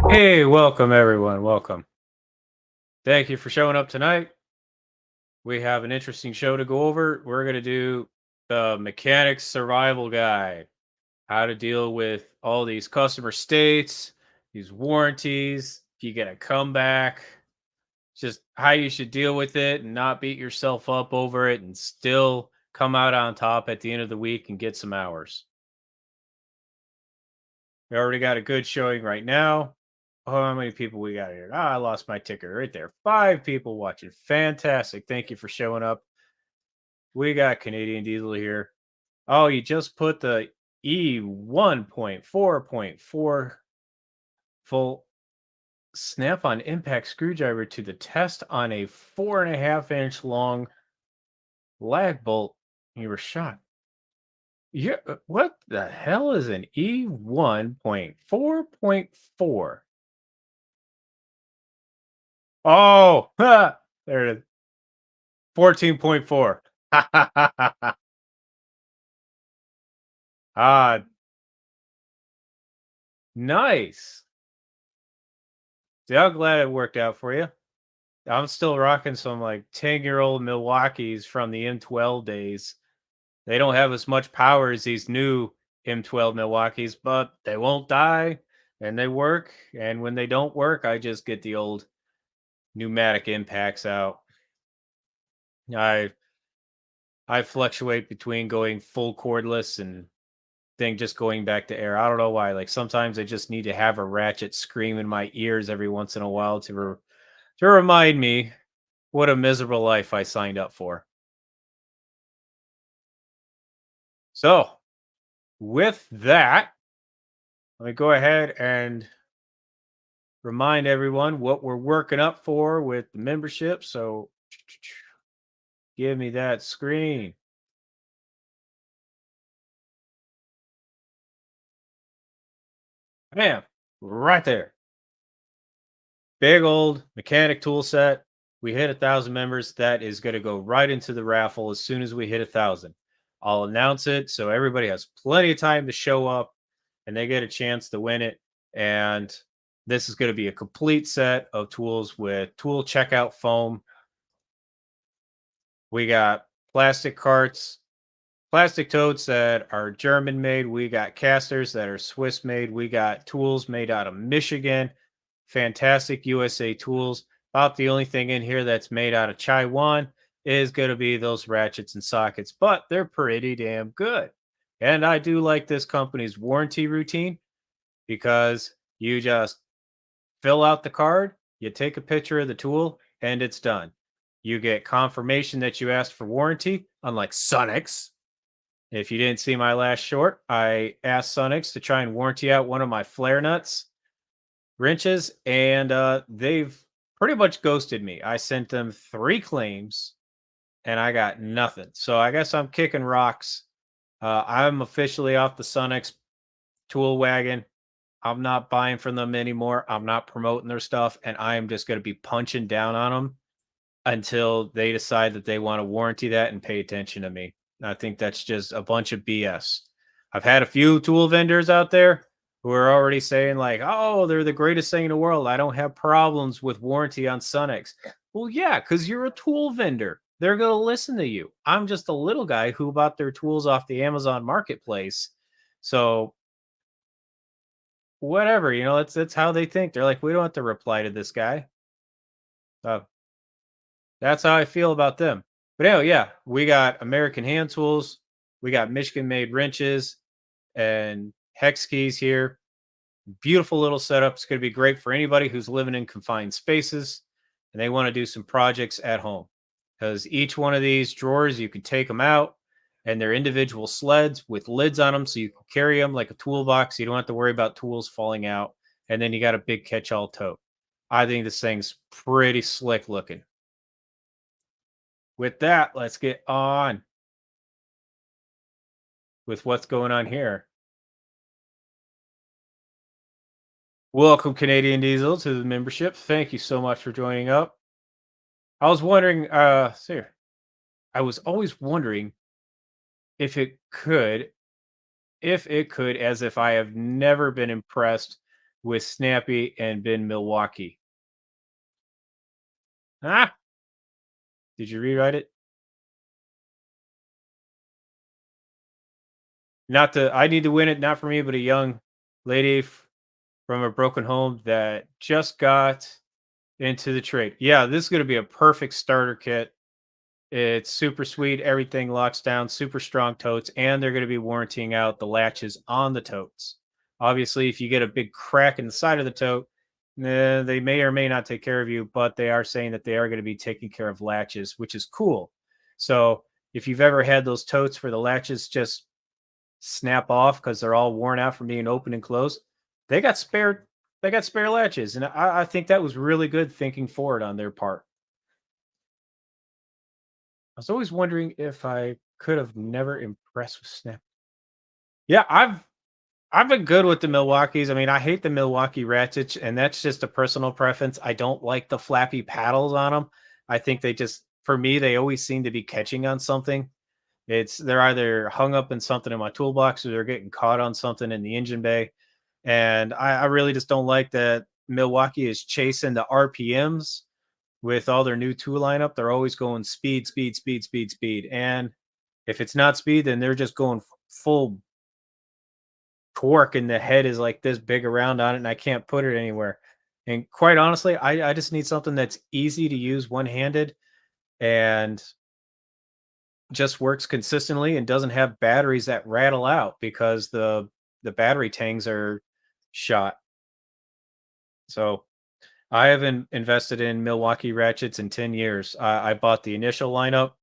Hey, welcome everyone. Welcome. Thank you for showing up tonight. We have an interesting show to go over. We're going to do the mechanics survival guide, how to deal with all these customer states, these warranties, if you get a comeback, just how you should deal with it and not beat yourself up over it and still come out on top at the end of the week and get some hours. We already got a good showing right now. Oh, how many people we got here? Ah, I lost my ticker right there. 5 people watching. Fantastic. Thank you for showing up. We got Canadian Diesel here. Oh, you just put the E1.4.4 full snap on impact screwdriver to the test on a 4.5 inch long lag bolt. You were shot. Yeah, what the hell is an E1.4.4? Oh, there it is. 14.4. Ah, nice. See, I'm glad it worked out for you. I'm still rocking some like 10-year-old Milwaukee's from the M12 days. They don't have as much power as these new M12 Milwaukee's, but they won't die and they work. And when they don't work, I just get the old pneumatic impacts out. I I fluctuate between going full cordless and thing just going back to air. I don't know why. Like sometimes I just need to have a ratchet scream in my ears every once in a while to remind me what a miserable life I signed up for. So, with that, let me go ahead and remind everyone what we're working up for with the membership. So, give me that screen. Bam, right there. Big old mechanic tool set. We hit 1,000 members. That is going to go right into the raffle as soon as we hit 1,000. I'll announce it so everybody has plenty of time to show up and they get a chance to win it. And this is going to be a complete set of tools with tool checkout foam. We got plastic carts, plastic totes that are German made. We got casters that are Swiss made. We got tools made out of Michigan. Fantastic USA tools. About the only thing in here that's made out of Taiwan is going to be those ratchets and sockets, but they're pretty damn good. And I do like this company's warranty routine because you just fill out the card, you take a picture of the tool, and it's done. You get confirmation that you asked for warranty, unlike Sonix. If you didn't see my last short, I asked Sonix to try and warranty out one of my flare nuts wrenches, and they've pretty much ghosted me. I sent them 3 claims, and I got nothing. So I guess I'm kicking rocks. I'm officially off the Sonix tool wagon. I'm not buying from them anymore. I'm not promoting their stuff, and I am just going to be punching down on them until they decide that they want to warranty that and pay attention to me. I think that's just a bunch of BS. I've had a few tool vendors out there who are already saying like, "Oh, they're the greatest thing in the world. I don't have problems with warranty on Sonix." Well, yeah, because you're a tool vendor. They're going to listen to you. I'm just a little guy who bought their tools off the Amazon marketplace. So whatever, that's how they think. They're like, we don't have to reply to this guy. So that's how I feel about them. But anyway, yeah, we got American hand tools, we got Michigan made wrenches and hex keys here. Beautiful little setup. It's going to be great for anybody who's living in confined spaces and they want to do some projects at home. Because each one of these drawers, you can take them out and they're individual sleds with lids on them. So you can carry them like a toolbox. You don't have to worry about tools falling out. And then you got a big catch all tote. I think this thing's pretty slick looking. With that, let's get on with what's going on here. Welcome, Canadian Diesel, to the membership. Thank you so much for joining up. I was wondering, here, I was always wondering if it could, as if I have never been impressed with Snappy and been Milwaukee. Ah, did you rewrite it? Not to I need to win it, not for me, but a young lady from a broken home that just got into the trade. Yeah, this is going to be a perfect starter kit. It's super sweet. Everything locks down, super strong totes, and they're going to be warranting out the latches on the totes. Obviously, if you get a big crack in the side of the tote, they may or may not take care of you, but they are saying that they are going to be taking care of latches, which is cool. So if you've ever had those totes where the latches just snap off because they're all worn out from being open and closed, they got spare latches, and I think that was really good thinking forward on their part. I was always wondering if I could have never impressed with Snap. Yeah, I've been good with the Milwaukees. I mean, I hate the Milwaukee Ratchets, and that's just a personal preference. I don't like the flappy paddles on them. I think they just, for me, they always seem to be catching on something. They're either hung up in something in my toolbox or they're getting caught on something in the engine bay. And I really just don't like that Milwaukee is chasing the RPMs with all their new tool lineup. They're always going speed, speed, speed, speed, speed. And if it's not speed, then they're just going full torque, and the head is like this big around on it, and I can't put it anywhere. And quite honestly, I just need something that's easy to use one handed and just works consistently and doesn't have batteries that rattle out because the battery tanks are shot. So I haven't invested in Milwaukee ratchets in 10 years. I bought the initial lineup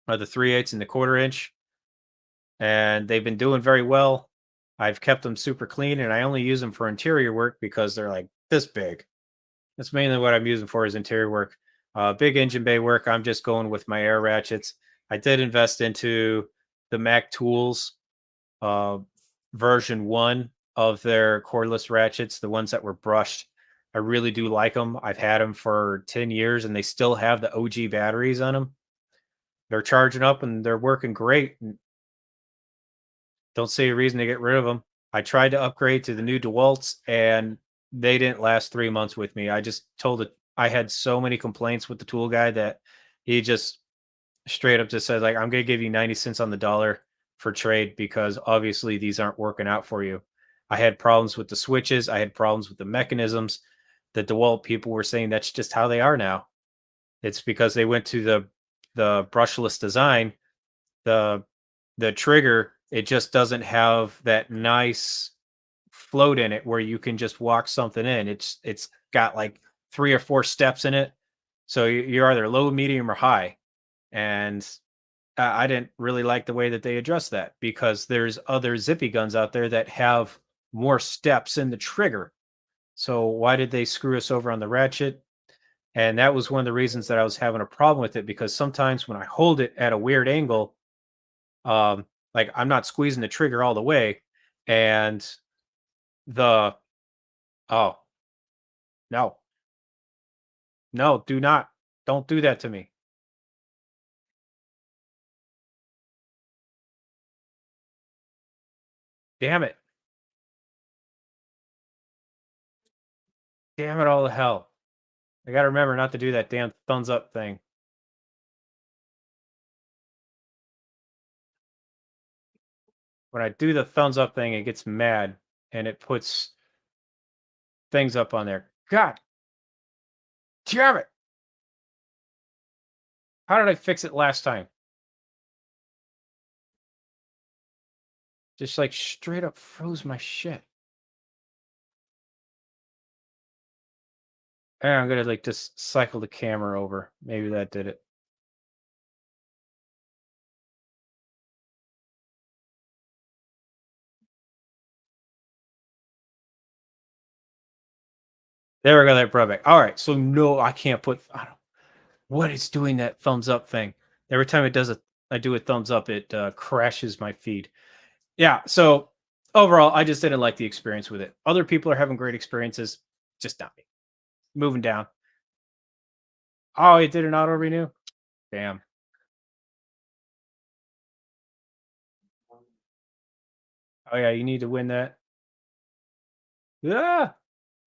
of the 3/8 and the quarter inch, and they've been doing very well. I've kept them super clean, and I only use them for interior work because they're like this big. That's mainly what I'm using for is interior work. Big engine bay work, I'm just going with my air ratchets. I did invest into the Mac Tools uh, version one of their cordless ratchets, the ones that were brushed. I really do like them. I've had them for 10 years and they still have the OG batteries on them. They're charging up and they're working great. And don't see a reason to get rid of them. I tried to upgrade to the new DeWalt's and they didn't last 3 months with me. I just told it I had so many complaints with the tool guy that he just straight up just said, like, I'm gonna give you 90 cents on the dollar for trade because obviously these aren't working out for you. I had problems with the switches, I had problems with the mechanisms. The DeWalt people were saying that's just how they are now. It's because they went to the brushless design. The the trigger, it just doesn't have that nice float in it where you can just walk something in. It's got like 3 or 4 steps in it. So you're either low, medium, or high. And I didn't really like the way that they addressed that because there's other zippy guns out there that have more steps in the trigger. So why did they screw us over on the ratchet? And that was one of the reasons that I was having a problem with it because sometimes when I hold it at a weird angle, like I'm not squeezing the trigger all the way, and the oh no, no, do not, don't do that to me. Damn it, damn it all to hell. I gotta remember not to do that damn thumbs up thing. When I do the thumbs up thing, it gets mad and it puts things up on there. God damn it! How did I fix it last time? Just like straight up froze my shit. And I'm gonna like just cycle the camera over. Maybe that did it. There we go. That brought back. All right. So no, I can't put. I don't, what is doing that thumbs up thing? Every time it does it, I do a thumbs up. It crashes my feed. Yeah. So overall, I just didn't like the experience with it. Other people are having great experiences. Just not me. Moving down. Oh, it did an auto renew. Damn. Oh yeah, you need to win that. Yeah,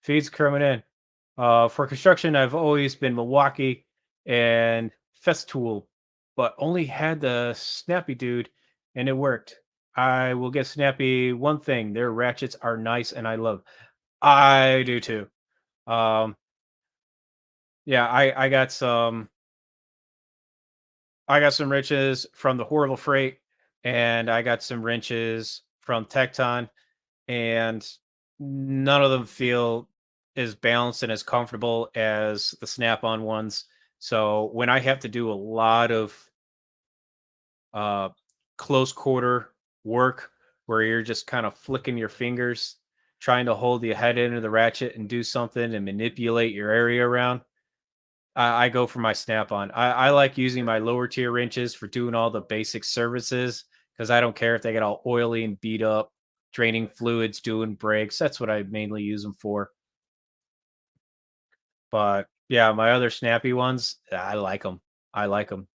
feeds coming in. For construction, I've always been Milwaukee and Festool, but only had the Snappy dude, and it worked. I will get Snappy one thing: their ratchets are nice, and I love. I do too. Um, yeah, I got some wrenches from the Horrible Freight, and I got some wrenches from Tecton, and none of them feel as balanced and as comfortable as the Snap-on ones. So when I have to do a lot of uh, close quarter work where you're just kind of flicking your fingers, trying to hold the head end of the ratchet and do something and manipulate your area around, I go for my Snap-on. I like using my lower tier wrenches for doing all the basic services because I don't care if they get all oily and beat up, draining fluids, doing brakes. That's what I mainly use them for. But yeah, my other snappy ones, I like them. I like them.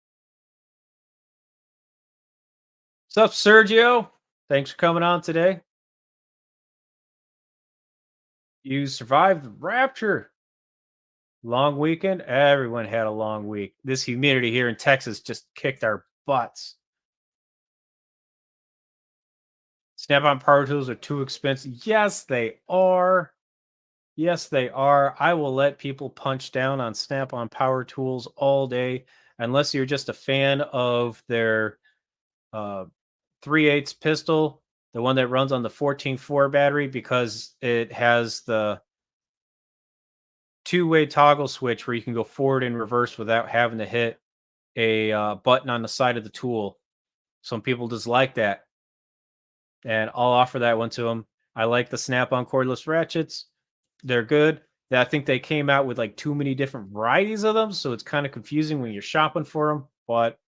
What's up, Sergio? Thanks for coming on today. You survived the rapture. Long weekend. Everyone had a long week. This humidity here in Texas just kicked our butts. Snap-on power tools are too expensive. Yes, they are. Yes, they are. I will let people punch down on Snap-on power tools all day, unless you're just a fan of their uh, 3/8 pistol, the one that runs on the 14-4 battery, because it has the two-way toggle switch where you can go forward and reverse without having to hit a button on the side of the tool. Some people just like that, and I'll offer that one to them. I like the Snap-on cordless ratchets. They're good. I think they came out with like too many different varieties of them, so it's kind of confusing when you're shopping for them. But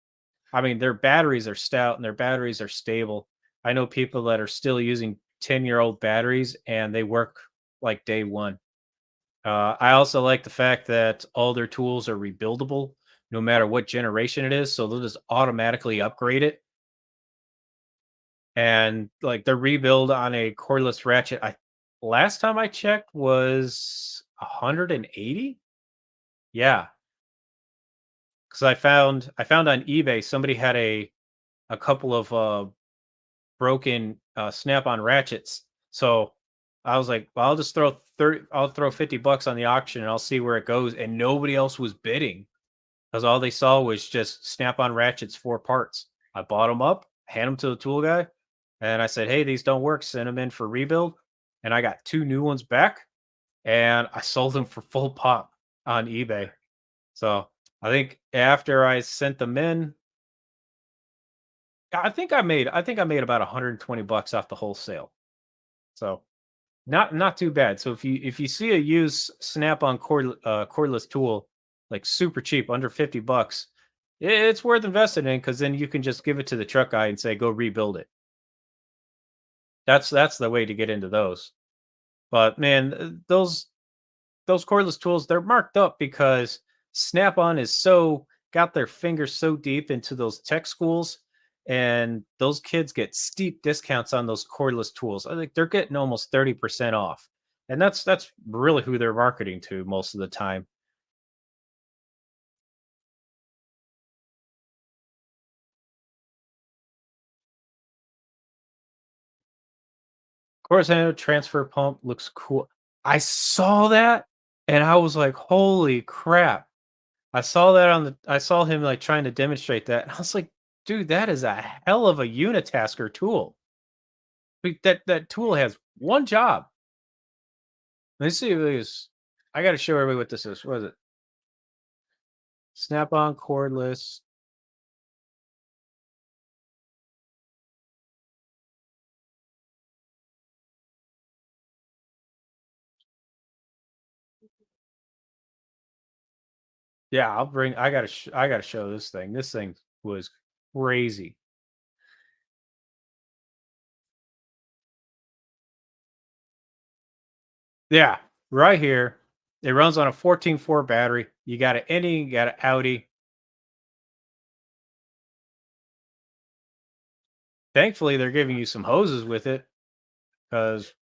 I mean, their batteries are stout and their batteries are stable. I know people that are still using 10-year-old batteries and they work like day one. I also like the fact that all their tools are rebuildable no matter what generation it is. So they'll just automatically upgrade it. And like the rebuild on a cordless ratchet, I last time I checked was 180. Yeah, because I found on eBay somebody had a couple of broken snap-on ratchets. So I was like, well, I'll throw 50 bucks on the auction and I'll see where it goes. And nobody else was bidding because all they saw was just snap-on ratchets, four parts. I bought them up, hand them to the tool guy, and I said, hey, these don't work. Send them in for rebuild. And I got two new ones back and I sold them for full pop on eBay. So I think after I sent them in, I think I made about 120 bucks off the wholesale. So not too bad. So if you see a used Snap-on cordless tool like super cheap, under 50 bucks, it's worth investing in because then you can just give it to the truck guy and say go rebuild it. That's the way to get into those. But man, those cordless tools, they're marked up because Snap-on is so got their fingers so deep into those tech schools, and those kids get steep discounts on those cordless tools. I think they're getting almost 30% off. And that's really who they're marketing to most of the time. Of course, I know transfer pump looks cool. I saw that and I was like, holy crap. I saw him like trying to demonstrate that. And I was like, dude, that is a hell of a unitasker tool. That tool has one job. Let's see if this. I got to show everybody what this is. What is it? Snap-on cordless. Yeah, I'll bring. I gotta show this thing. This thing was crazy. Yeah, right here. It runs on a 14-4 battery. You got an Indy, you got an Audi. Thankfully, they're giving you some hoses with it because,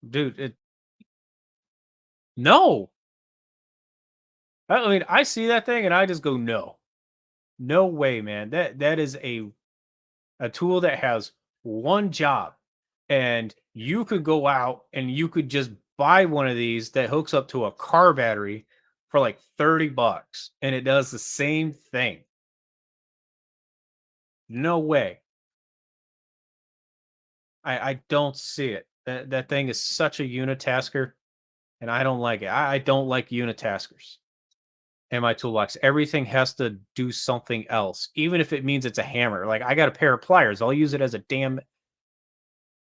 dude. No, I mean, I see that thing and I just go, no, no way, man. That is a tool that has one job, and you could go out and you could just buy one of these that hooks up to a car battery for like $30, and it does the same thing. No way. I don't see it. That thing is such a unitasker, and I don't like it. I don't like unitaskers in my toolbox. Everything has to do something else, even if it means it's a hammer. Like I got a pair of pliers, I'll use it as a damn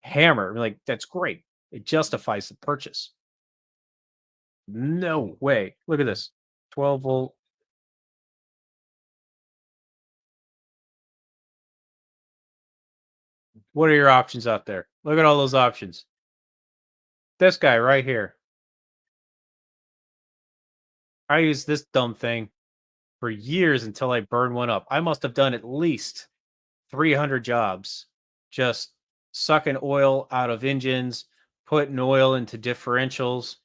hammer. Like that's great. It justifies the purchase. No way. Look at this. 12-volt. What are your options out there? Look at all those options. This guy right here. I used this dumb thing for years until I burned one up. I must have done at least 300 jobs just sucking oil out of engines, putting oil into differentials.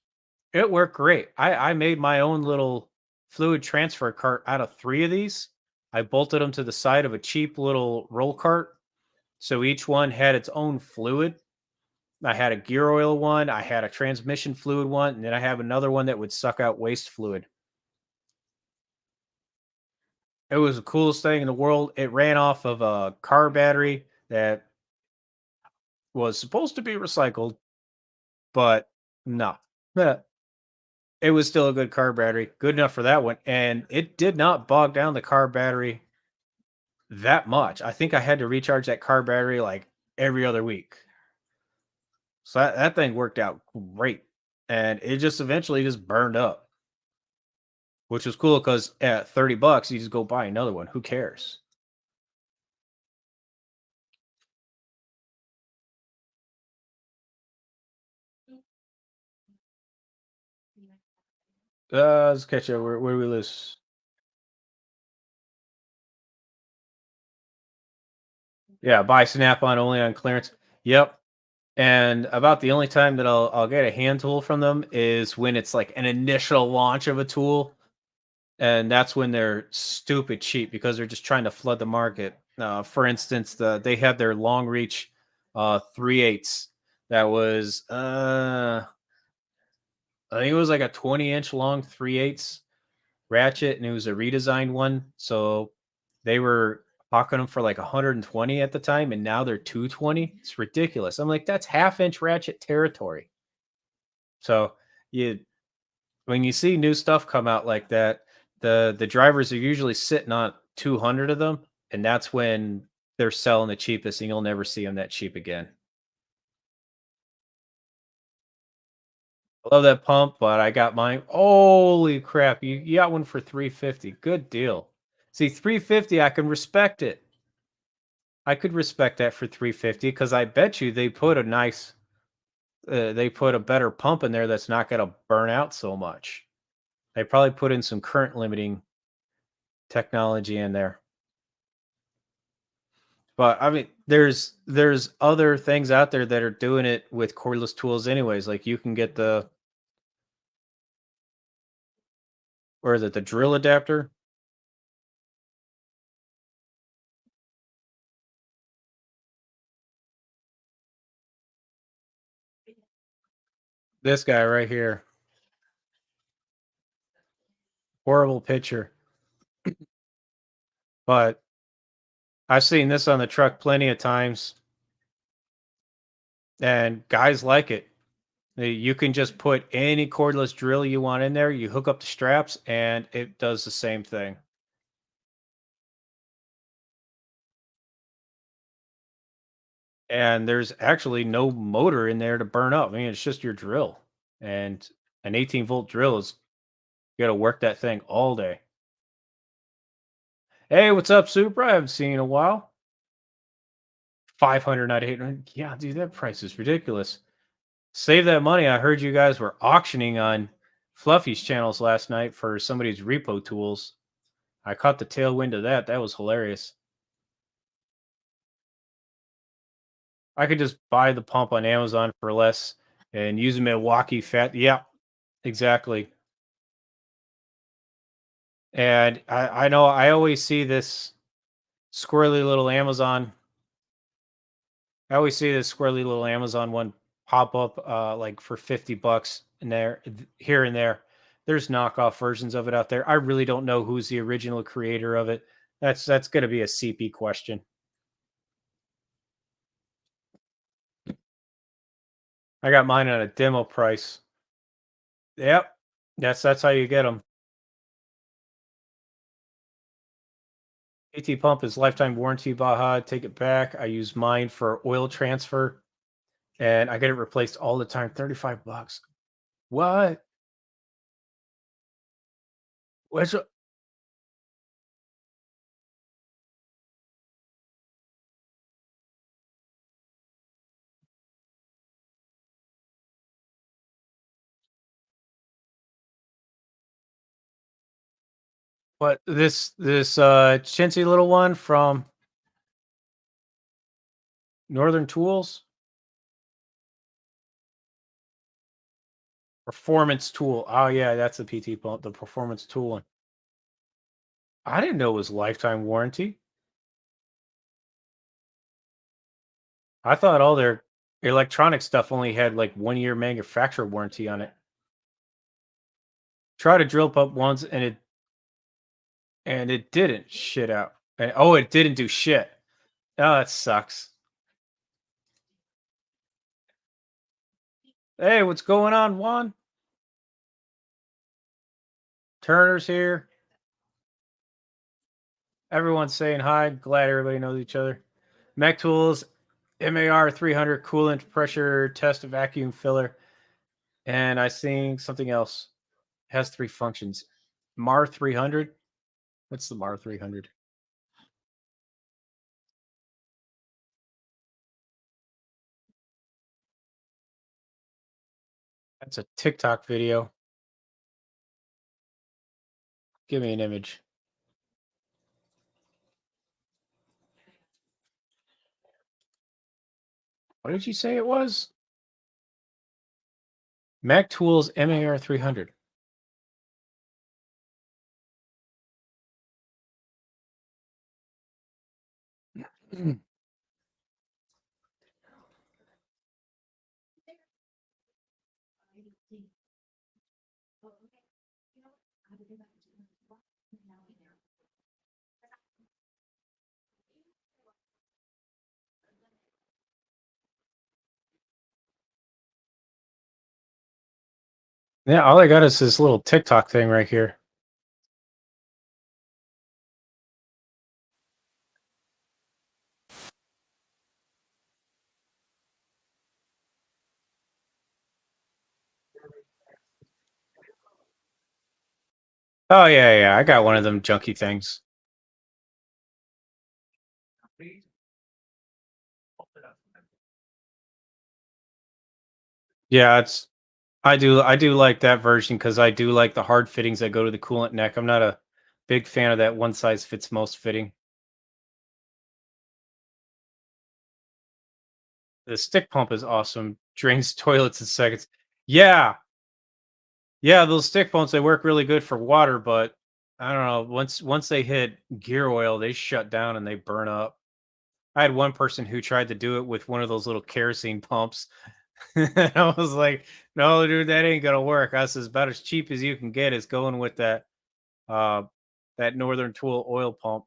It worked great. I made my own little fluid transfer cart out of 3 of these. I bolted them to the side of a cheap little roll cart, so each one had its own fluid. I had a gear oil one, I had a transmission fluid one, and then I have another one that would suck out waste fluid. It was the coolest thing in the world. It ran off of a car battery that was supposed to be recycled, but no. It was still a good car battery, good enough for that one, and it did not bog down the car battery that much. I think I had to recharge that car battery like every other week. So that thing worked out great. And it just eventually just burned up, which was cool because at $30, you just go buy another one. Who cares? Let's catch up. Where do we lose? Yeah, buy Snap on only on clearance. Yep. And about the only time that I'll get a hand tool from them is when it's like an initial launch of a tool, and that's when they're stupid cheap because they're just trying to flood the market. For instance, they had their long reach 3/8 that was I think it was like a 20-inch long 3/8 ratchet, and it was a redesigned one. So they were hawking them for like 120 at the time, and now they're 220. It's ridiculous. I'm like, that's half-inch ratchet territory. So you when you see new stuff come out like that, the drivers are usually sitting on 200 of them, and that's when they're selling the cheapest, and you'll never see them that cheap again. I love that pump, but I got mine. Holy crap! You got one for 350. Good deal. See, 350, I can respect it. I could respect that for 350 because I bet you they put a better pump in there that's not going to burn out so much. They probably put in some current limiting technology in there. But I mean, there's other things out there that are doing it with cordless tools anyways. Like you can get or is it the drill adapter? This guy right here. Horrible picture. But I've seen this on the truck plenty of times, and guys like it. You can just put any cordless drill you want in there. You hook up the straps, and it does the same thing. And there's actually no motor in there to burn up. I mean, it's just your drill, and an 18-volt drill is you got to work that thing all day. Hey, what's up, Supra? I haven't seen you in a while. 500, not 800. Yeah, dude, that price is ridiculous. Save that money. I heard you guys were auctioning on Fluffy's channels last night for somebody's repo tools. I caught the tailwind of that. That was hilarious. I could just buy the pump on Amazon for less and use a Milwaukee fat. Yeah, exactly. And I know I always see this squirrely little Amazon. I always see this squirrely little Amazon one pop up like for 50 bucks and there here and there. There's knockoff versions of it out there. I really don't know who's the original creator of it. That's going to be a CP question. I got mine at a demo price. Yep. That's how you get them. AT pump is lifetime warranty, Baja. Take it back. I use mine for oil transfer and I get it replaced all the time. 35 bucks. What? Which what this chintzy little one from Northern Tools? Performance Tool. Oh yeah, that's the PT pump, the Performance Tool one. I didn't know it was lifetime warranty. I thought all their electronic stuff only had like 1 year manufacturer warranty on it. Tried a drill pump once and it didn't shit out. And oh, it didn't do shit. Oh, that sucks. Hey, what's going on, Juan? Turner's here. Everyone's saying hi. Glad everybody knows each other. Mech Tools, MAR 300 coolant pressure test vacuum filler. And I think something else has three functions. MAR 300. What's the MAR 300? That's a TikTok video. Give me an image. What did you say it was? Mac Tools MAR 300. Yeah, all I got is this little TikTok thing right here. Oh yeah, yeah. I got one of them junky things. Yeah, it's I do like that version because I do like the hard fittings that go to the coolant neck. I'm not a big fan of that one size fits most fitting. The stick pump is awesome. Drains toilets in seconds. Yeah, yeah. Those stick pumps they work really good for water, but I don't know. Once they hit gear oil, they shut down and they burn up. I had one person who tried to do it with one of those little kerosene pumps. I was like, "No, dude, that ain't gonna work." I says, "About as cheap as you can get is going with uh, that Northern Tool oil pump."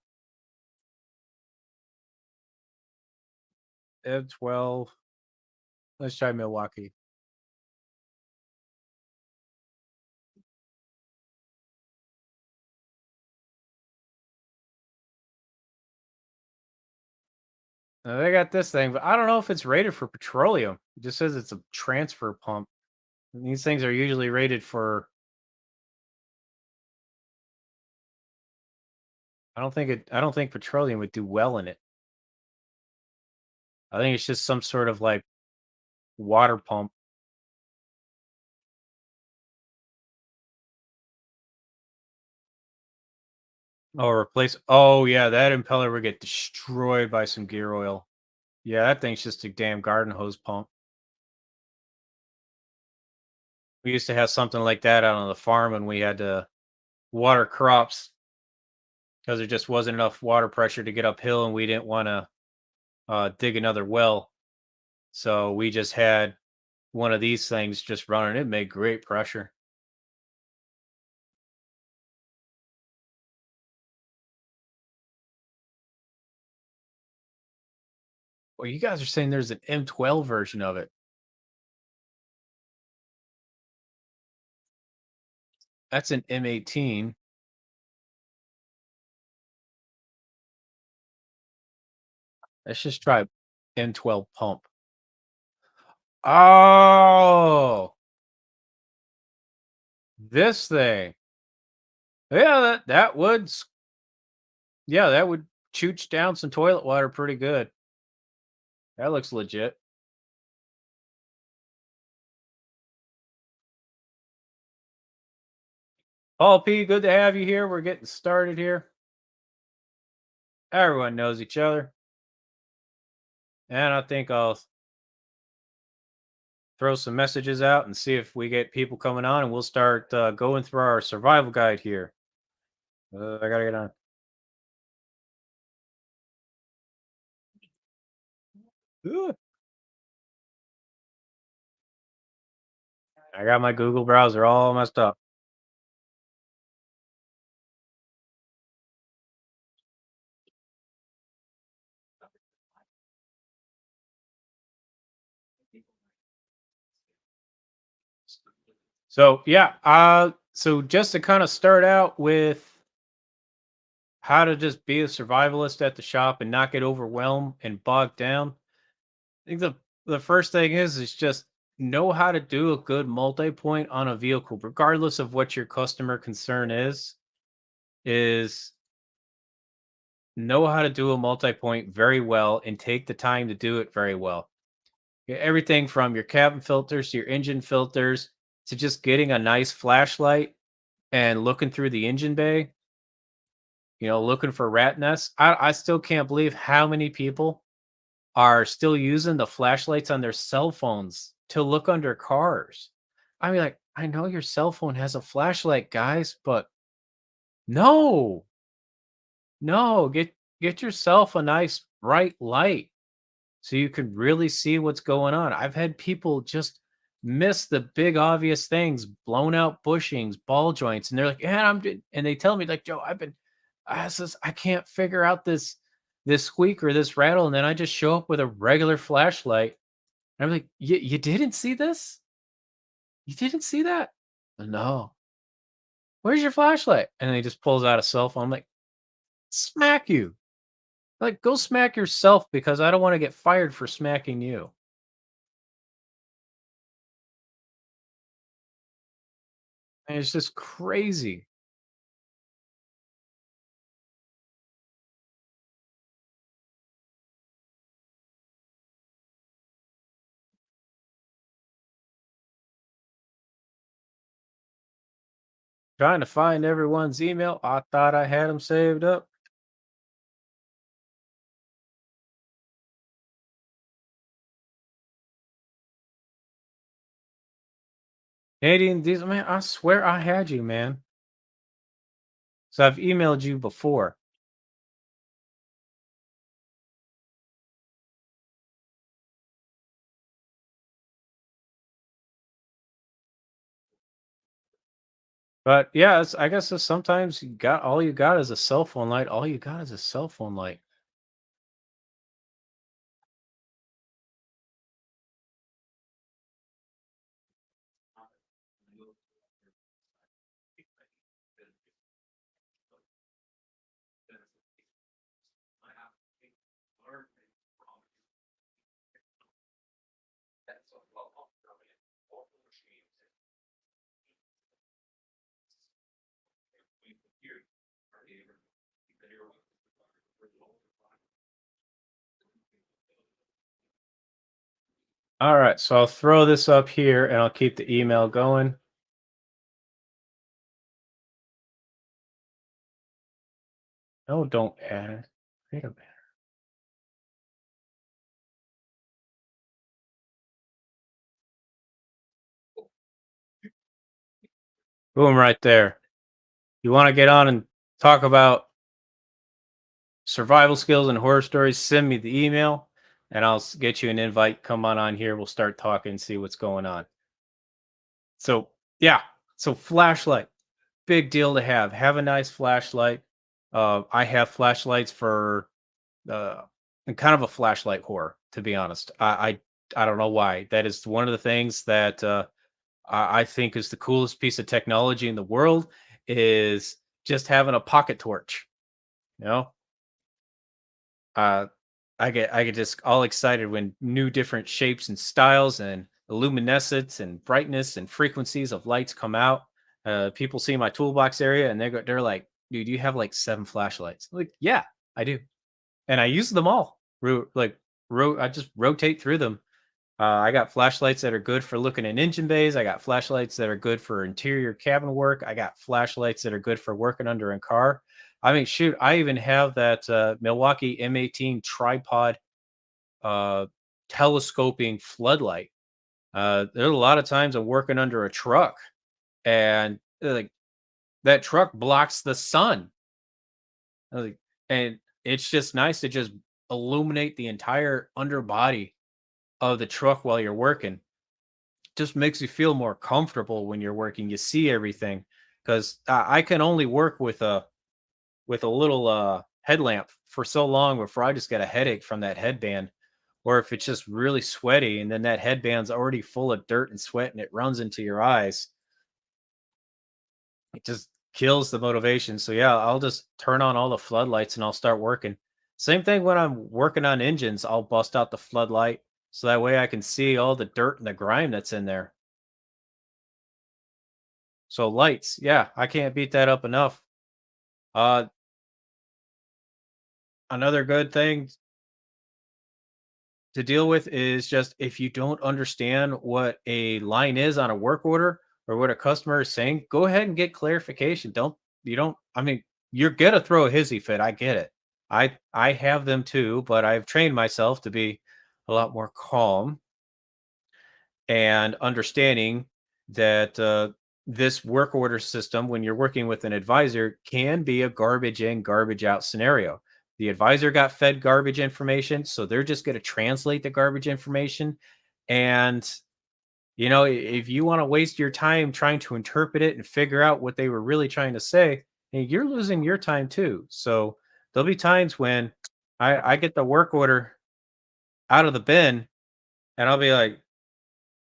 Ed 12. Let's try Milwaukee. They got this thing, but I don't know if it's rated for petroleum. It just says it's a transfer pump. And these things are usually rated for. I don't think petroleum would do well in it. I think it's just some sort of like water pump. Oh, replace. Oh yeah, that impeller would get destroyed by some gear oil. Yeah, that thing's just a damn garden hose pump. We used to have something like that out on the farm when we had to water crops because there just wasn't enough water pressure to get uphill, and we didn't want to dig another well. So we just had one of these things just running. It made great pressure. Well, you guys are saying there's an M12 version of it. That's an M18. Let's just try M12 pump. Oh, this thing. Yeah, that would yeah, that would chooch down some toilet water pretty good. That looks legit. Paul P, good to have you here. We're getting started here. Everyone knows each other. And I think I'll throw some messages out and see if we get people coming on, and we'll start going through our survival guide here. I gotta get on. Ooh, I got my Google browser all messed up. So yeah, so just to kind of start out with how to just be a survivalist at the shop and not get overwhelmed and bogged down. I think the first thing is just know how to do a good multi-point on a vehicle, regardless of what your customer concern is know how to do a multi-point very well and take the time to do it very well. Everything from your cabin filters to your engine filters to just getting a nice flashlight and looking through the engine bay, looking for rat nests. I still can't believe how many people are still using the flashlights on their cell phones to look under cars. I mean, like, I know your cell phone has a flashlight, guys, but no, no, get yourself a nice bright light so you can really see what's going on. I've had people just miss the big obvious things, blown out bushings, ball joints, and they're like, "Yeah, and they tell me like, Joe, I can't figure out this squeak or this rattle," and then I just show up with a regular flashlight. And I'm like, you didn't see this? You didn't see that? No. Where's your flashlight?" And then he just pulls out a cell phone. I'm like, smack you. Like, go smack yourself because I don't want to get fired for smacking you. And it's just crazy. Trying to find everyone's email. I thought I had them saved up. Canadian Diesel, man, I swear I had you, man. So I've emailed you before. But yeah, I guess it's sometimes all you got is a cell phone light. All you got is a cell phone light. All right, so I'll throw this up here and I'll keep the email going. No, don't add it. Wait a minute. Boom, right there. You want to get on and talk about survival skills and horror stories? Send me the email and I'll get you an invite. Come on here. We'll start talking, see what's going on. So, yeah. So, flashlight, big deal to have. Have a nice flashlight. I have flashlights for I'm kind of a flashlight whore, to be honest. I don't know why. That is one of the things that I think is the coolest piece of technology in the world is just having a pocket torch. You know, uh, I get just all excited when new different shapes and styles and luminescence and brightness and frequencies of lights come out. People see my toolbox area and they're like, "Dude, you have like 7 flashlights." I'm like, yeah, I do, and I use them all. I just rotate through them. I got flashlights that are good for looking in engine bays. I got flashlights that are good for interior cabin work. I got flashlights that are good for working under a car. I mean, shoot, I even have that Milwaukee M18 tripod uh, telescoping floodlight. There's a lot of times I'm working under a truck, and like that truck blocks the sun, like, and it's just nice to just illuminate the entire underbody of the truck while you're working. Just makes you feel more comfortable when you're working. You see everything because I can only work with a little headlamp for so long before I just get a headache from that headband. Or if it's just really sweaty and then that headband's already full of dirt and sweat and it runs into your eyes, it just kills the motivation. So yeah, I'll just turn on all the floodlights and I'll start working. Same thing when I'm working on engines, I'll bust out the floodlight so that way I can see all the dirt and the grime that's in there. So lights, yeah, I can't beat that up enough. Uh, another good thing to deal with is just if you don't understand what a line is on a work order or what a customer is saying, go ahead and get clarification. You don't I mean, you're gonna throw a hissy fit. I get it. I have them too, but I've trained myself to be a lot more calm and understanding that this work order system, when you're working with an advisor, can be a garbage in, garbage out scenario. The advisor got fed garbage information, so they're just going to translate the garbage information. And, if you want to waste your time trying to interpret it and figure out what they were really trying to say, hey, you're losing your time too. So there'll be times when I get the work order out of the bin and I'll be like,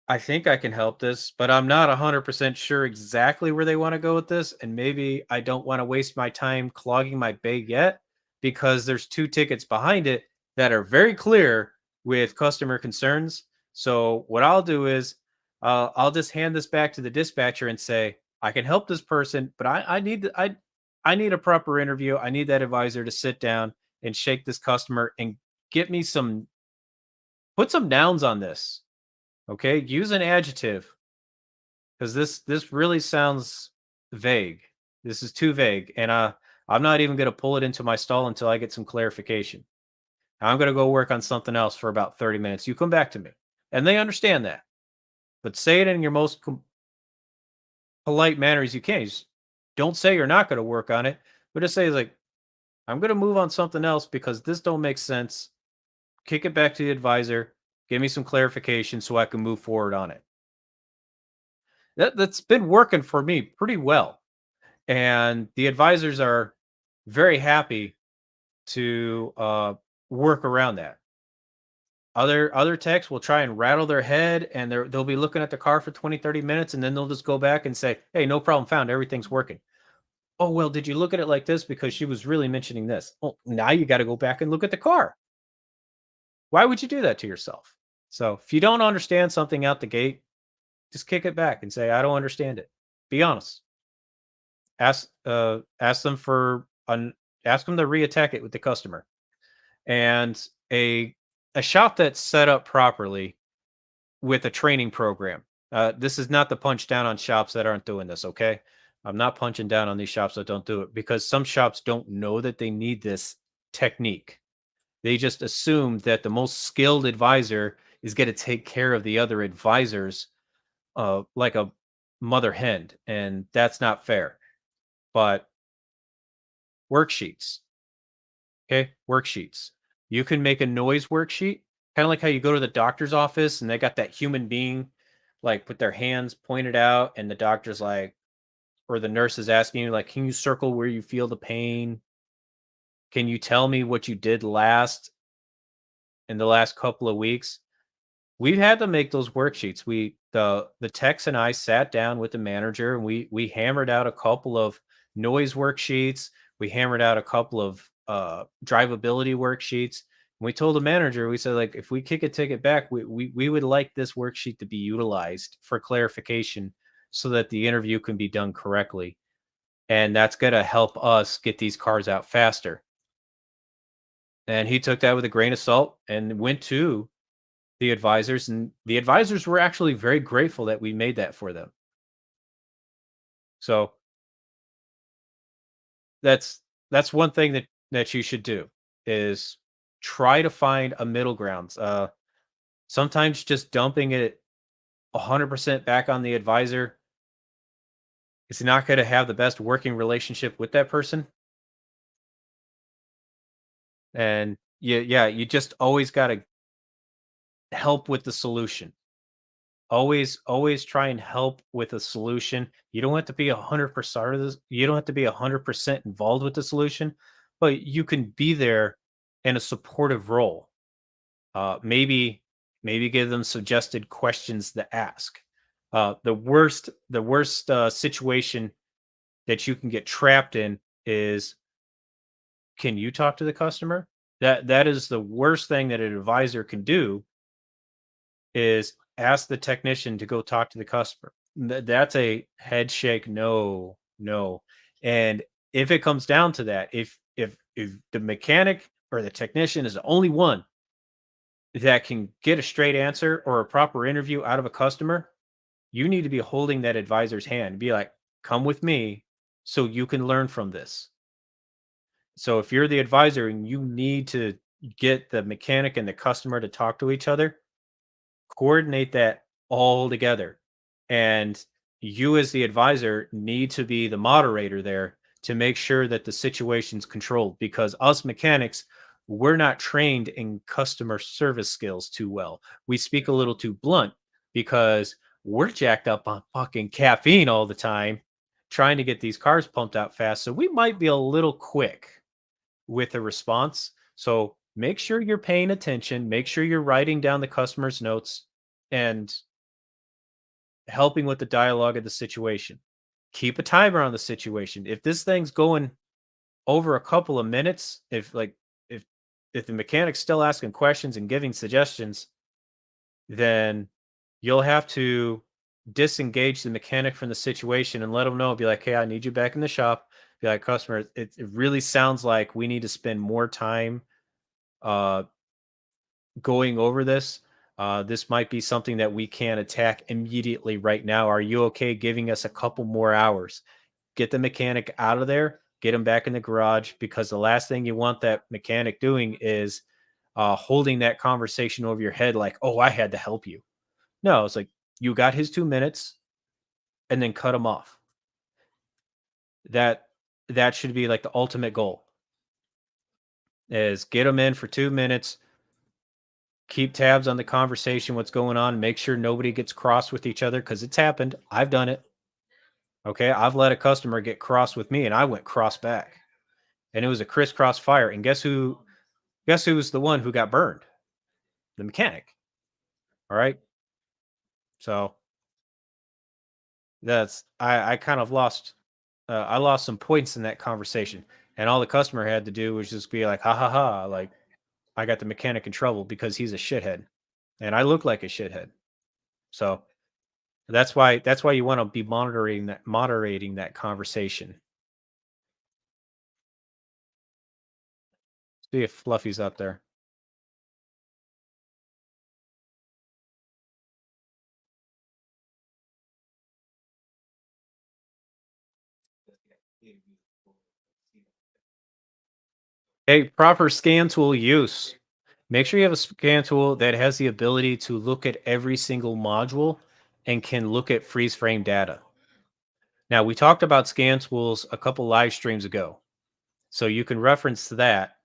I think I can help this, but I'm not 100% sure exactly where they want to go with this. And maybe I don't want to waste my time clogging my bay yet because there's 2 tickets behind it that are very clear with customer concerns. So, what I'll do is I'll just hand this back to the dispatcher and say, I can help this person, but I need a proper interview. I need that advisor to sit down and shake this customer and get me put some nouns on this. Okay, use an adjective because this really sounds vague. This is too vague, and I'm not even going to pull it into my stall until I get some clarification. I'm going to go work on something else for about 30 minutes. You come back to me, and they understand that. But say it in your most polite manner as you can. Just don't say you're not going to work on it, but just say like, I'm going to move on something else because this don't make sense. Kick it back to the advisor. Give me some clarification so I can move forward on it. That's been working for me pretty well, and the advisors are very happy to work around that. Other techs will try and rattle their head, and they'll be looking at the car for 20, 30 minutes, and then they'll just go back and say, "Hey, no problem found. Everything's working." Oh well, did you look at it like this because she was really mentioning this? Oh, now you got to go back and look at the car. Why would you do that to yourself? So if you don't understand something out the gate, just kick it back and say, "I don't understand it." Be honest. Ask them for an ask them to reattack it with the customer. And a shop that's set up properly with a training program. This is not the punch down on shops that aren't doing this, okay? I'm not punching down on these shops that don't do it because some shops don't know that they need this technique. They just assume that the most skilled advisor is going to take care of the other advisors like a mother hen, and that's not fair. But worksheets, okay? Worksheets. You can make a noise worksheet, kind of like how you go to the doctor's office and they got that human being like with their hands pointed out, and the doctor's like, or the nurse is asking you, like, can you circle where you feel the pain? Can you tell me what you did last in the last couple of weeks? We've had to make those worksheets. The techs and I sat down with the manager and we hammered out a couple of noise worksheets. We hammered out a couple of drivability worksheets. And we told the manager, we said, like, if we kick a ticket back, we would like this worksheet to be utilized for clarification so that the interview can be done correctly. And that's gonna help us get these cars out faster. And he took that with a grain of salt and went to the advisors, and the advisors were actually very grateful that we made that for them. So that's one thing that you should do is try to find a middle ground. Sometimes just dumping it 100% back on the advisor is not going to have the best working relationship with that person. And yeah, you just always got to help with the solution. Always try and help with a solution. You don't have to be 100% of this. You don't have to be 100% involved with the solution, but you can be there in a supportive role. Maybe give them suggested questions to ask. The worst situation that you can get trapped in is, can you talk to the customer? That is the worst thing that an advisor can do, is ask the technician to go talk to the customer. That's a head shake. No, no. And if it comes down to that, if the mechanic or the technician is the only one that can get a straight answer or a proper interview out of a customer, you need to be holding that advisor's hand. Be like, come with me so you can learn from this. So if you're the advisor and you need to get the mechanic and the customer to talk to each other, coordinate that all together. And you, as the advisor, need to be the moderator there to make sure that the situation's controlled, because us mechanics, we're not trained in customer service skills too well. We speak a little too blunt because we're jacked up on fucking caffeine all the time, trying to get these cars pumped out fast. So we might be a little quick with a response. So make sure you're paying attention, make sure you're writing down the customer's notes and helping with the dialogue of the situation. Keep a timer on the situation. If this thing's going over a couple of minutes, if if the mechanic's still asking questions and giving suggestions, then you'll have to disengage the mechanic from the situation and let them know. Be like, hey, I need you back in the shop. Be like, customer, it really sounds like we need to spend more time uh, going over this. This might be something that we can attack immediately right now. Are you okay giving us a couple more hours? Get the mechanic out of there, get him back in the garage, because the last thing you want that mechanic doing is holding that conversation over your head like, oh, I had to help you. No, it's like, you got his 2 minutes and then cut him off. That that should be like the ultimate goal, is get him in for 2 minutes, keep tabs on the conversation, what's going on, make sure nobody gets cross with each other, because it's happened. I've done it. Okay. I've let a customer get cross with me and I went cross back. And it was a crisscross fire. And guess who was the one who got burned? The mechanic. All right. So I kind of lost I lost some points in that conversation. And all the customer had to do was just be like, ha ha ha, like, I got the mechanic in trouble because he's a shithead. And I look like a shithead. So that's why you want to be moderating that conversation. See if Fluffy's up there. A proper scan tool use. Make sure you have a scan tool that has the ability to look at every single module and can look at freeze frame data. Now, we talked about scan tools a couple live streams ago. So you can reference that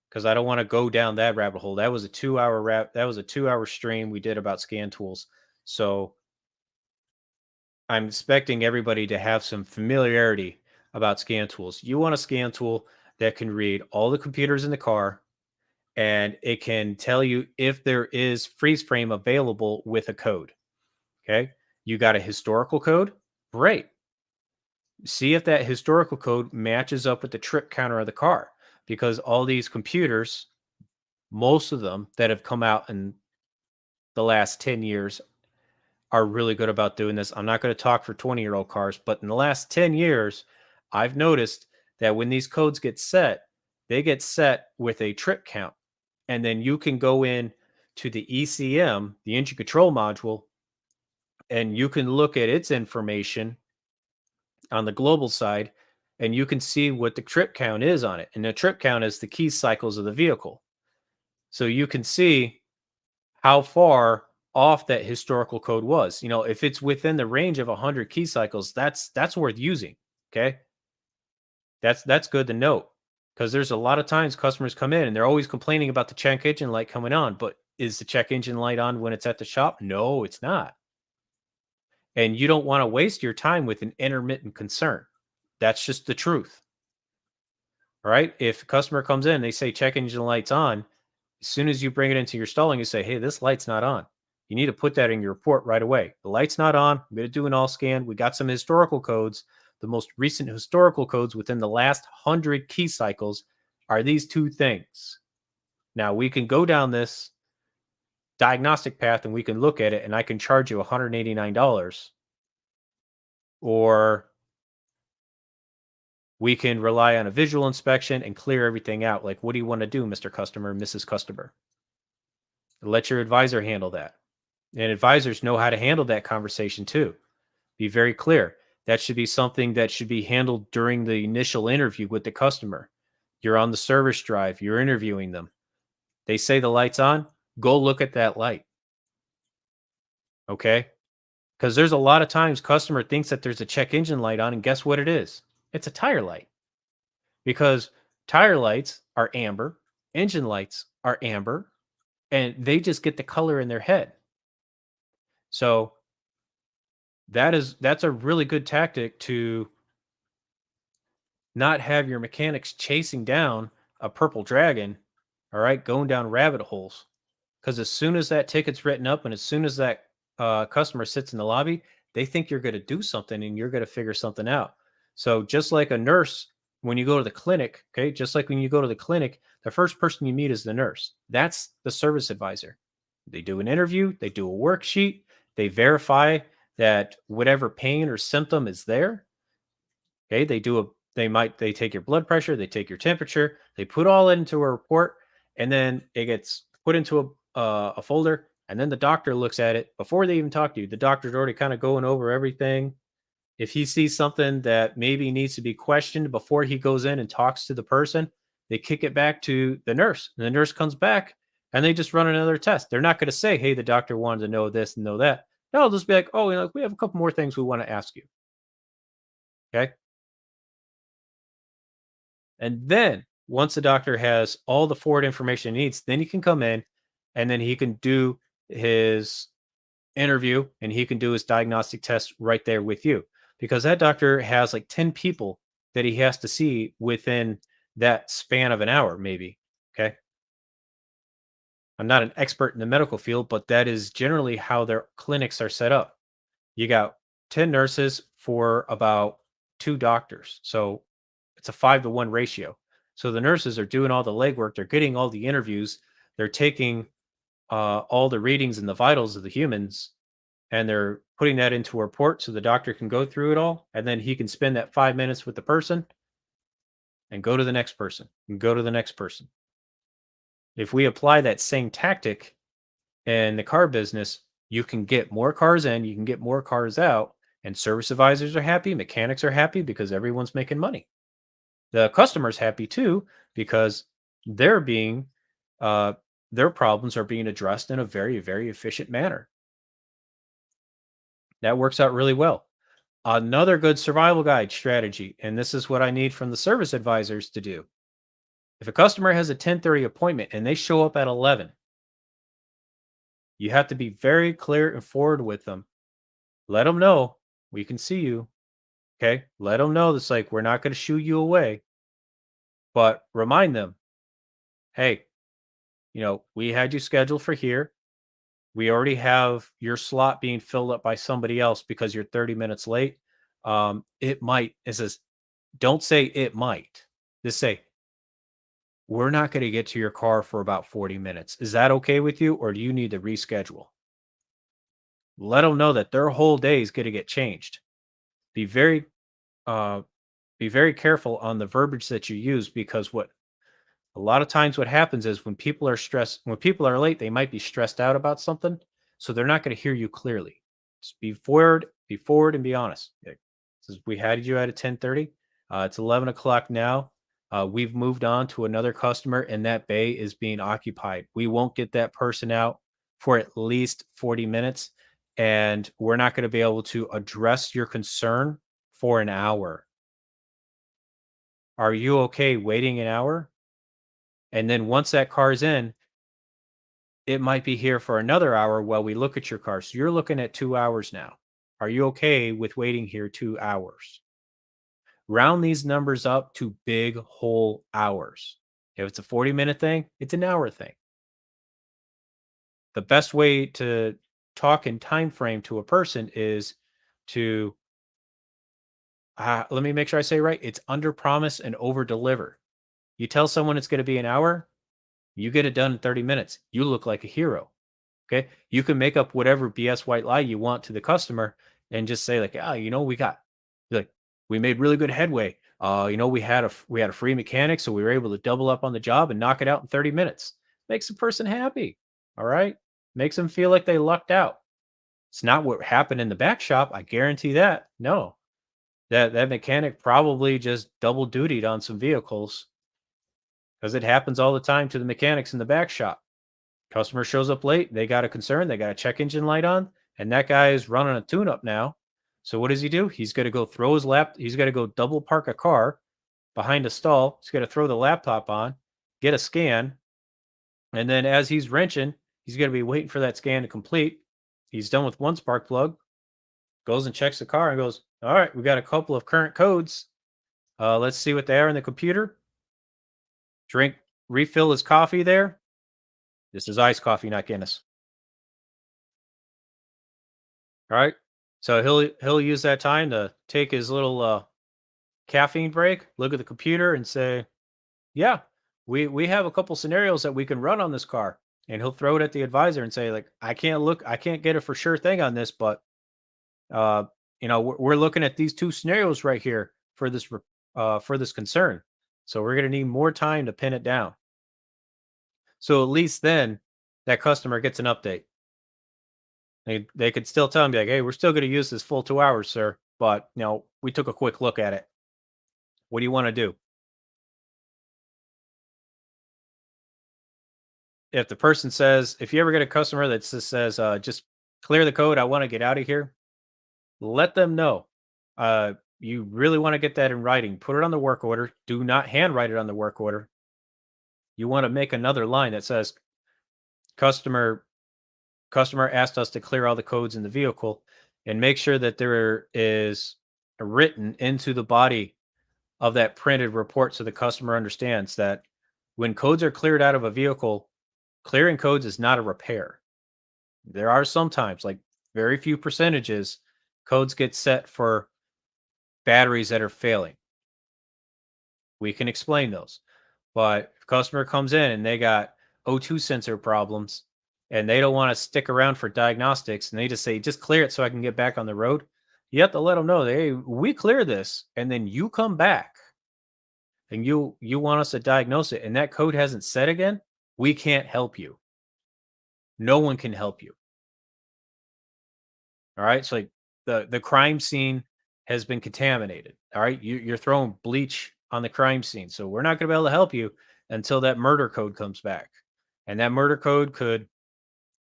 because I don't want to go down that rabbit hole. That was a 2 hour that was a 2 hour stream we did about scan tools. So I'm expecting everybody to have some familiarity about scan tools. You want a scan tool that can read all the computers in the car and it can tell you if there is freeze frame available with a code. Okay. You got a historical code? Great. See if that historical code matches up with the trip counter of the car because all these computers, most of them that have come out in the last 10 years, are really good about doing this. I'm not going to talk for 20-year-old cars, but in the last 10 years, I've noticed that when these codes get set, they get set with a trip count. And then you can go in to the ECM, the engine control module, and you can look at its information on the global side and you can see what the trip count is on it. And the trip count is the key cycles of the vehicle. So you can see how far off that historical code was. You know, if it's within the range of 100 key cycles, that's worth using. Okay, that's good to note because there's a lot of times customers come in and they're always complaining about the check engine light coming on, but is the check engine light on when it's at the shop? No, it's not. And you don't want to waste your time with an intermittent concern. That's just the truth. All right. If a customer comes in, they say check engine light's on. As soon as you bring it into your stalling, you say, hey, this light's not on. You need to put that in your report right away. The light's not on. I'm going to do an all scan. We got some historical codes. The most recent historical codes within the last 100 key cycles are these two things. Now we can go down this diagnostic path and we can look at it and I can charge you $189 or we can rely on a visual inspection and clear everything out. Like, what do you want to do, Mr. Customer, Mrs. Customer? Let your advisor handle that. And advisors know how to handle that conversation too. Be very clear. That should be something that should be handled during the initial interview with the customer. You're on the service drive, you're interviewing them. They say the light's on, go look at that light. Okay? Because there's a lot of times customer thinks that there's a check engine light on, and guess what it is? It's a tire light. Because tire lights are amber, engine lights are amber, and they just get the color in their head. So that's a really good tactic to not have your mechanics chasing down a purple dragon, all right, going down rabbit holes. Because as soon as that ticket's written up and as soon as that customer sits in the lobby, they think you're going to do something and you're going to figure something out. So just like a nurse, when you go to the clinic, okay, just like when you go to the clinic, the first person you meet is the nurse. That's the service advisor. They do an interview, they do a worksheet, they verify that whatever pain or symptom is there. Okay, they take your blood pressure, they take your temperature, they put all into a report, and then it gets put into a folder, and then the doctor looks at it before they even talk to you. The doctor's already kind of going over everything. If he sees something that maybe needs to be questioned before he goes in and talks to the person, they kick it back to the nurse. And the nurse comes back and they just run another test. They're not going to say, hey, the doctor wanted to know this and know that. No, they'll just be like, oh, we have a couple more things we want to ask you. Okay. And then once the doctor has all the forward information he needs, then he can come in and then he can do his interview and he can do his diagnostic test right there with you because that doctor has like 10 people that he has to see within that span of an hour, maybe. Okay. I'm not an expert in the medical field, but that is generally how their clinics are set up. You got 10 nurses for about two doctors. So it's a 5-to-1 ratio. So the nurses are doing all the legwork. They're getting all the interviews. They're taking all the readings and the vitals of the humans, and they're putting that into a report so the doctor can go through it all, and then he can spend that 5 minutes with the person and go to the next person and go to the next person. If we apply that same tactic in the car business, you can get more cars in, you can get more cars out, and service advisors are happy, mechanics are happy because everyone's making money. The customer's happy too because they're being their problems are being addressed in a very, very efficient manner. That works out really well. Another good survival guide strategy, and this is what I need from the service advisors to do. If a customer has a 10:30 appointment and they show up at 11, you have to be very clear and forward with them. Let them know we can see you. Okay. Let them know that's like, we're not going to shoo you away, but remind them, hey, we had you scheduled for here. We already have your slot being filled up by somebody else because you're 30 minutes late. It might, it says, don't say it might. Just say, we're not going to get to your car for about 40 minutes. Is that okay with you? Or do you need to reschedule? Let them know that their whole day is going to get changed. Be very, uh, be very careful on the verbiage that you use, because what a lot of times what happens is when people are stressed, when people are late, they might be stressed out about something. So they're not going to hear you clearly. Just be forward and be honest. Like, says, we had you at a 10:30. It's 11 o'clock now. We've moved on to another customer and that bay is being occupied. We won't get that person out for at least 40 minutes. And we're not going to be able to address your concern for an hour. Are you okay waiting an hour? And then once that car's in, it might be here for another hour while we look at your car. So you're looking at 2 hours now. Are you okay with waiting here 2 hours? Round these numbers up to big whole hours. If it's a 40-minute thing, it's an hour thing. The best way to talk in time frame to a person is to let me make sure I say it right. It's under promise and over deliver. You tell someone it's going to be an hour, you get it done in 30 minutes. You look like a hero. Okay. You can make up whatever BS white lie you want to the customer and just say, like, like, we made really good headway. We had a free mechanic, so we were able to double up on the job and knock it out in 30 minutes. Makes the person happy. All right. Makes them feel like they lucked out. It's not what happened in the back shop. I guarantee that. No. That mechanic probably just double dutied on some vehicles, because it happens all the time to the mechanics in the back shop. Customer shows up late, they got a concern, they got a check engine light on, and that guy is running a tune up now. So what does he do? He's going to go throw his he's got to go double park a car behind a stall. He's got to throw the laptop on, get a scan, and then as he's wrenching, he's going to be waiting for that scan to complete. He's done with one spark plug, goes and checks the car and goes, all right, we got a couple of current codes. Let's see what they are in the computer. Drink, refill his coffee there. This is iced coffee, not Guinness. All right. So he'll use that time to take his little caffeine break, look at the computer, and say, "Yeah, we have a couple scenarios that we can run on this car." And he'll throw it at the advisor and say, "Like, I can't get a for sure thing on this, but uh, we're looking at these two scenarios right here for for this concern. So we're gonna need more time to pin it down." So at least then that customer gets an update. They could still tell me, like, "Hey, we're still gonna use this full 2 hours, sir, but, we took a quick look at it. What do you wanna do?" If the person says, if you ever get a customer that just says, "Just clear the code, I wanna get out of here," let them know. You really wanna get that in writing. Put it on the work order. Do not handwrite it on the work order. You wanna make another line that says, "Customer customer asked us to clear all the codes in the vehicle," and make sure that there is written into the body of that printed report so the customer understands that when codes are cleared out of a vehicle, clearing codes is not a repair. There are sometimes, like very few percentages, codes get set for batteries that are failing. We can explain those. But if a customer comes in and they got O2 sensor problems and they don't want to stick around for diagnostics and they just say, just clear it so I can get back on the road, you have to let them know that, hey, we clear this and then you come back and you want us to diagnose it and that code hasn't set again, we can't help you. No one can help you. All right. So like the crime scene has been contaminated. All right. You're throwing bleach on the crime scene. So we're not going to be able to help you until that murder code comes back. And that murder code could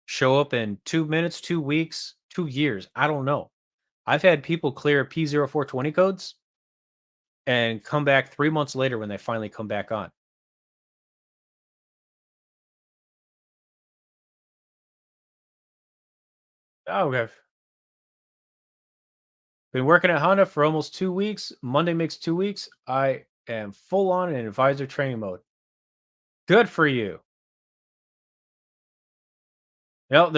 show up in 2 minutes, 2 weeks, 2 years. I don't know. I've had people clear P0420 codes and come back 3 months later when they finally come back on. Oh, okay. Been working at Honda for almost 2 weeks. Monday makes 2 weeks. I am full on in advisor training mode. Good for you. You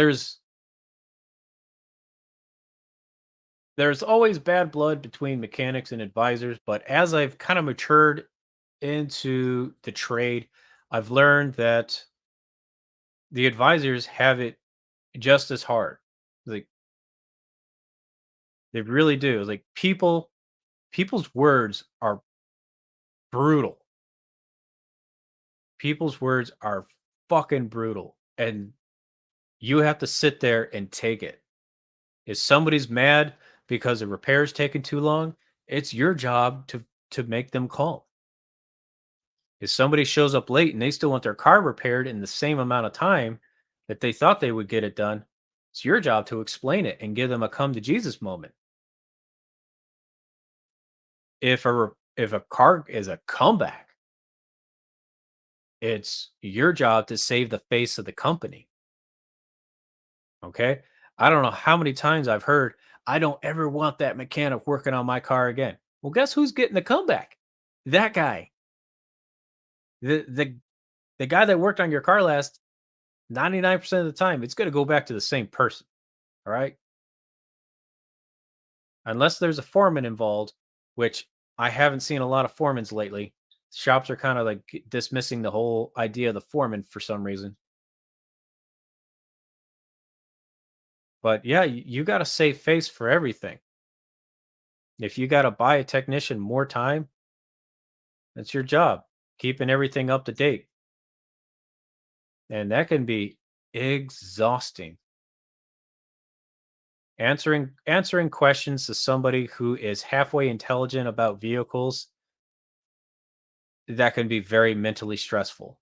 there's always bad blood between mechanics and advisors, but as I've kind of matured into the trade, I've learned that the advisors have it just as hard. Like they really do. Like people's words are brutal. People's words are fucking brutal. And you have to sit there and take it. If somebody's mad because a repair's taking too long, it's your job to make them calm. If somebody shows up late and they still want their car repaired in the same amount of time that they thought they would get it done, it's your job to explain it and give them a come to Jesus moment. If a car is a comeback, it's your job to save the face of the company. Okay? I don't know how many times I've heard, I don't ever want that mechanic working on my car again. Well, guess who's getting the comeback? That guy. The guy that worked on your car last 99% of the time, it's going to go back to the same person. All right? Unless there's a foreman involved, which I haven't seen a lot of foremans lately. Shops are kind of like dismissing the whole idea of the foreman for some reason. But yeah, you got to save face for everything. If you got to buy a technician more time, that's your job, keeping everything up to date. And that can be exhausting. Answering questions to somebody who is halfway intelligent about vehicles, that can be very mentally stressful.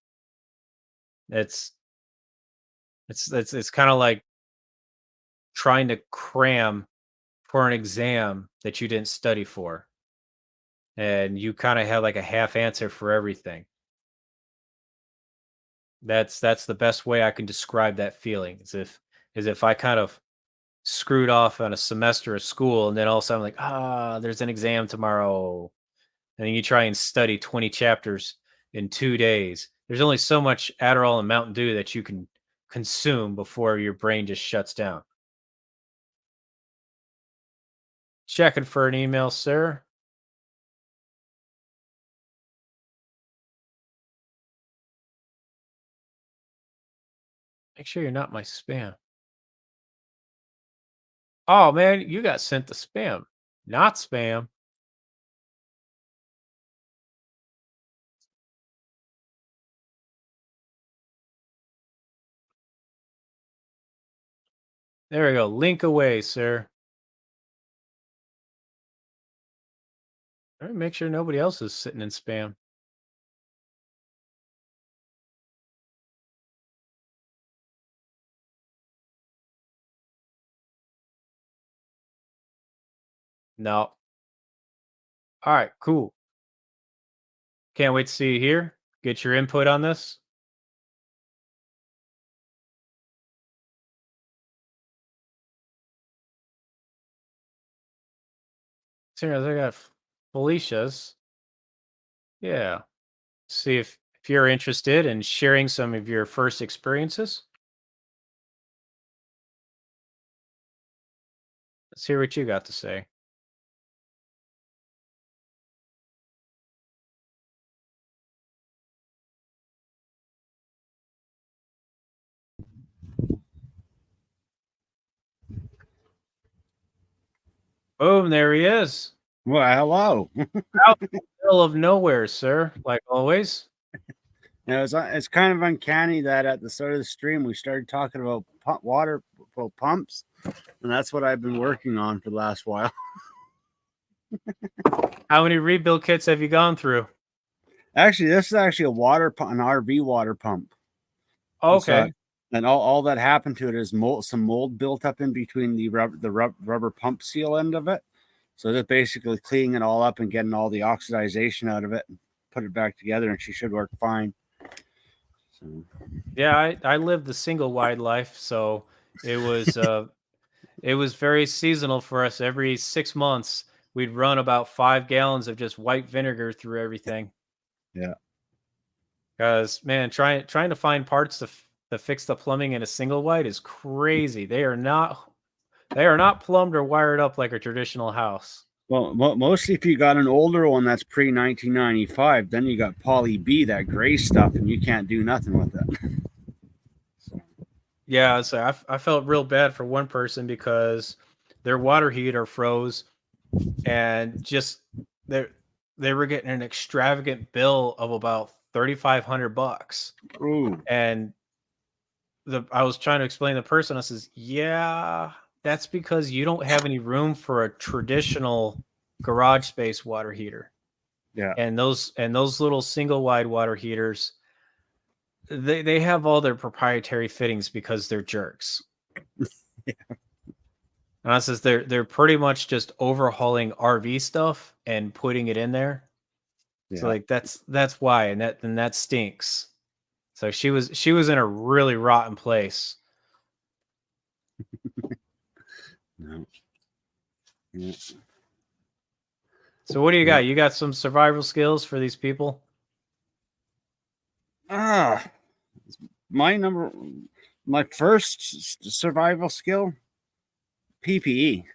It's it's kind of like trying to cram for an exam that you didn't study for, and you kind of have like a half answer for everything. That's the best way I can describe that feeling. Is if I kind of screwed off on a semester of school and then all of a sudden I'm like, there's an exam tomorrow. And then you try and study 20 chapters in 2 days. There's only so much Adderall and Mountain Dew that you can consume before your brain just shuts down. Checking for an email, sir. Make sure you're not my spam. Oh man, you got sent to spam. Not spam. There we go. Link away, sir. All right, make sure nobody else is sitting in spam. No. All right, cool. Can't wait to see you here. Get your input on this. Serious, I got Felicia's. Yeah. See if you're interested in sharing some of your first experiences. Let's hear what you got to say. Boom, there he is. Well, hello. Out in the middle of nowhere, sir, like always. It's kind of uncanny that at the start of the stream we started talking about water pumps, and that's what I've been working on for the last while. How many rebuild kits have you gone through? Actually, this is actually a water pump, an RV water pump. Okay. And all that happened to it is some mold built up in between the rubber pump seal end of it. So they're basically cleaning it all up and getting all the oxidization out of it and put it back together, and she should work fine. So. Yeah, I lived the single wide life, so it was very seasonal for us. Every 6 months, we'd run about 5 gallons of just white vinegar through everything. Yeah. Because man, trying to find parts to fix the plumbing in a single wide is crazy. They are not plumbed or wired up like a traditional house. Well, mostly if you got an older one that's pre 1995, then you got Poly B, that gray stuff, and you can't do nothing with it. So. Yeah, so I felt real bad for one person because their water heater froze, and just they were getting an extravagant bill of about $3,500. Ooh. And I was trying to explain to the person, I says, yeah, that's because you don't have any room for a traditional garage space water heater. Yeah. And those little single wide water heaters, they have all their proprietary fittings because they're jerks. Yeah. And I says they're pretty much just overhauling RV stuff and putting it in there. Yeah. So like that's why, and that stinks. So she was in a really rotten place. No. Yeah. So what do you got? You got some survival skills for these people? My first survival skill, PPE.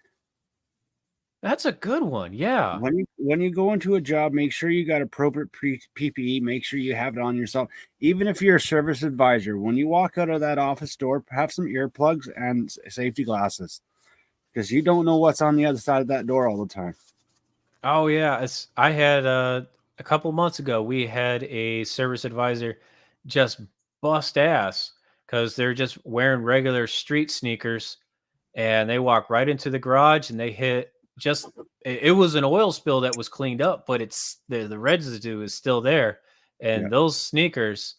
That's a good one. Yeah. When you go into a job, make sure you got appropriate PPE. Make sure you have it on yourself. Even if you're a service advisor, when you walk out of that office door, have some earplugs and safety glasses, because you don't know what's on the other side of that door all the time. Oh yeah, I had a couple months ago. We had a service advisor just bust ass because they're just wearing regular street sneakers, and they walk right into the garage and they hit. It was an oil spill that was cleaned up, but it's the residue is still there, and those sneakers,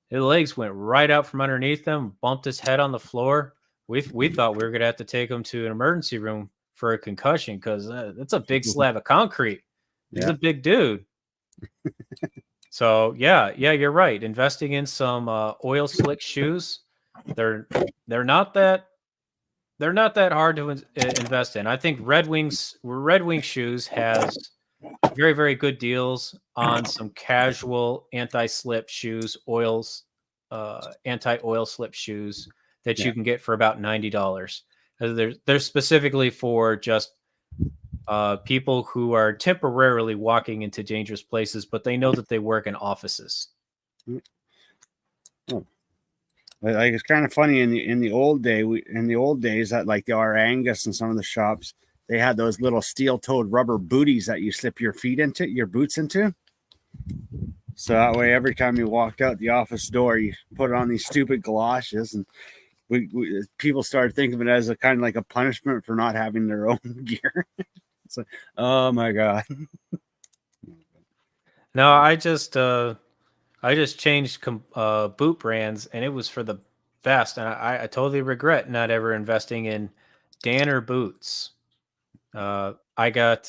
the legs went right out from underneath them, bumped his head on the floor. We thought we were gonna have to take him to an emergency room for a concussion because that's a big slab of concrete. He's a big dude. So yeah, you're right. Investing in some oil slick shoes, they're not that hard to invest in. I think Red Wing shoes has very, very good deals on some casual anti-slip shoes, anti-oil slip shoes that you can get for about $90. They're specifically for just people who are temporarily walking into dangerous places, but they know that they work in offices. Oh. Like, it's kind of funny in the old days that like our Angus and some of the shops, they had those little steel-toed rubber booties that you slip your boots into. So that way, every time you walked out the office door, you put on these stupid galoshes, and people started thinking of it as a kind of like a punishment for not having their own gear. It's like, oh my god. No, I just changed boot brands, and it was for the best. And I totally regret not ever investing in Danner boots. I got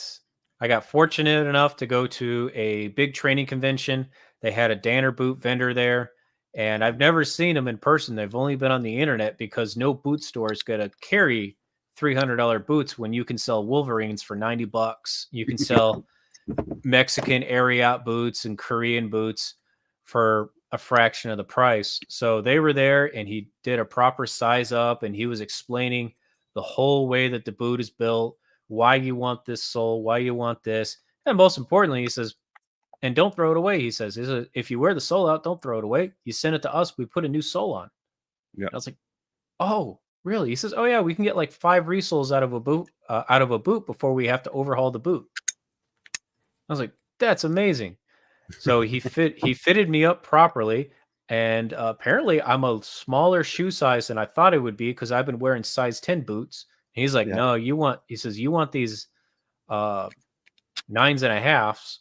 fortunate enough to go to a big training convention. They had a Danner boot vendor there, and I've never seen them in person. They've only been on the internet because no boot store is going to carry $300 boots when you can sell Wolverines for $90. You can sell Mexican Ariat boots and Korean boots for a fraction of the price. So they were there, and he did a proper size up, and he was explaining the whole way that the boot is built, why you want this sole, why you want this. And most importantly, he says, and don't throw it away. He says, if you wear the sole out, don't throw it away. You send it to us. We put a new sole on. Yeah. I was like, oh, really? He says, oh yeah, we can get like 5 resoles out of a boot before we have to overhaul the boot. I was like, that's amazing. So he fitted me up properly, and apparently I'm a smaller shoe size than I thought it would be because I've been wearing size 10 boots. And he's like, no, you want these 9s and a halves.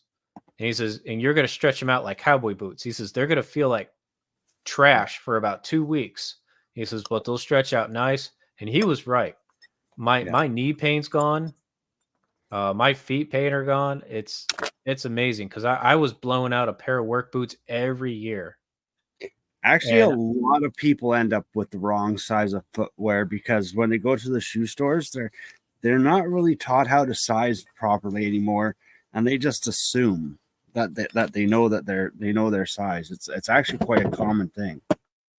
And he says, and you're going to stretch them out like cowboy boots. He says, they're going to feel like trash for about 2 weeks. He says, but they'll stretch out nice. And he was right. My knee pain's gone. My feet pain are gone. It's amazing because I was blowing out a pair of work boots every year. Actually, a lot of people end up with the wrong size of footwear because when they go to the shoe stores, they're not really taught how to size properly anymore, and they just assume that they know that they know their size. It's actually quite a common thing.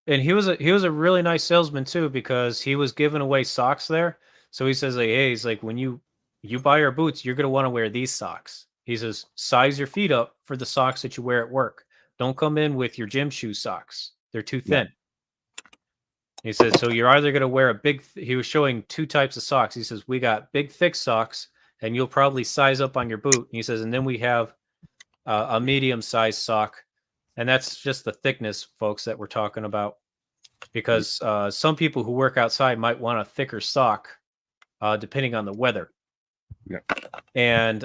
And he was a really nice salesman too, because he was giving away socks there. So he says, like, hey, he's like, when you buy our boots, you're gonna want to wear these socks. He says, size your feet up for the socks that you wear at work. Don't come in with your gym shoe socks. They're too thin. Yeah. He says, so you're either gonna wear a big. He was showing two types of socks. He says, we got big, thick socks, and you'll probably size up on your boot. And he says, and then we have a medium-sized sock. And that's just the thickness, folks, that we're talking about, because some people who work outside might want a thicker sock, depending on the weather. Yeah. And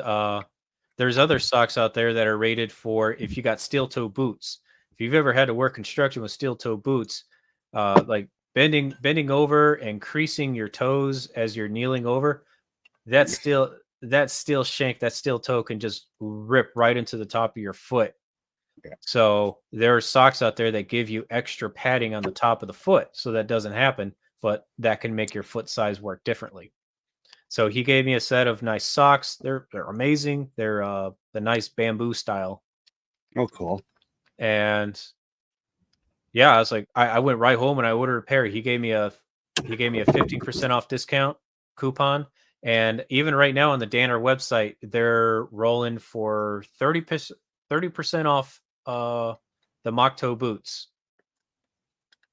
there's other socks out there that are rated for if you got steel toe boots. If you've ever had to work construction with steel toe boots, like bending over and creasing your toes as you're kneeling over, that steel shank, that steel toe can just rip right into the top of your foot. Yeah. So there are socks out there that give you extra padding on the top of the foot so that doesn't happen, but that can make your foot size work differently. So he gave me a set of nice socks. They're amazing. They're the nice bamboo style. Oh, cool. And yeah, I was like, I went right home and I ordered a pair. He gave me a 15% off discount coupon. And even right now on the Danner website, they're rolling for 30% off the mock toe boots.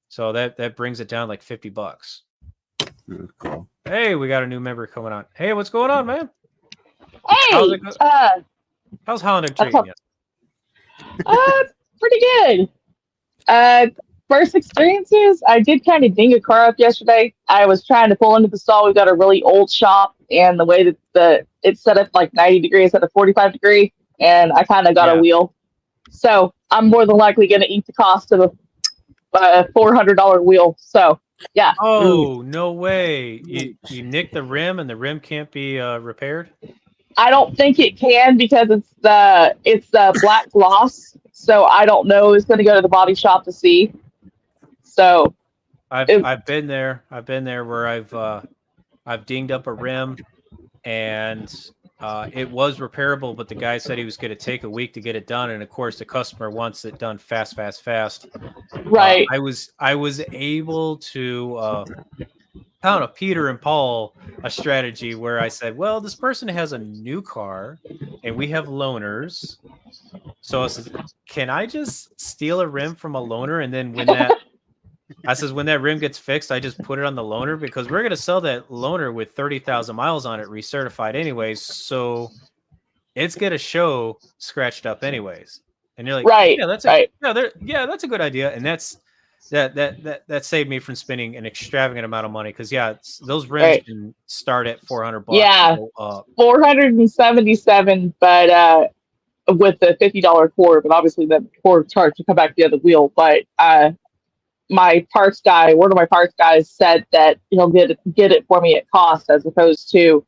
So that brings it down like $50. Cool. Hey, we got a new member coming on. Hey, what's going on, man? Hey, how's Honda treating you? Pretty good. First experiences, I did kind of ding a car up yesterday. I was trying to pull into the stall. We've got a really old shop, and the way that it's set up like 90 degrees at a 45 degree, and I kind of got a wheel. So I'm more than likely going to eat the cost of a $400 wheel. So yeah. Oh, no way. You nicked the rim and the rim can't be repaired? I don't think it can because it's the black gloss. So I don't know. It's going to go to the body shop to see. So I've been there. I've been there where I've dinged up a rim and it was repairable, but the guy said he was going to take a week to get it done. And of course the customer wants it done fast. Right. I was able to kind of Peter and Paul a strategy where I said, well, this person has a new car and we have loaners. So I said, can I just steal a rim from a loaner? And then when that rim gets fixed, I just put it on the loaner because we're going to sell that loaner with 30,000 miles on it, recertified anyways. So it's going to show scratched up anyways. And you're like, right. Yeah, that's a good idea. And that saved me from spending an extravagant amount of money. Cause those rims can start at $400. Yeah. $477, but, with the $50 core, but obviously the core charge to come back the other wheel. But, my parts guy, one of my parts guys said that he'll get it for me at cost as opposed to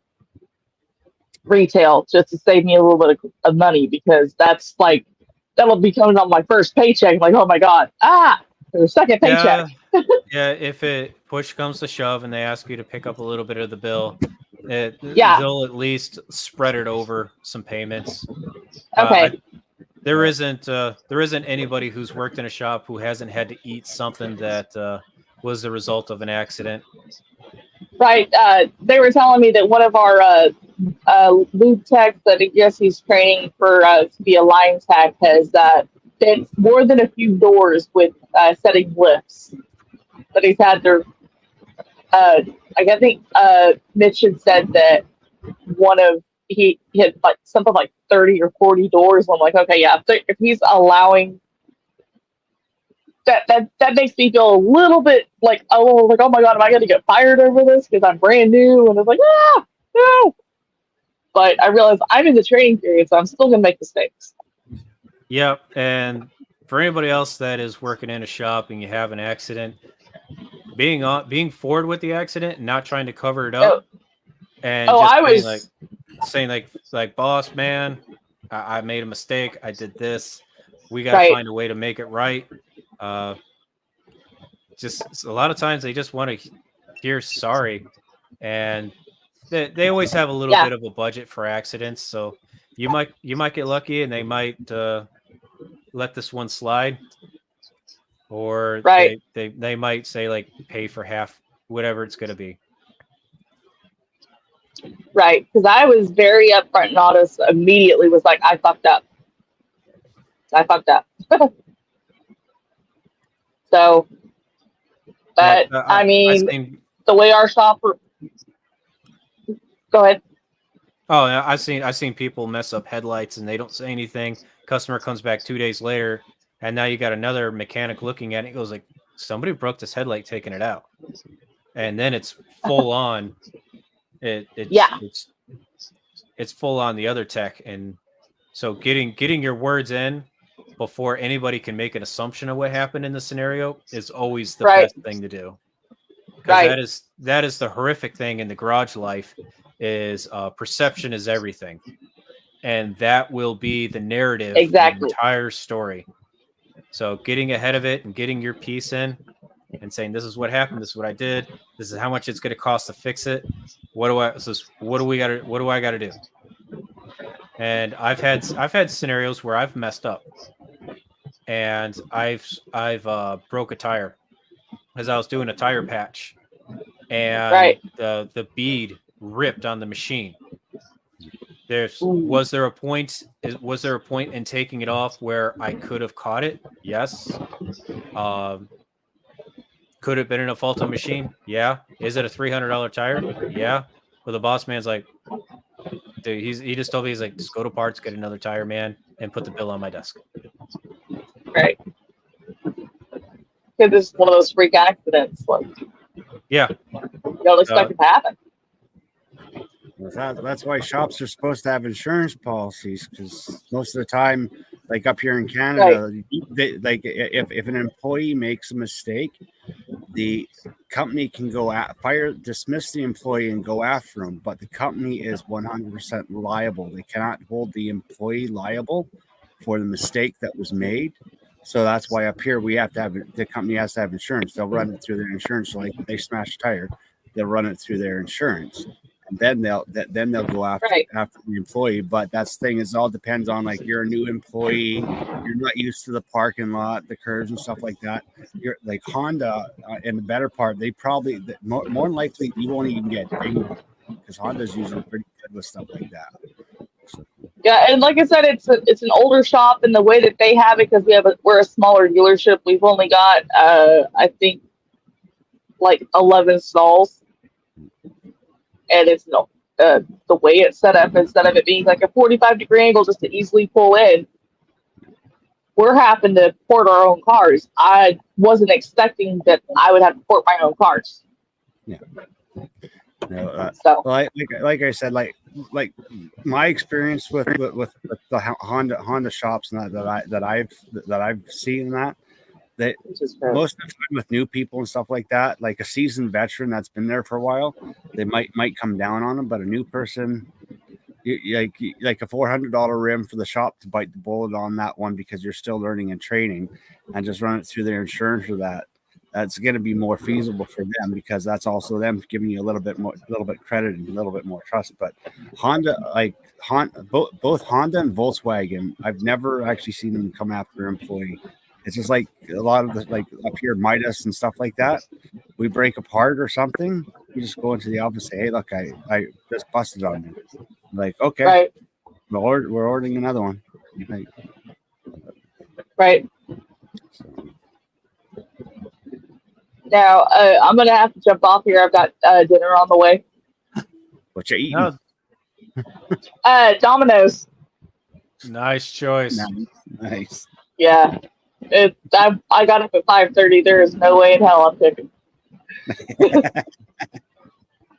retail, just to save me a little bit of money, because that's like, that'll be coming on my first paycheck. Like, oh my God, the second paycheck. Yeah, if it push comes to shove and they ask you to pick up a little bit of the bill, they'll at least spread it over some payments. Okay. There isn't anybody who's worked in a shop who hasn't had to eat something that was the result of an accident. Right. They were telling me that one of our lube techs that I guess he's training for to be a line tech has been more than a few doors with setting lifts. But he's had their I think Mitch had said that he had like something like 30 or 40 doors. I'm like, okay, yeah, if he's allowing that makes me feel a little bit like, oh my God, am I going to get fired over this because I'm brand new? And it's like, no. But I realize I'm in the training period, so I'm still going to make mistakes. Yep. And for anybody else that is working in a shop and you have an accident, being forward with the accident and not trying to cover it up, and Oh, just I being was saying boss man, I made a mistake. I did this. We got to right. find a way to make it right. Just a lot of times they just want to hear sorry, and they always have a little Yeah. bit of a budget for accidents, so you might get lucky and they might let this one slide, or Right. they might say like pay for half whatever it's going to be. Right, because I was very upfront and honest. Immediately was like, I fucked up. So, but I mean, the way our shop. Go ahead. Oh, I've seen people mess up headlights and they don't say anything. Customer comes back 2 days later, and now you got another mechanic looking at it. He goes like, somebody broke this headlight, taking it out, and then it's full on. It's full on the other tech, and so getting your words in before anybody can make an assumption of what happened in the scenario is always the best thing to do. Because that is the horrific thing in the garage life is perception is everything, and that will be the narrative of the entire story. So getting ahead of it and getting your piece in and saying, this is what happened, this is what I did, this is how much it's going to cost to fix it, what do I got to do? And I've had scenarios where I've messed up and I've broke a tire as I was doing a tire patch, and the bead ripped on the machine. Was there a point in taking it off where I could have caught it? Yes. Could have been in a faulty machine? Yeah. Is it a $300 tire? Yeah. But the boss man's like, dude, he just told me, he's like, just go to parts, get another tire, man, and put the bill on my desk. Right. Because it's one of those freak accidents. Like, yeah. You don't expect it to happen. That's why shops are supposed to have insurance policies, because most of the time, like up here in Canada, if an employee makes a mistake, the company can dismiss the employee and go after him, but the company is 100% liable. They cannot hold the employee liable for the mistake that was made. So that's why up here the company has to have insurance. They'll run it through their insurance. So like they smash a tire, they'll run it through their insurance. And then they'll go after the employee. But that's the thing, is it all depends on, like, you're a new employee, you're not used to the parking lot, the curves and stuff like that. You're like Honda, in the better part, they probably more than likely you won't even get dinged, because Honda's usually pretty good with stuff like that. So. Yeah, and like I said, it's an older shop, and the way that they have it, because we're a smaller dealership, we've only got I think like 11 stalls. And it's the way it's set up, instead of it being like a 45-degree angle just to easily pull in, we're having to port our own cars. I wasn't expecting that I would have to port my own cars. Yeah. No, like I said, like my experience with the Honda shops and that I've seen that most of the time with new people and stuff like that, like a seasoned veteran that's been there for a while, they might come down on them. But a new person, like a $400 rim for the shop to bite the bullet on that one, because you're still learning and training, and just run it through their insurance for that. That's going to be more feasible for them, because that's also them giving you a little bit credit and a little bit more trust. But Honda, both Honda and Volkswagen, I've never actually seen them come after an employee. It's just like a lot of the, like up here, Midas and stuff like that. We break apart or something, we just go into the office and say, hey, look, I just busted on you. I'm like, okay, right. We're ordering another one. Like, right. So. Now, I'm going to have to jump off here. I've got dinner on the way. What you eating? Domino's. Nice choice. Nice. Yeah. I got up at 5:30. There is no way in hell I'm picking.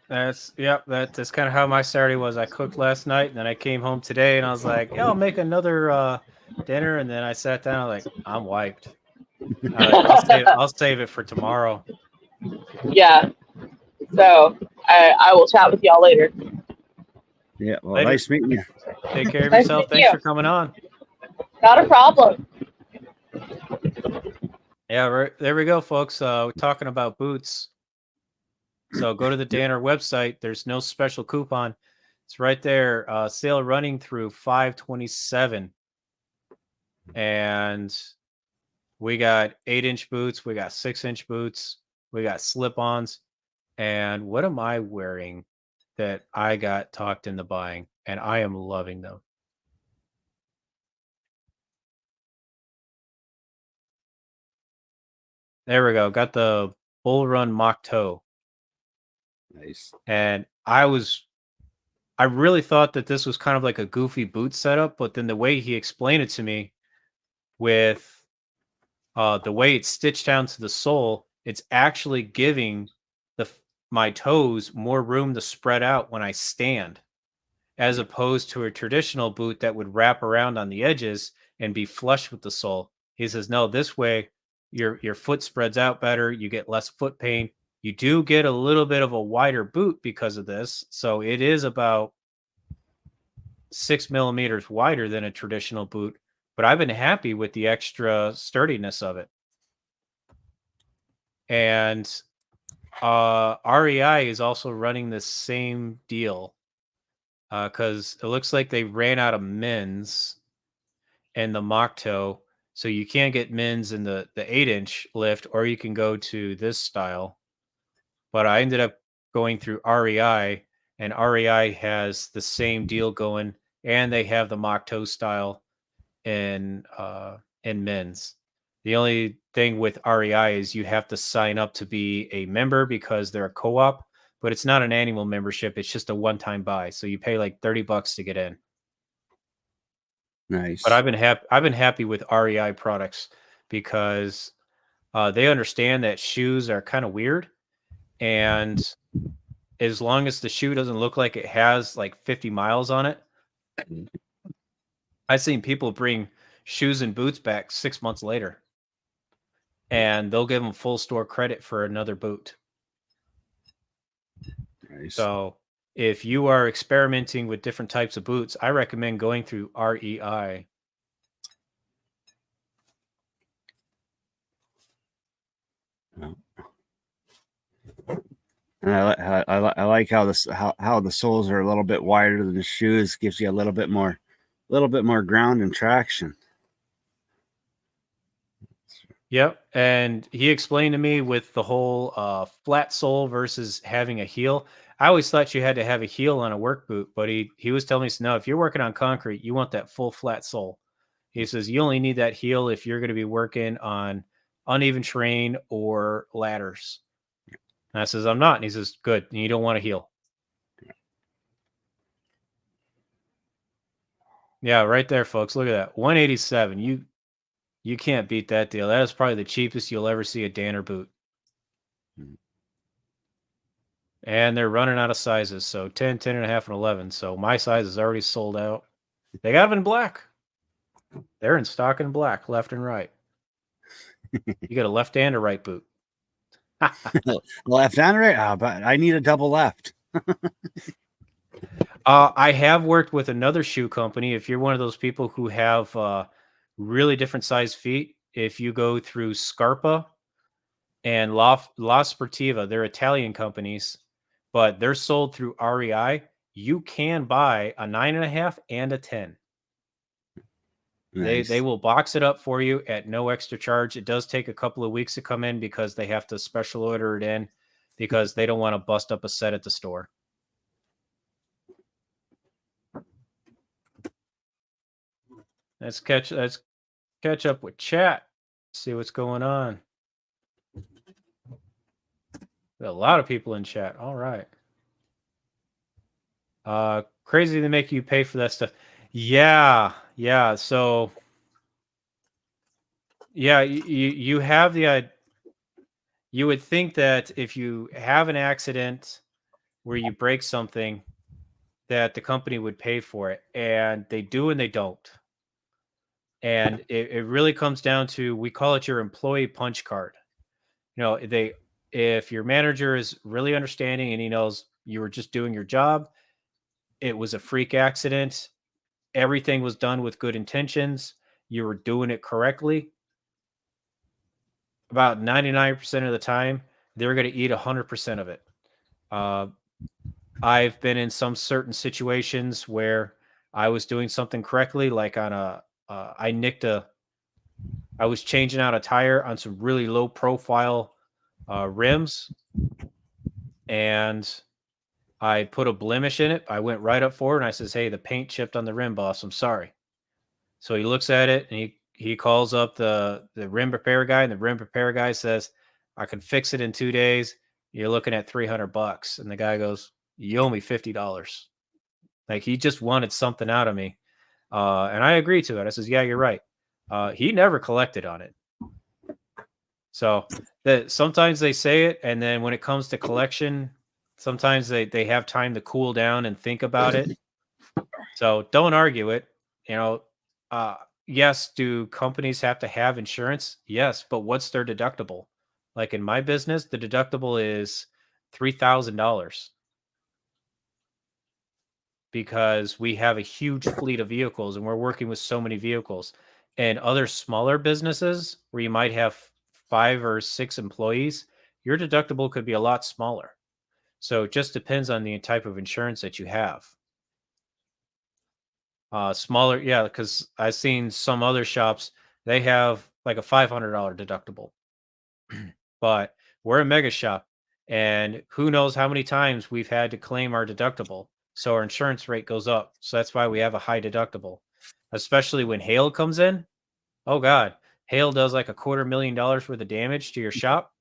That's kind of how my Saturday was. I cooked last night, and then I came home today, and I was like, yeah, I'll make another dinner. And then I sat down, I'm wiped. I'll save it for tomorrow. Yeah. So I will chat with y'all later. Yeah. Well, Later. nice meeting you. Take care of Nice yourself. meeting Thanks you. for coming on. Not a problem. Yeah, right there we go, folks. We're talking about boots. So go to the Danner website. There's no special coupon. It's right there. Sale running through 5/27. And we got 8-inch boots. We got 6-inch boots. We got slip-ons. And what am I wearing that I got talked into buying? And I am loving them. There we go. Got the Bull Run Mock Toe. Nice. And I really thought that this was kind of like a goofy boot setup, but then the way he explained it to me with the way it's stitched down to the sole, it's actually giving my toes more room to spread out when I stand, as opposed to a traditional boot that would wrap around on the edges and be flush with the sole. He says, no, this way your foot spreads out better, you get less foot pain. You do get a little bit of a wider boot because of this. So it is about 6 millimeters wider than a traditional boot, but I've been happy with the extra sturdiness of it. And REI is also running the same deal because it looks like they ran out of men's and the mock toe. So you can't get men's in the 8-inch lift, or you can go to this style. But I ended up going through REI, and REI has the same deal going, and they have the mock toe style in men's. The only thing with REI is you have to sign up to be a member because they're a co-op, but it's not an annual membership. It's just a one-time buy. So you pay like $30 to get in. Nice. But I've been happy with REI products because they understand that shoes are kind of weird, and as long as the shoe doesn't look like it has like 50 miles on it, I've seen people bring shoes and boots back 6 months later, and they'll give them full store credit for another boot. Nice. So if you are experimenting with different types of boots, I recommend going through REI. And I like how the soles are a little bit wider than the shoes. Gives you a little bit more ground and traction. Yep. And he explained to me with the whole flat sole versus having a heel. I always thought you had to have a heel on a work boot, but he was telling me, no, if you're working on concrete, you want that full flat sole. He says you only need that heel if you're going to be working on uneven terrain or ladders. And I says, I'm not. And he says, good. And you don't want a heel. Yeah, right there, folks. Look at that. 187. You can't beat that deal. That is probably the cheapest you'll ever see a Danner boot. And they're running out of sizes. So 10, 10 and a half, and 11. So my size is already sold out. They got them in black. They're in stock in black, left and right. You got a left and a right boot. Left and right? Oh, but I need a double left. I have worked with another shoe company. If you're one of those people who have really different size feet, if you go through Scarpa and La Sportiva, they're Italian companies, but they're sold through REI. You can buy a 9.5 and a 10. Nice. They will box it up for you at no extra charge. It does take a couple of weeks to come in because they have to special order it in because they don't want to bust up a set at the store. Let's catch up with chat. See what's going on. Got a lot of people in chat. All right. Crazy to make you pay for that stuff. Yeah. So yeah, you have you would think that if you have an accident where you break something, that the company would pay for it, and they do and they don't. And it really comes down to, we call it your employee punch card. You know, if your manager is really understanding and he knows you were just doing your job, it was a freak accident, everything was done with good intentions, you were doing it correctly, about 99% of the time, they're going to eat 100% of it. I've been in some certain situations where I was doing something correctly, like on I was changing out a tire on some really low profile rims, and I put a blemish in it. I went right up forward and I says, "Hey, the paint chipped on the rim, boss. I'm sorry." So he looks at it and he calls up the rim repair guy, and the rim repair guy says, "I can fix it in 2 days. You're looking at $300." And the guy goes, "You owe me $50." Like, he just wanted something out of me. And I agree to it. I says, "Yeah, you're right." He never collected on it. So that sometimes they say it, and then when it comes to collection, sometimes they have time to cool down and think about it. So don't argue it. You know, yes, do companies have to have insurance? Yes, but what's their deductible? Like in my business, the deductible is $3,000 because we have a huge fleet of vehicles and we're working with so many vehicles. And other smaller businesses where you might have 5 or 6 employees, your deductible could be a lot smaller. So it just depends on the type of insurance that you have. Smaller, yeah, because I've seen some other shops, they have like a $500 deductible. But we're a mega shop, and who knows how many times we've had to claim our deductible. So our insurance rate goes up. So that's why we have a high deductible, especially when hail comes in. Oh God, hail does like $250,000 worth of damage to your shop.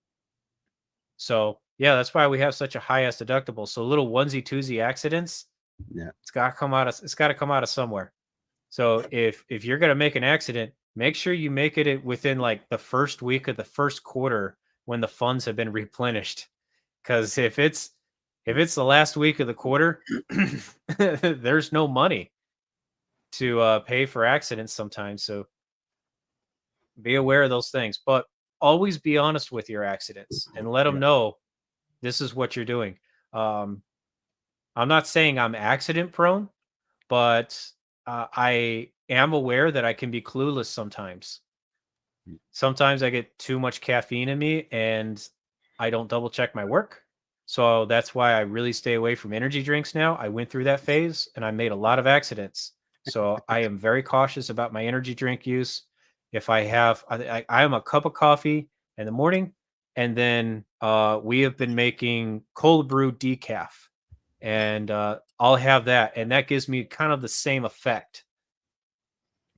So yeah, that's why we have such a high ass deductible. So little onesie twosie accidents, Yeah. it's got to come out of somewhere. So if you're gonna make an accident, make sure you make it within like the first week of the first quarter when the funds have been replenished. Because if it's the last week of the quarter, there's no money to pay for accidents sometimes. So be aware of those things, but always be honest with your accidents and let them know this is what you're doing. I'm not saying I'm accident prone, but I am aware that I can be clueless sometimes. Sometimes I get too much caffeine in me and I don't double check my work. So that's why I really stay away from energy drinks now. I went through that phase and I made a lot of accidents. So I am very cautious about my energy drink use. If I have, I am a cup of coffee in the morning, and then we have been making cold brew decaf, and I'll have that, and that gives me kind of the same effect.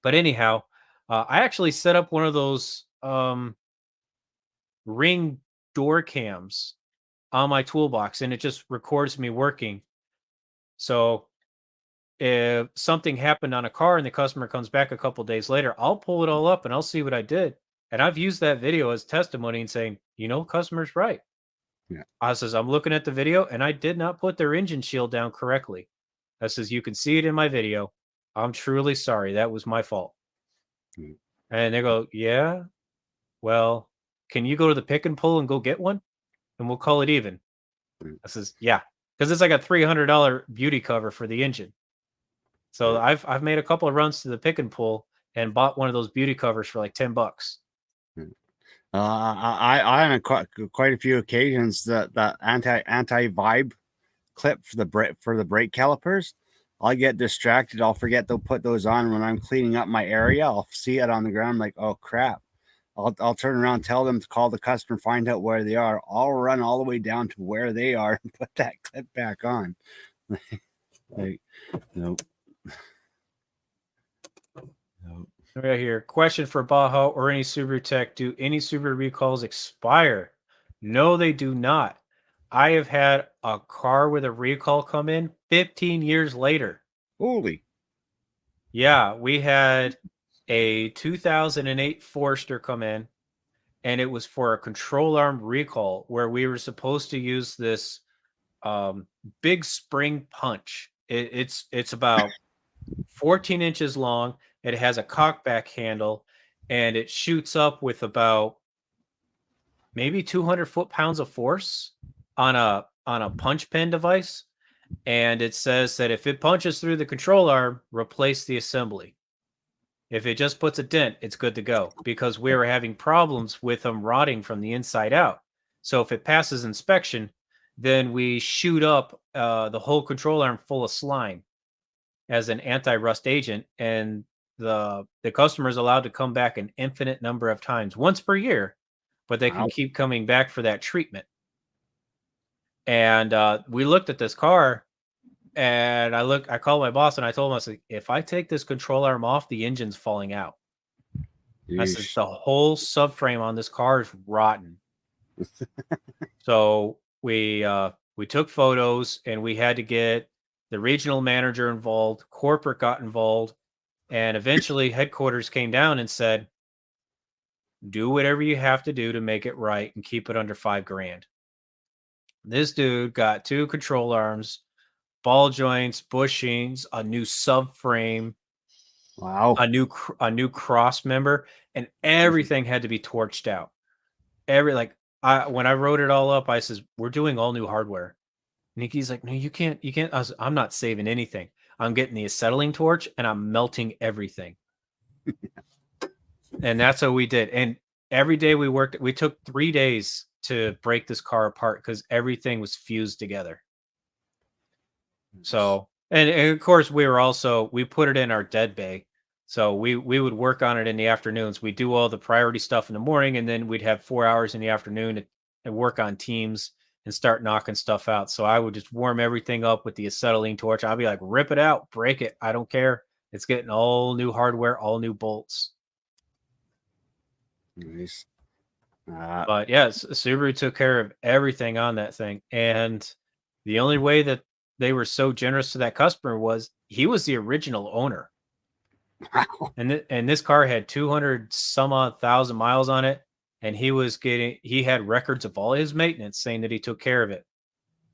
But anyhow, I actually set up one of those Ring door cams on my toolbox, and it just records me working. So if something happened on a car and the customer comes back a couple days later, I'll pull it all up and I'll see what I did. And I've used that video as testimony and saying, customer's right. Yeah. I says, I'm looking at the video and I did not put their engine shield down correctly. I says, you can see it in my video. I'm truly sorry. That was my fault. Mm. And they go, yeah, well, can you go to the pick and pull and go get one? And we'll call it even. Mm. I says, yeah, because it's like a $300 beauty cover for the engine. So I've made a couple of runs to the pick and pull and bought one of those beauty covers for like $10. I on quite a few occasions that anti vibe clip for the brake calipers. I'll get distracted. I'll forget to put those on when I'm cleaning up my area. I'll see it on the ground, like, oh crap. I'll turn around, tell them to call the customer, find out where they are. I'll run all the way down to where they are and put that clip back on. Like, nope. Right here. Question for Baja or any Subaru tech. Do any Subaru recalls expire? No, they do not. I have had a car with a recall come in 15 years later. Holy. Yeah, we had a 2008 Forester come in, and it was for a control arm recall where we were supposed to use this big spring punch. It's about 14 inches long. It has a cockback handle, and it shoots up with about maybe 200 foot-pounds of force on a punch pin device, and it says that if it punches through the control arm, replace the assembly. If it just puts a dent, it's good to go, because we were having problems with them rotting from the inside out. So if it passes inspection, then we shoot up the whole control arm full of slime as an anti-rust agent, and the customer is allowed to come back an infinite number of times, once per year, but they can Wow. keep coming back for that treatment. And we looked at this car, and I called my boss and I told him, I said, if I take this control arm off, the engine's falling out. I said, Yeesh. the whole subframe on this car is rotten. So we took photos, and we had to get the regional manager involved, corporate got involved, and eventually headquarters came down and said, do whatever you have to do to make it right and keep it under $5,000. This dude got 2 control arms, ball joints, bushings, a new subframe, Wow. a new cross member, and everything had to be torched out. When I wrote it all up, I says, we're doing all new hardware. Nikki's like, no, you can't. I'm not saving anything. I'm getting the acetylene torch and I'm melting everything. And that's what we did. And every day we worked, we took 3 days to break this car apart because everything was fused together. So, and of course we put it in our dead bay. So we would work on it in the afternoons. We do all the priority stuff in the morning, and then we'd have 4 hours in the afternoon and work on teams and start knocking stuff out. So I would just warm everything up with the acetylene torch. I'd be like, rip it out, break it. I don't care. It's getting all new hardware, all new bolts. Nice. But yes, Subaru took care of everything on that thing. And the only way that they were so generous to that customer was he was the original owner. Wow. And this car had 200 some odd thousand miles on it. And he had records of all his maintenance saying that he took care of it,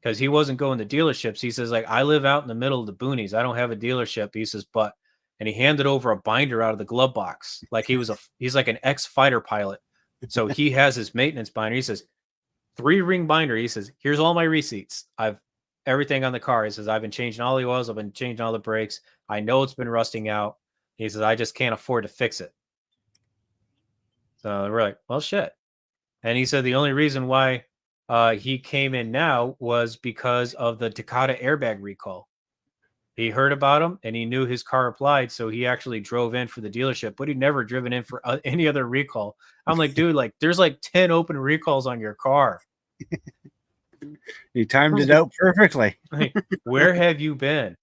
because he wasn't going to dealerships. He says, like, I live out in the middle of the boonies. I don't have a dealership. He says, and he handed over a binder out of the glove box. Like he's like an ex-fighter pilot. So he has his maintenance binder. He says, 3-ring binder. He says, here's all my receipts. I've everything on the car. He says, I've been changing all the oils. I've been changing all the brakes. I know it's been rusting out. He says, I just can't afford to fix it. So we're like, well, shit. And he said the only reason why he came in now was because of the Takata airbag recall. He heard about him and he knew his car applied. So he actually drove in for the dealership, but he'd never driven in for any other recall. I'm like, dude, like there's like 10 open recalls on your car. You timed it out perfectly. Like, where have you been?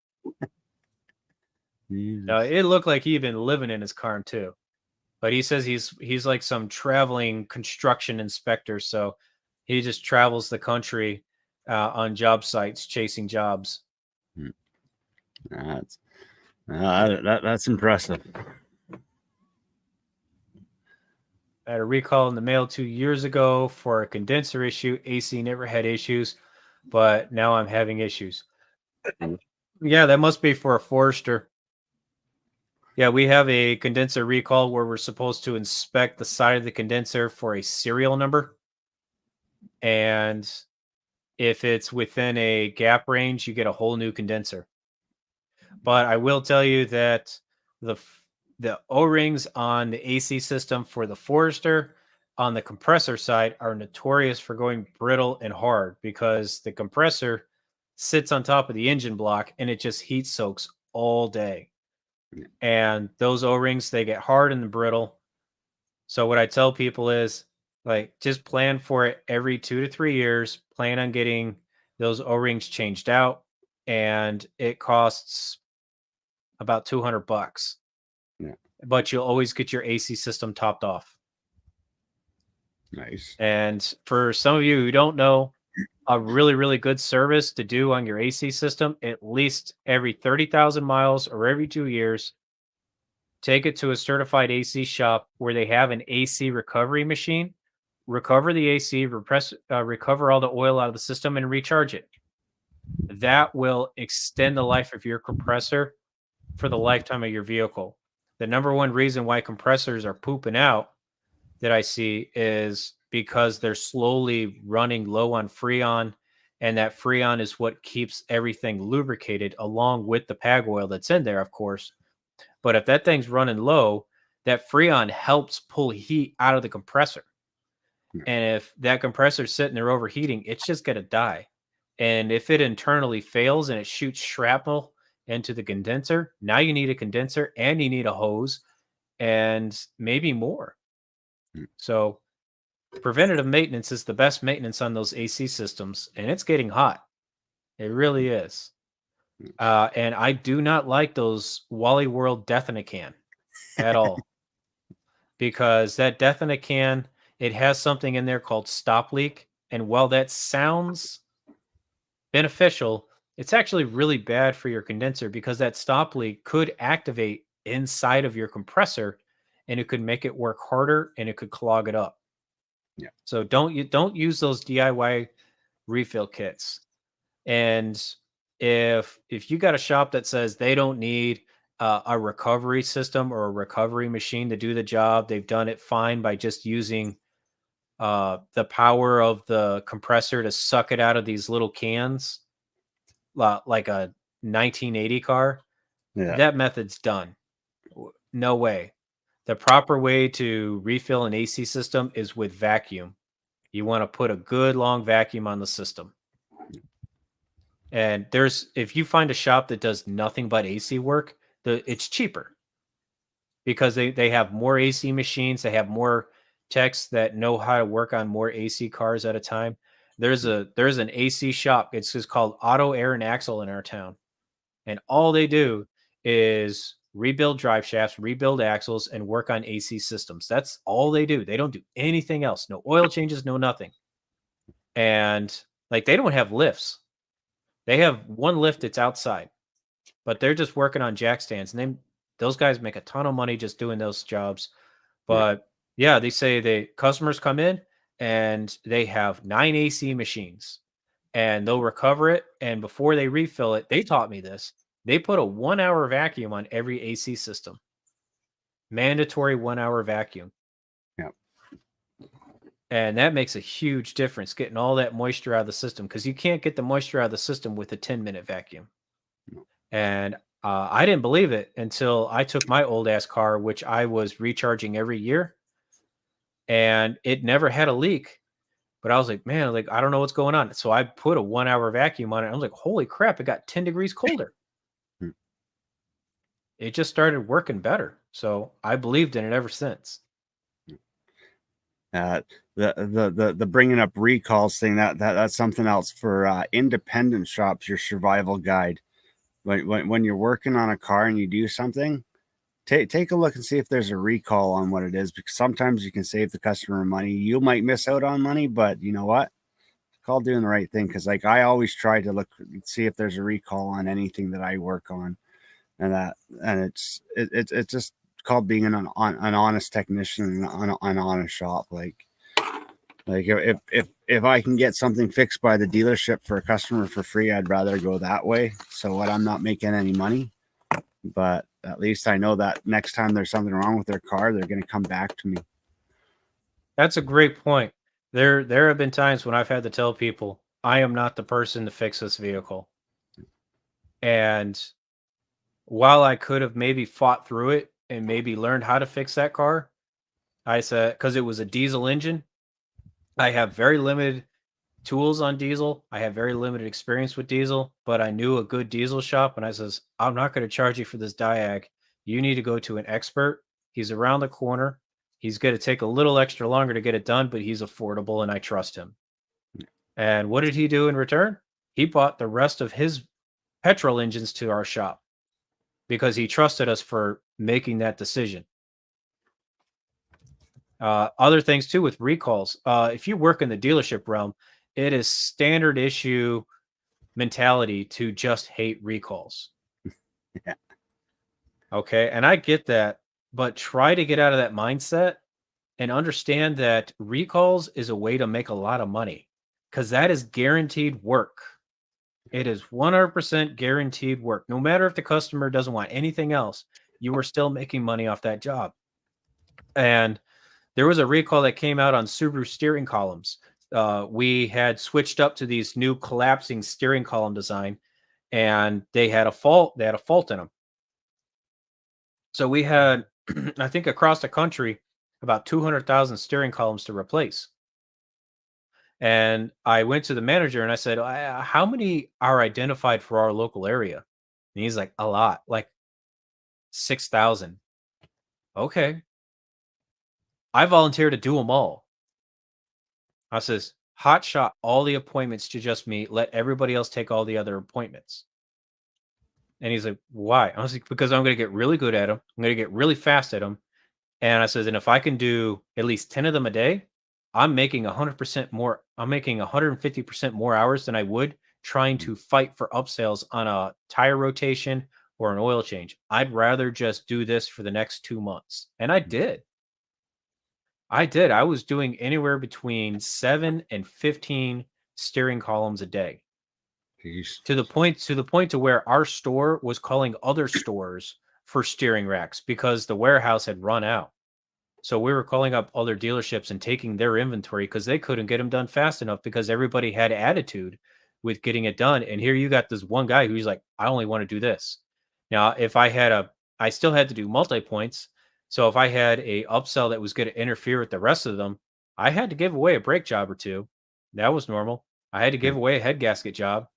Jesus. It looked like he'd been living in his car too. But he says he's like some traveling construction inspector. So he just travels the country on job sites, chasing jobs. That's impressive. I had a recall in the mail 2 years ago for a condenser issue. AC never had issues, but now I'm having issues. Yeah, that must be for a Forester. Yeah, we have a condenser recall where we're supposed to inspect the side of the condenser for a serial number. And if it's within a gap range, you get a whole new condenser. But I will tell you that the O-rings on the AC system for the Forester on the compressor side are notorious for going brittle and hard, because the compressor sits on top of the engine block and it just heat soaks all day. And those O-rings, they get hard and brittle. So what I tell people is, like, just plan for it every 2 to 3 years. Plan on getting those O-rings changed out, and it costs about $200. Yeah. But you'll always get your AC system topped off. Nice. And for some of you who don't know, a really, really good service to do on your AC system, at least every 30,000 miles or every 2 years, take it to a certified AC shop where they have an AC recovery machine. Recover the AC, recover all the oil out of the system, and recharge it. That will extend the life of your compressor for the lifetime of your vehicle. The number one reason why compressors are pooping out that I see is because they're slowly running low on Freon, and that Freon is what keeps everything lubricated along with the PAG oil that's in there, of course. But if that thing's running low, that Freon helps pull heat out of the compressor. And if that compressor's sitting there overheating, it's just going to die. And if it internally fails and it shoots shrapnel into the condenser, now you need a condenser and you need a hose and maybe more. So preventative maintenance is the best maintenance on those AC systems, and it's getting hot. It really is. And I do not like those Wally World Death in a Can at all, because that Death in a Can, it has something in there called stop leak. And while that sounds beneficial, it's actually really bad for your condenser, because that stop leak could activate inside of your compressor and it could make it work harder and it could clog it up. Yeah. So don't use those DIY refill kits. And if you got a shop that says they don't need a recovery system or a recovery machine to do the job, they've done it fine by just using the power of the compressor to suck it out of these little cans, like a 1980 car, that method's done. No way. The proper way to refill an AC system is with vacuum. You want to put a good long vacuum on the system. And if you find a shop that does nothing but AC work, it's cheaper, because they have more AC machines. They have more techs that know how to work on more AC cars at a time. There's an AC shop. It's just called Auto Air and Axle in our town. And all they do is rebuild drive shafts, rebuild axles, and work on AC systems. That's all they do. They don't do anything else. No oil changes, no nothing. And like, they don't have lifts. They have one lift that's outside, but they're just working on jack stands. And those guys make a ton of money just doing those jobs. But yeah, they say the customers come in and they have 9 AC machines and they'll recover it. And before they refill it, they taught me this. They put a 1-hour vacuum on every AC system. Mandatory 1-hour vacuum. Yeah. And that makes a huge difference, getting all that moisture out of the system, because you can't get the moisture out of the system with a 10-minute vacuum. And I didn't believe it until I took my old ass car, which I was recharging every year, and it never had a leak. But I was like, man, I don't know what's going on. So I put a 1-hour vacuum on it. I was like, holy crap, it got 10 degrees colder. It just started working better. So I believed in it ever since. The bringing up recalls thing, that's something else for independent shops. Your survival guide. When you're working on a car and you do something, take a look and see if there's a recall on what it is, because sometimes you can save the customer money. You might miss out on money, but you know what? It's called doing the right thing. Because I always try to see if there's a recall on anything that I work on, and it's just called being an honest technician and an honest shop. Like if I can get something fixed by the dealership for a customer for free, I'd rather go that way. So I'm not making any money, but at least I know that next time there's something wrong with their car, they're going to come back to me. That's a great point. There have been times when I've had to tell people, I am not the person to fix this vehicle. And while I could have maybe fought through it and maybe learned how to fix that car, I said, because it was a diesel engine, I have very limited tools on diesel. I have very limited experience with diesel, but I knew a good diesel shop. And I says, I'm not going to charge you for this diag. You need to go to an expert. He's around the corner. He's going to take a little extra longer to get it done, but he's affordable and I trust him. And what did he do in return? He bought the rest of his petrol engines to our shop because he trusted us for making that decision. Other things too with recalls. If you work in the dealership realm, it is standard issue mentality to just hate recalls. Yeah. Okay. And I get that, but try to get out of that mindset and understand that recalls is a way to make a lot of money, because that is guaranteed work. It is 100% guaranteed work. No matter if the customer doesn't want anything else, you are still making money off that job. And There was a recall that came out on Subaru steering columns. We had switched up to these new collapsing steering column design, and they had a fault. They had a fault in them. So we had, I think, across the country, about 200,000 steering columns to replace. And I went to the manager and I said, how many are identified for our local area? And he's like, a lot, like 6,000. Okay. I volunteered to do them all. I says, hot shot all the appointments to just me. Let everybody else take all the other appointments. And he's like, why? I was like, because I'm going to get really good at them. I'm going to get really fast at them. And I says, and if I can do at least 10 of them a day, I'm making 100% more. I'm making 150% more hours than I would trying to fight for upsells on a tire rotation or an oil change. I'd rather just do this for the next 2 months. And I did. I was doing anywhere between 7 and 15 steering columns a day. Jeez. To the point to where our store was calling other stores for steering racks because the warehouse had run out. So we were calling up other dealerships and taking their inventory because they couldn't get them done fast enough because everybody had attitude with getting it done. And here you got this one guy who's like, I only want to do this. Now, if I still had to do multi-points. So if I had a upsell that was going to interfere with the rest of them, I had to give away a brake job or two. That was normal. I had to give away a head gasket job,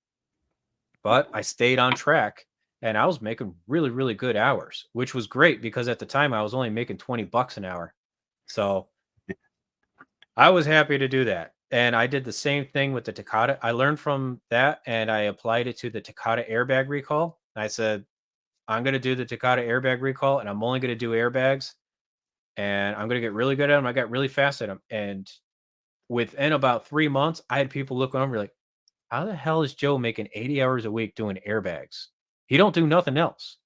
but I stayed on track and I was making really, really good hours, which was great because at the time I was only making $20 an hour. So I was happy to do that. And I did the same thing with the Takata. I learned from that and I applied it to the Takata airbag recall. I said, I'm going to do the Takata airbag recall and I'm only going to do airbags and I'm going to get really good at them. I got really fast at them. And within about 3 months, I had people looking over like, how the hell is Joe making 80 hours a week doing airbags? He don't do nothing else.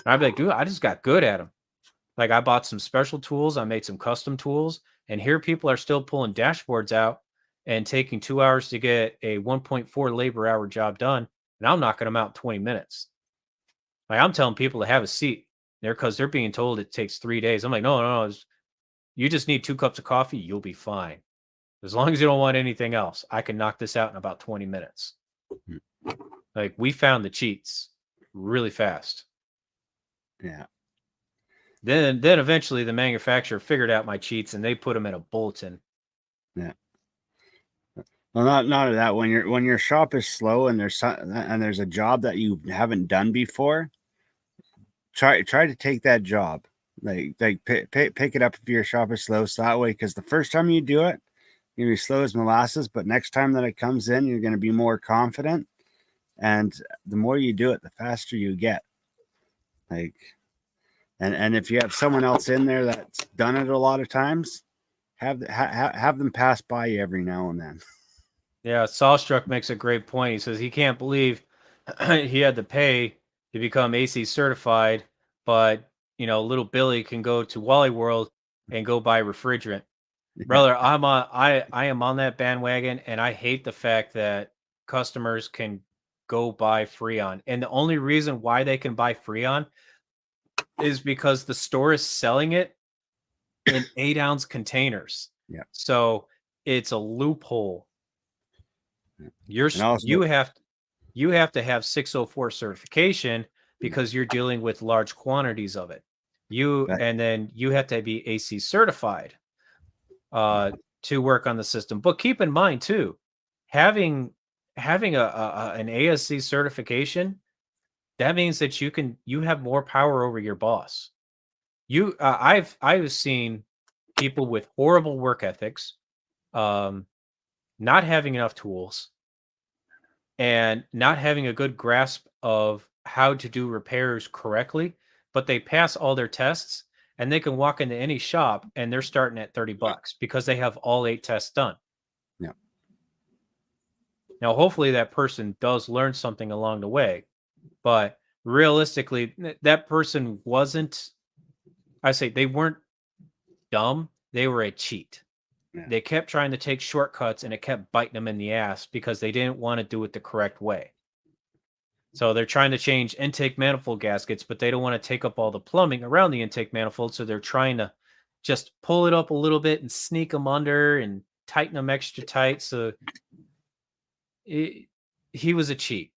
I'd be like, dude, I just got good at them. Like I bought some special tools. I made some custom tools. And here people are still pulling dashboards out and taking 2 hours to get a 1.4 labor hour job done. And I'm knocking them out in 20 minutes. Like I'm telling people to have a seat there because they're being told it takes 3 days. I'm like, no. You just need 2 cups of coffee. You'll be fine. As long as you don't want anything else, I can knock this out in about 20 minutes. Like we found the cheats really fast. Yeah. Then eventually the manufacturer figured out my cheats and they put them in a bulletin. Yeah. Well, not that when your shop is slow and there's a job that you haven't done before, try to take that job. Like pick it up if your shop is slow. So that way, because the first time you do it, you're gonna be slow as molasses. But next time that it comes in, you're gonna be more confident. And the more you do it, the faster you get. Like, and if you have someone else in there that's done it a lot of times, have them pass by you every now and then. Yeah, Sawstruck makes a great point. He says he can't believe he had to pay to become AC certified, but little Billy can go to Wally World and go buy refrigerant. Brother, I am on that bandwagon, and I hate the fact that customers can go buy Freon. And the only reason why they can buy Freon is because the store is selling it in 8-ounce containers. Yeah. So it's a loophole. You have to have 604 certification because you're dealing with large quantities of it. And then you have to be AC certified to work on the system. But keep in mind too, having an ASC certification, that means that you have more power over your boss. I've seen people with horrible work ethics, not having enough tools, and not having a good grasp of how to do repairs correctly, but they pass all their tests and they can walk into any shop and they're starting at $30 because they have all 8 tests done. Yeah. Now, hopefully that person does learn something along the way, but realistically, that person they weren't dumb. They were a cheat. Yeah. They kept trying to take shortcuts and it kept biting them in the ass because they didn't want to do it the correct way. So they're trying to change intake manifold gaskets, but they don't want to take up all the plumbing around the intake manifold. So they're trying to just pull it up a little bit and sneak them under and tighten them extra tight. So he was a cheat.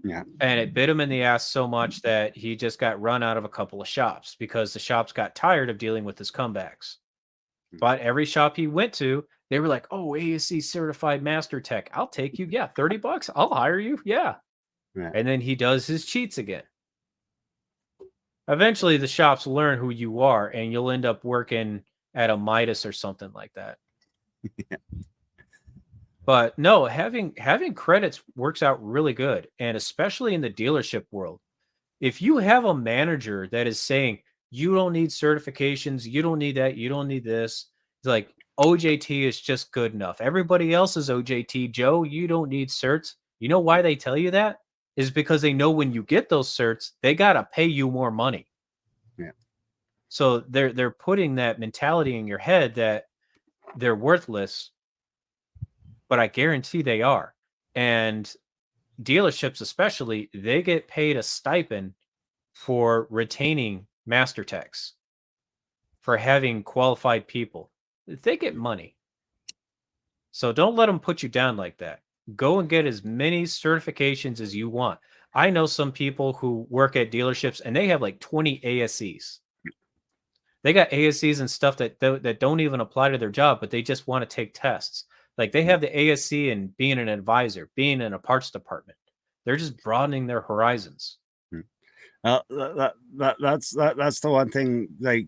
Yeah. And it bit him in the ass so much that he just got run out of a couple of shops because the shops got tired of dealing with his comebacks. But every shop he went to, they were like, "Oh, ASC certified master tech. I'll take you. Yeah, $30. I'll hire you. Yeah." Yeah. And then he does his cheats again. Eventually, the shops learn who you are, and you'll end up working at a Midas or something like that. Yeah. But no, having credits works out really good, and especially in the dealership world. If you have a manager that is saying you don't need certifications, you don't need that, you don't need this, it's like OJT is just good enough. Everybody else is OJT. Joe, you don't need certs. You know why they tell you that? Is because they know when you get those certs, they gotta pay you more money. Yeah. So they're putting that mentality in your head that they're worthless, but I guarantee they are. And dealerships, especially, they get paid a stipend for retaining master techs, for having qualified people. They get money. So don't let them put you down like that. Go and get as many certifications as you want. I know some people who work at dealerships and they have like 20 ASCs. They got ASCs and stuff that don't even apply to their job, but they just want to take tests. Like they have the ASC and being an advisor, being in a parts department. They're just broadening their horizons. That's the one thing. Like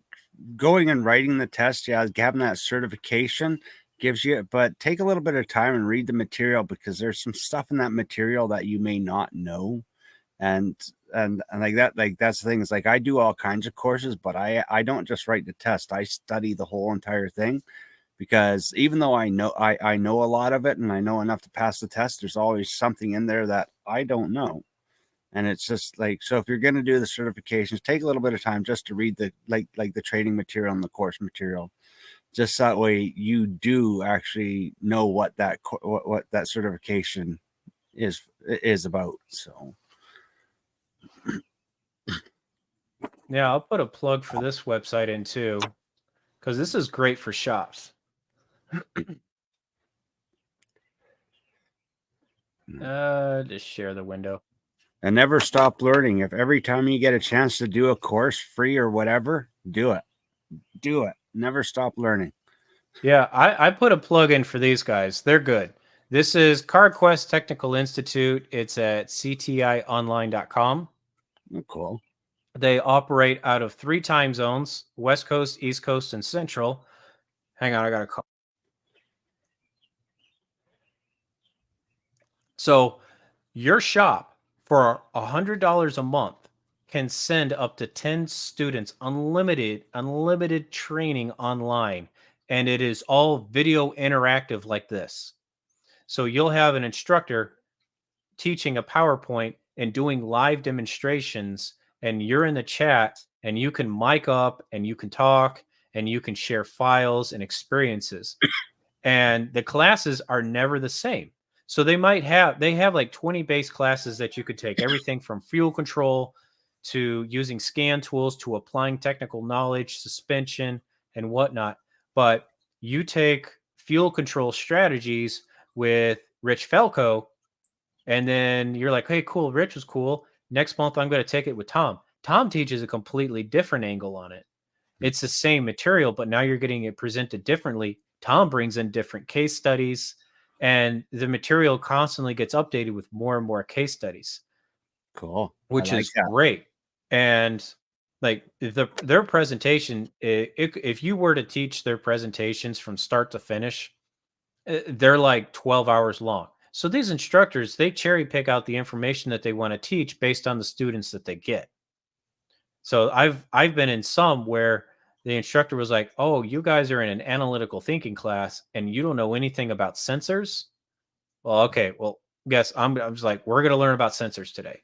going and writing the test, yeah, having that certification gives you, but take a little bit of time and read the material, because there's some stuff in that material that you may not know. And like that, like that's the thing, is like I do all kinds of courses, but I don't just write the test. I study the whole entire thing, because even though I know a lot of it and I know enough to pass the test, there's always something in there that I don't know. And it's just like, so if you're going to do the certifications, take a little bit of time just to read the like the training material and the course material. Just that way you do actually know what that certification is about. So yeah, I'll put a plug for this website in too, because this is great for shops. Just share the window. And never stop learning. If every time you get a chance to do a course, free or whatever, do it. Do it. Never stop learning. Yeah, I put a plug in for these guys. They're good. This is CarQuest Technical Institute. It's at ctionline.com. Oh, cool. They operate out of 3 time zones: West Coast, East Coast, and Central. Hang on, I got a call. So your shop for $100 a month can send up to 10 students unlimited training online. And it is all video interactive like this. So you'll have an instructor teaching a PowerPoint and doing live demonstrations, and you're in the chat and you can mic up and you can talk and you can share files and experiences. And the classes are never the same. So they have like 20 base classes that you could take, everything from fuel control to using scan tools to applying technical knowledge, suspension, and whatnot. But you take fuel control strategies with Rich Felco, and then you're like, hey, cool, Rich was cool. Next month, I'm going to take it with Tom. Tom teaches a completely different angle on it. It's the same material, but now you're getting it presented differently. Tom brings in different case studies, and the material constantly gets updated with more and more case studies. Cool. Which is great. And like their presentation, if you were to teach their presentations from start to finish, they're like 12 hours long. So these instructors, they cherry pick out the information that they want to teach based on the students that they get. So I've been in some where the instructor was like, oh, you guys are in an analytical thinking class and you don't know anything about sensors. Well, okay. Well, guess I'm just like, we're going to learn about sensors today.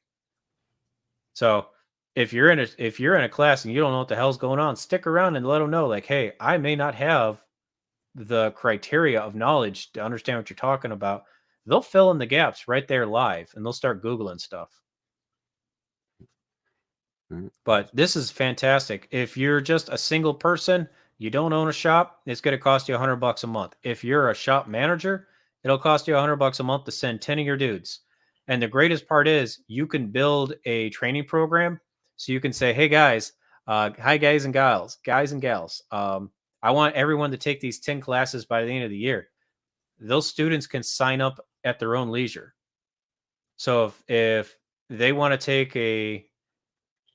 So if you're in a class and you don't know what the hell's going on, stick around and let them know, like, hey, I may not have the criteria of knowledge to understand what you're talking about. They'll fill in the gaps right there live, and they'll start Googling stuff. But this is fantastic. If you're just a single person, you don't own a shop, it's going to cost you $100 a month. If you're a shop manager, it'll cost you $100 a month to send 10 of your dudes. And the greatest part is you can build a training program. So you can say, hey guys, hi guys and gals, I want everyone to take these 10 classes by the end of the year. Those students can sign up at their own leisure. So if they want to take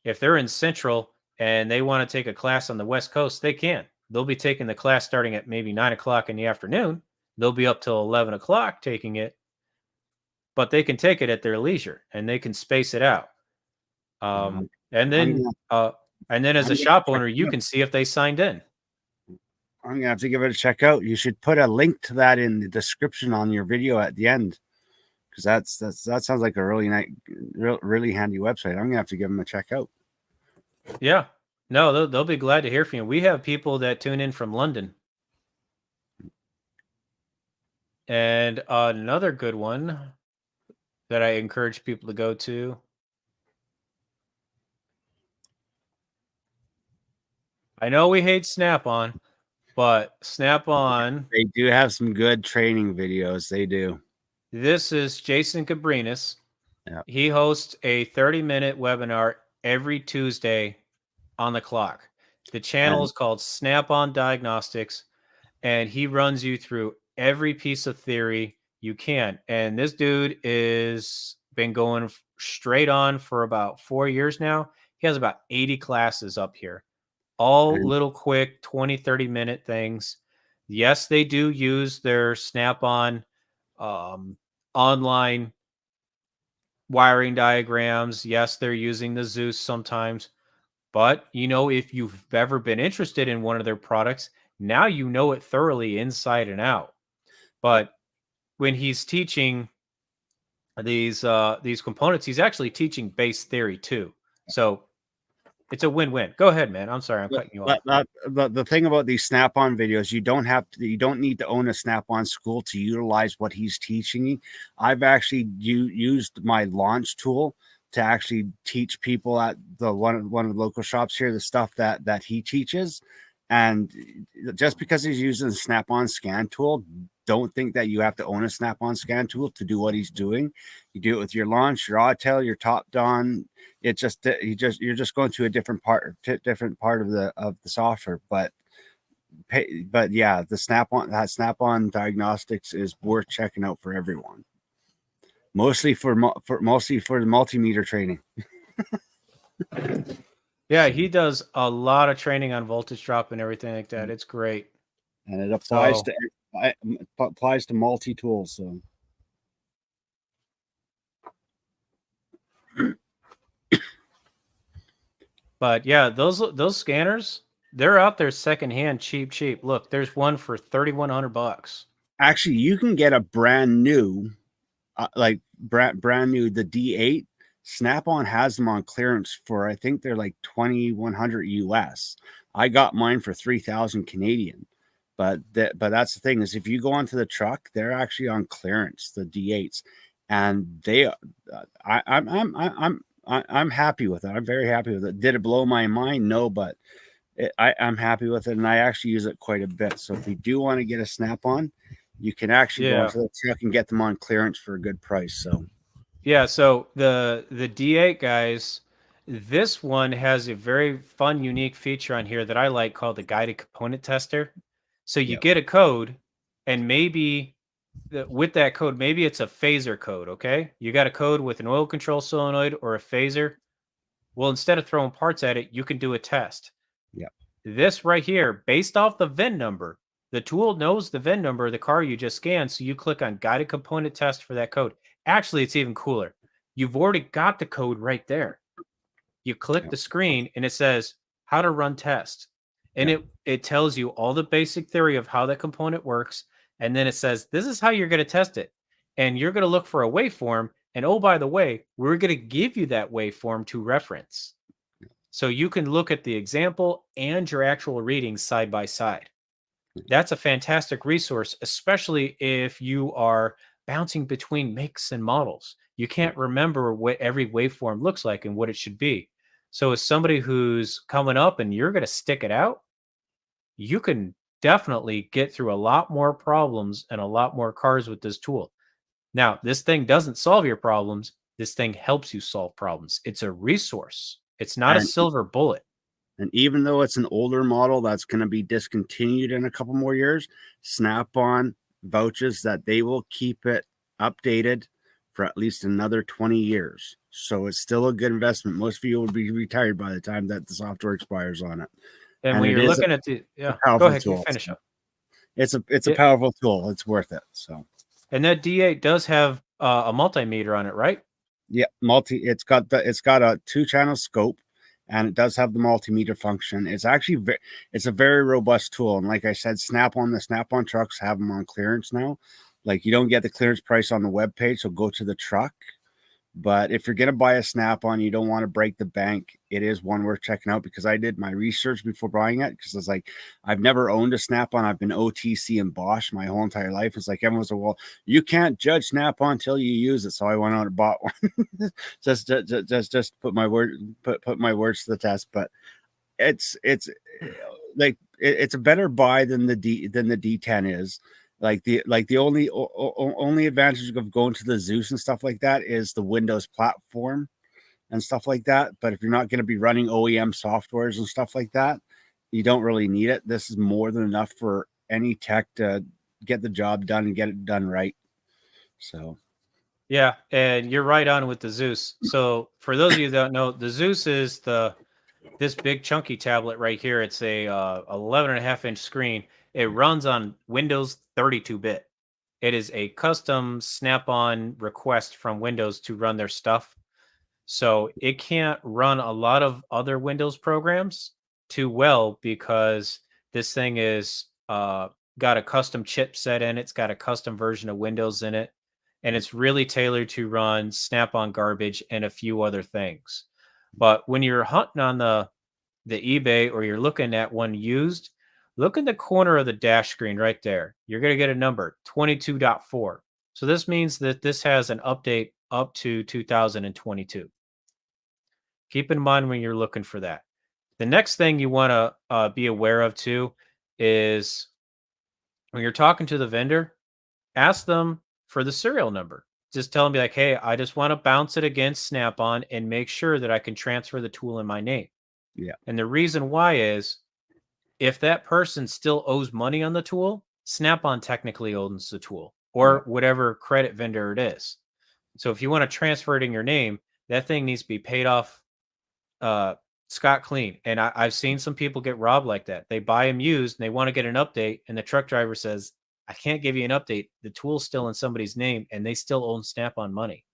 if they're in Central and they want to take a class on the West Coast, they can. They'll be taking the class starting at maybe 9 o'clock in the afternoon. They'll be up till 11 o'clock taking it, but they can take it at their leisure and they can space it out. And then as a shop owner, you can see if they signed in. I'm gonna have to give it a check out. You should put a link to that in the description on your video at the end, because that sounds like a really handy website. I'm gonna have to give them a check out. Yeah, no, they'll be glad to hear from you. We have people that tune in from London, and another good one that I encourage people to go to. I know we hate Snap-on, but Snap-on, they do have some good training videos. They do. This is Jason Cabrinas. Yeah. He hosts a 30-minute webinar every Tuesday on the clock. The channel is called Snap-on Diagnostics, and he runs you through every piece of theory you can. And this dude is been going straight on for about 4 years now. He has about 80 classes up here. All little quick 20, 30-minute things. Yes, they do use their Snap-on online wiring diagrams. Yes, they're using the Zeus sometimes. But, if you've ever been interested in one of their products, now you know it thoroughly inside and out. But when he's teaching these components, he's actually teaching base theory too. So it's a win-win. Go ahead, man. I'm sorry, I'm cutting you off. The thing about these Snap-on videos, you don't need to own a Snap-on school to utilize what he's teaching you. I've actually used my launch tool to actually teach people at one of the local shops here the stuff that he teaches. And just because he's using the Snap-on scan tool, don't think that you have to own a Snap-on scan tool to do what he's doing. You do it with your launch, your Autel, your top down. You're just going to a different part of the software. But yeah, the Snap-on Diagnostics is worth checking out for everyone. Mostly for the multimeter training. Yeah, he does a lot of training on voltage drop and everything like that. It's great, and it applies to multi tools. So, but yeah, those scanners, they're out there secondhand, cheap. Look, there's one for $3,100. Actually, you can get a brand new, brand new, the D8. Snap-on has them on clearance for, I think they're like $2,100 US. I got mine for 3,000 Canadian. But that's the thing, is if you go onto the truck, they're actually on clearance, the D8s, and I'm happy with it. I'm very happy with it. Did it blow my mind? No, but I'm happy with it, and I actually use it quite a bit. So if you do want to get a Snap-on, you can actually go onto the truck and get them on clearance for a good price. So yeah, so the D8 guys, this one has a very fun, unique feature on here that I like called the guided component tester. So you get a code, and maybe with that code, maybe it's a phaser code, okay? You got a code with an oil control solenoid or a phaser. Well, instead of throwing parts at it, you can do a test. Yeah. This right here, based off the VIN number, the tool knows the VIN number of the car you just scanned, so you click on guided component test for that code. Actually, it's even cooler. You've already got the code right there. You click the screen, and it says how to run test. And it tells you all the basic theory of how that component works. And then it says, this is how you're going to test it. And you're going to look for a waveform. And oh, by the way, we're going to give you that waveform to reference. So you can look at the example and your actual readings side by side. That's a fantastic resource, especially if you are bouncing between makes and models. You can't remember what every waveform looks like and what it should be. So as somebody who's coming up and you're going to stick it out, you can definitely get through a lot more problems and a lot more cars with this tool. Now, this thing doesn't solve your problems. This thing helps you solve problems. It's a resource. It's not a And silver bullet. And even though it's an older model that's going to be discontinued in a couple more years, Snap-on vouches that they will keep it updated for at least another 20 years. So it's still a good investment. Most of you will be retired by the time that the software expires on it. And And when it you're is looking at the go powerful ahead, you tool. finish up. It's a It- powerful tool. It's worth it. So And that D8 does have a multimeter on it, right? yeah, it's got a 2-channel scope, and it does have the multimeter function. It's actually it's a very robust tool. And like I said, the Snap-on trucks have them on clearance now. Like, you don't get the clearance price on the web page, so go to the truck. But if you're gonna buy a Snap-on, you don't want to break the bank. It is one worth checking out, because I did my research before buying it, because it's like, I've never owned a Snap-on. I've been OTC and Bosch my whole entire life. It's like everyone's like, well, you can't judge Snap-on until you use it. So I went out and bought one just put my words to the test. But it's like it's a better buy than the D10 is. Like the only advantage of going to the Zeus and stuff like that is the Windows platform and stuff like that. But if you're not going to be running OEM softwares and stuff like that, you don't really need it. This is more than enough for any tech to get the job done and get it done right. So Yeah, and you're right on with the Zeus. So for those of you that don't know, the Zeus is this big chunky tablet right here. It's a 11.5-inch screen. It runs on Windows 32-bit. It is a custom Snap-on request from Windows to run their stuff. So it can't run a lot of other Windows programs too well, because this thing is got a custom chipset in it. It's got a custom version of Windows in it. And it's really tailored to run Snap-on garbage and a few other things. But when you're hunting on the eBay, or you're looking at one used, look in the corner of the dash screen right there. You're going to get a number 22.4. So this means that this has an update up to 2022. Keep in mind when you're looking for that. The next thing you want to be aware of too is when you're talking to the vendor, ask them for the serial number. Just tell them, be like, hey, I just want to bounce it against Snap-on and make sure that I can transfer the tool in my name. yeah. And the reason why is, if that person still owes money on the tool, Snap-on technically owns the tool, or whatever credit vendor it is. So if you want to transfer it in your name, that thing needs to be paid off scot clean. And I've seen some people get robbed like that. They buy them used and they want to get an update, and the truck driver says, I can't give you an update. The tool's still in somebody's name and they still own Snap-on money.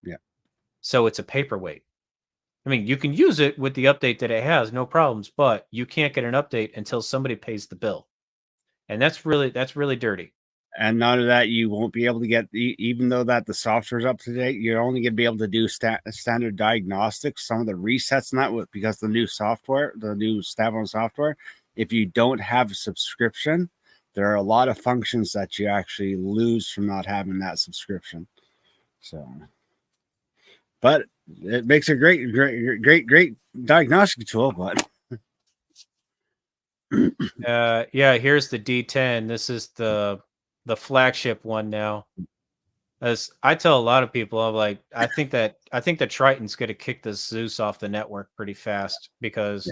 Yeah. So it's a paperweight. I mean, you can use it with the update that it has, no problems, but you can't get an update until somebody pays the bill. And that's really dirty. And none of that, you won't be able to get, even though that the software's up to date, you're only going to be able to do standard diagnostics, some of the resets, and that because the new software, the new Snap-on software, if you don't have a subscription, there are a lot of functions that you actually lose from not having that subscription. So, but it makes a great diagnostic tool. But yeah, here's the D10. This is the flagship one now. As I tell a lot of people, I'm like, I think the Triton's going to kick the Zeus off the network pretty fast, because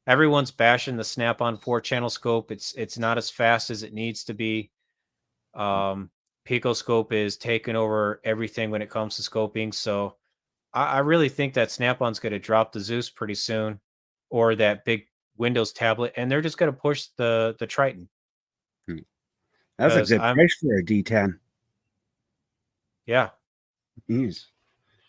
everyone's bashing the Snap-on 4-channel scope. It's not as fast as it needs to be. Picoscope is taking over everything when it comes to scoping. So I really think that Snap-on's going to drop the Zeus pretty soon, or that big Windows tablet, and they're just going to push the Triton. That's a good price for a D10. Yeah. Jeez.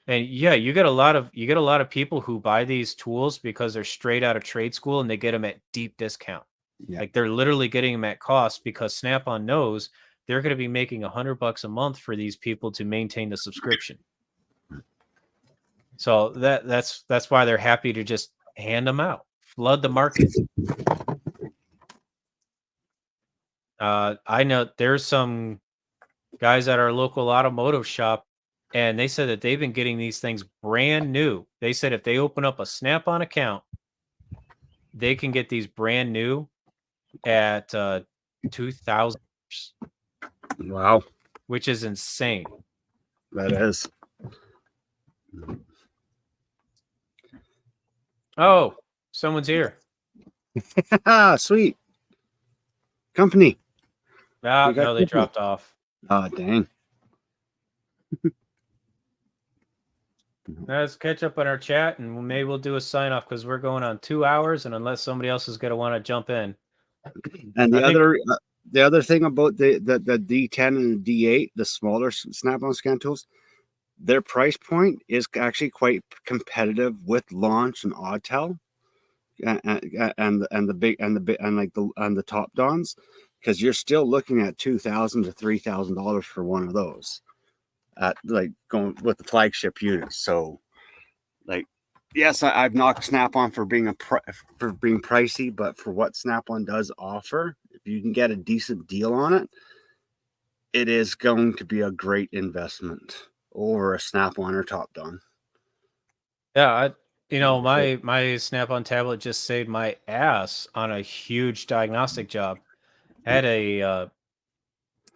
And yeah, you get a lot of people who buy these tools because they're straight out of trade school, and they get them at deep discount. Yeah. Like, they're literally getting them at cost, because Snap-on knows they're going to be making $100 a month for these people to maintain the subscription. So that's why they're happy to just hand them out, flood the market. I know there's some guys at our local automotive shop, and they said that they've been getting these things brand new. They said if they open up a Snap-on account, they can get these brand new at $2,000, Wow, which is insane. that is. Oh, someone's here. Sweet company. Ah, We got no, they company. dropped off. Oh, dang. Now let's catch up on our chat, and maybe we'll do a sign off because we're going on 2 hours, and unless somebody else is going to want to jump in. And I think- the other thing about the D10 and the D8, the smaller Snap-on scan tools, their price point is actually quite competitive with Launch and Autel, and the top Dons, because you're still looking at $2,000 to $3,000 for one of those, at like going with the flagship units. So, like, yes, I've knocked Snap-on for being for being pricey, but for what Snap-on does offer, if you can get a decent deal on it, it is going to be a great investment over a Snap-on or Top Don. Yeah, my Snap-on tablet just saved my ass on a huge diagnostic job. I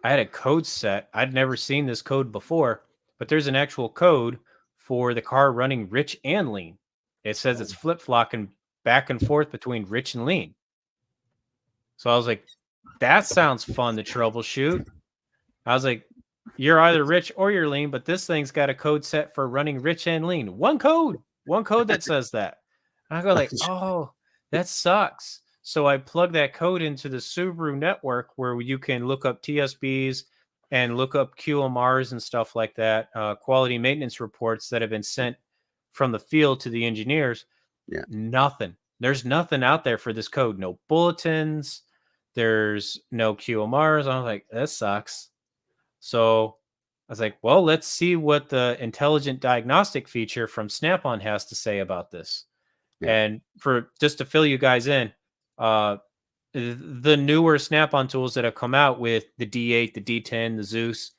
had a code set. I'd never seen this code before, but there's an actual code for the car running rich and lean. It says it's flip-flopping back and forth between rich and lean. So I was like, that sounds fun to troubleshoot. I was like, you're either rich or you're lean, but this thing's got a code set for running rich and lean. One code that says that. And I go like, oh, that sucks. So I plug that code into the Subaru network where you can look up TSBs and look up QMRs and stuff like that, quality maintenance reports that have been sent from the field to the engineers. Yeah. Nothing. There's nothing out there for this code. No bulletins. There's no QMRs. I was like, that sucks. So I was like, well, let's see what the intelligent diagnostic feature from Snap-on has to say about this. Yeah. And for just to fill you guys in, the newer Snap-on tools that have come out with the D8, the D10, the Zeus,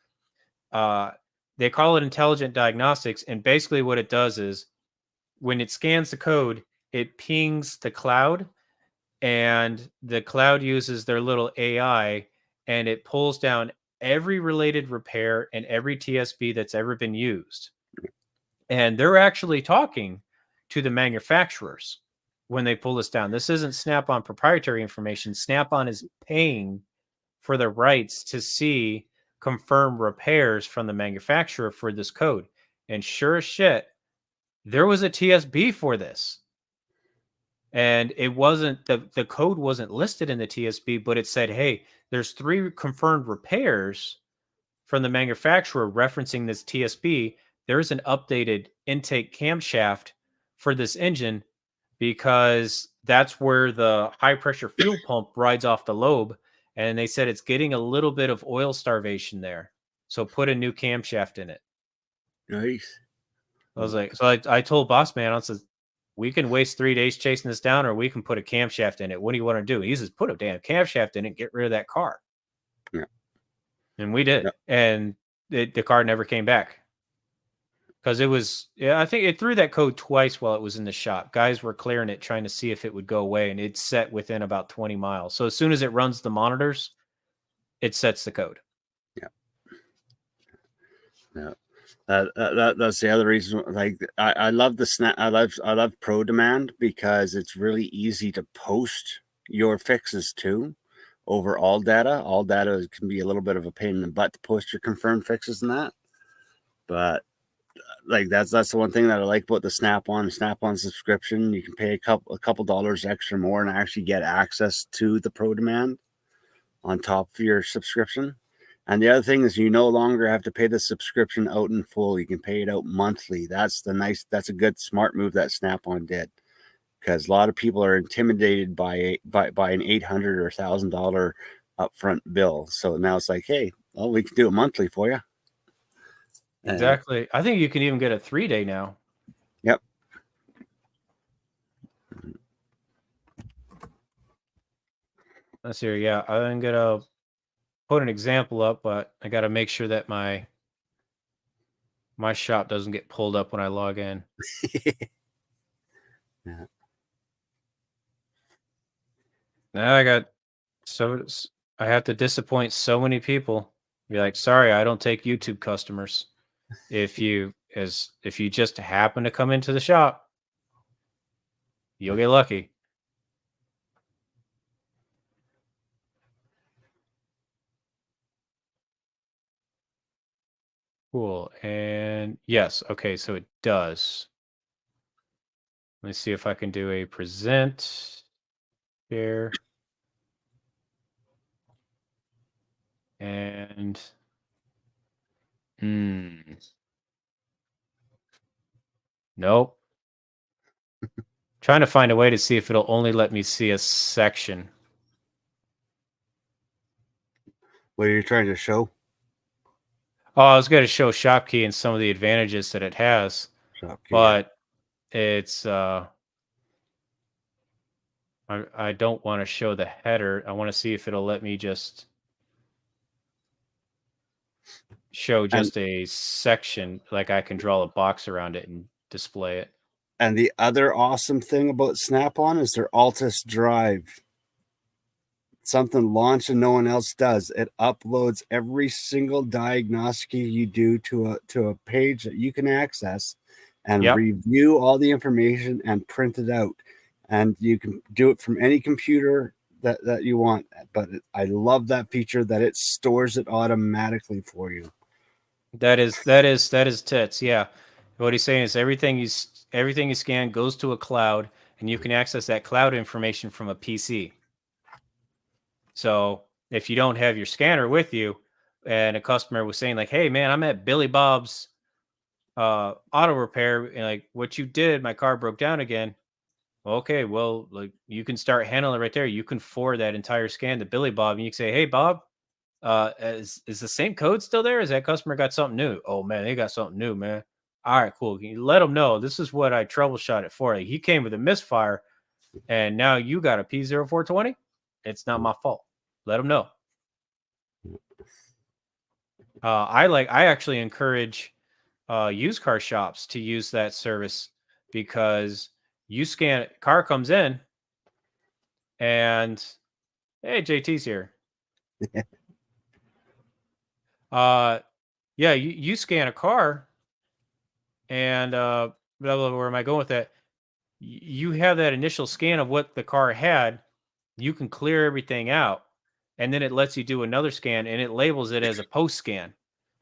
they call it intelligent diagnostics. And basically what it does is when it scans the code, it pings the cloud, and the cloud uses their little AI, and it pulls down every related repair and every TSB that's ever been used. And they're actually talking to the manufacturers when they pull this down. This isn't Snap-on proprietary information. Snap-on is paying for the rights to see confirmed repairs from the manufacturer for this code. And sure as shit, there was a TSB for this. And it wasn't, the code wasn't listed in the TSB, but it said, hey, there's 3 confirmed repairs from the manufacturer referencing this TSB. There's an updated intake camshaft for this engine because that's where the high pressure fuel pump rides off the lobe. And they said it's getting a little bit of oil starvation there. So put a new camshaft in it. Nice. I was like, so I told boss man, I said, we can waste 3 days chasing this down, or we can put a camshaft in it. What do you want to do? He says, put a damn camshaft in it and get rid of that car. Yeah. And we did. Yeah. And the car never came back. Because it was, I think it threw that code twice while it was in the shop. Guys were clearing it, trying to see if it would go away, and it set within about 20 miles. So as soon as it runs the monitors, it sets the code. Yeah. Yeah. That's the other reason. Like I love the Snap. I love Pro Demand because it's really easy to post your fixes to over All Data. All Data can be a little bit of a pain in the butt to post your confirmed fixes and that. But like that's the one thing that I like about the Snap-on subscription. You can pay a couple dollars extra more and actually get access to the Pro Demand on top of your subscription. And the other thing is you no longer have to pay the subscription out in full. You can pay it out monthly. That's a good smart move that Snap-on did, because a lot of people are intimidated by an $800 or $1,000 upfront bill. So now it's like, hey, well, we can do it monthly for you. Exactly. I think you can even get a 3-day now. Yep. Let's see. Yeah, I'm gonna put an example up, but I got to make sure that my shop doesn't get pulled up when I log in. Yeah. Now I have to disappoint so many people. Be like, sorry, I don't take YouTube customers. If you just happen to come into the shop, you'll get lucky. Cool. And yes, okay, so it does. Let me see if I can do a present here. And nope. Trying to find a way to see if it'll only let me see a section. What are you trying to show? Oh, I was going to show Shopkey and some of the advantages that it has, but it's I don't want to show the header. I want to see if it'll let me just show just a section, like I can draw a box around it and display it. And the other awesome thing about Snap-on is their Altus Drive. Something launched and no one else does. It uploads every single diagnostic you do to a page that you can access and review all the information and print it out. And you can do it from any computer that you want. But I love that feature that it stores it automatically for you. That is tits. Yeah. What he's saying is everything you scan goes to a cloud, and you can access that cloud information from a PC. So if you don't have your scanner with you, and a customer was saying like, "Hey man, I'm at Billy Bob's auto repair, and like what you did, my car broke down again." Okay, well, like you can start handling it right there. You can forward that entire scan to Billy Bob, and you can say, "Hey Bob, is the same code still there? Is that customer got something new?" "Oh man, they got something new, man." "All right, cool. Can you let them know this is what I troubleshot it for? Like, he came with a misfire, and now you got a P0420. It's not my fault. Let them know." I actually encourage used car shops to use that service, because you scan it, car comes in, and hey, JT's here. Yeah, you scan a car, and blah, blah, where am I going with that? You have that initial scan of what the car had. You can clear everything out, and then it lets you do another scan, and it labels it as a post scan.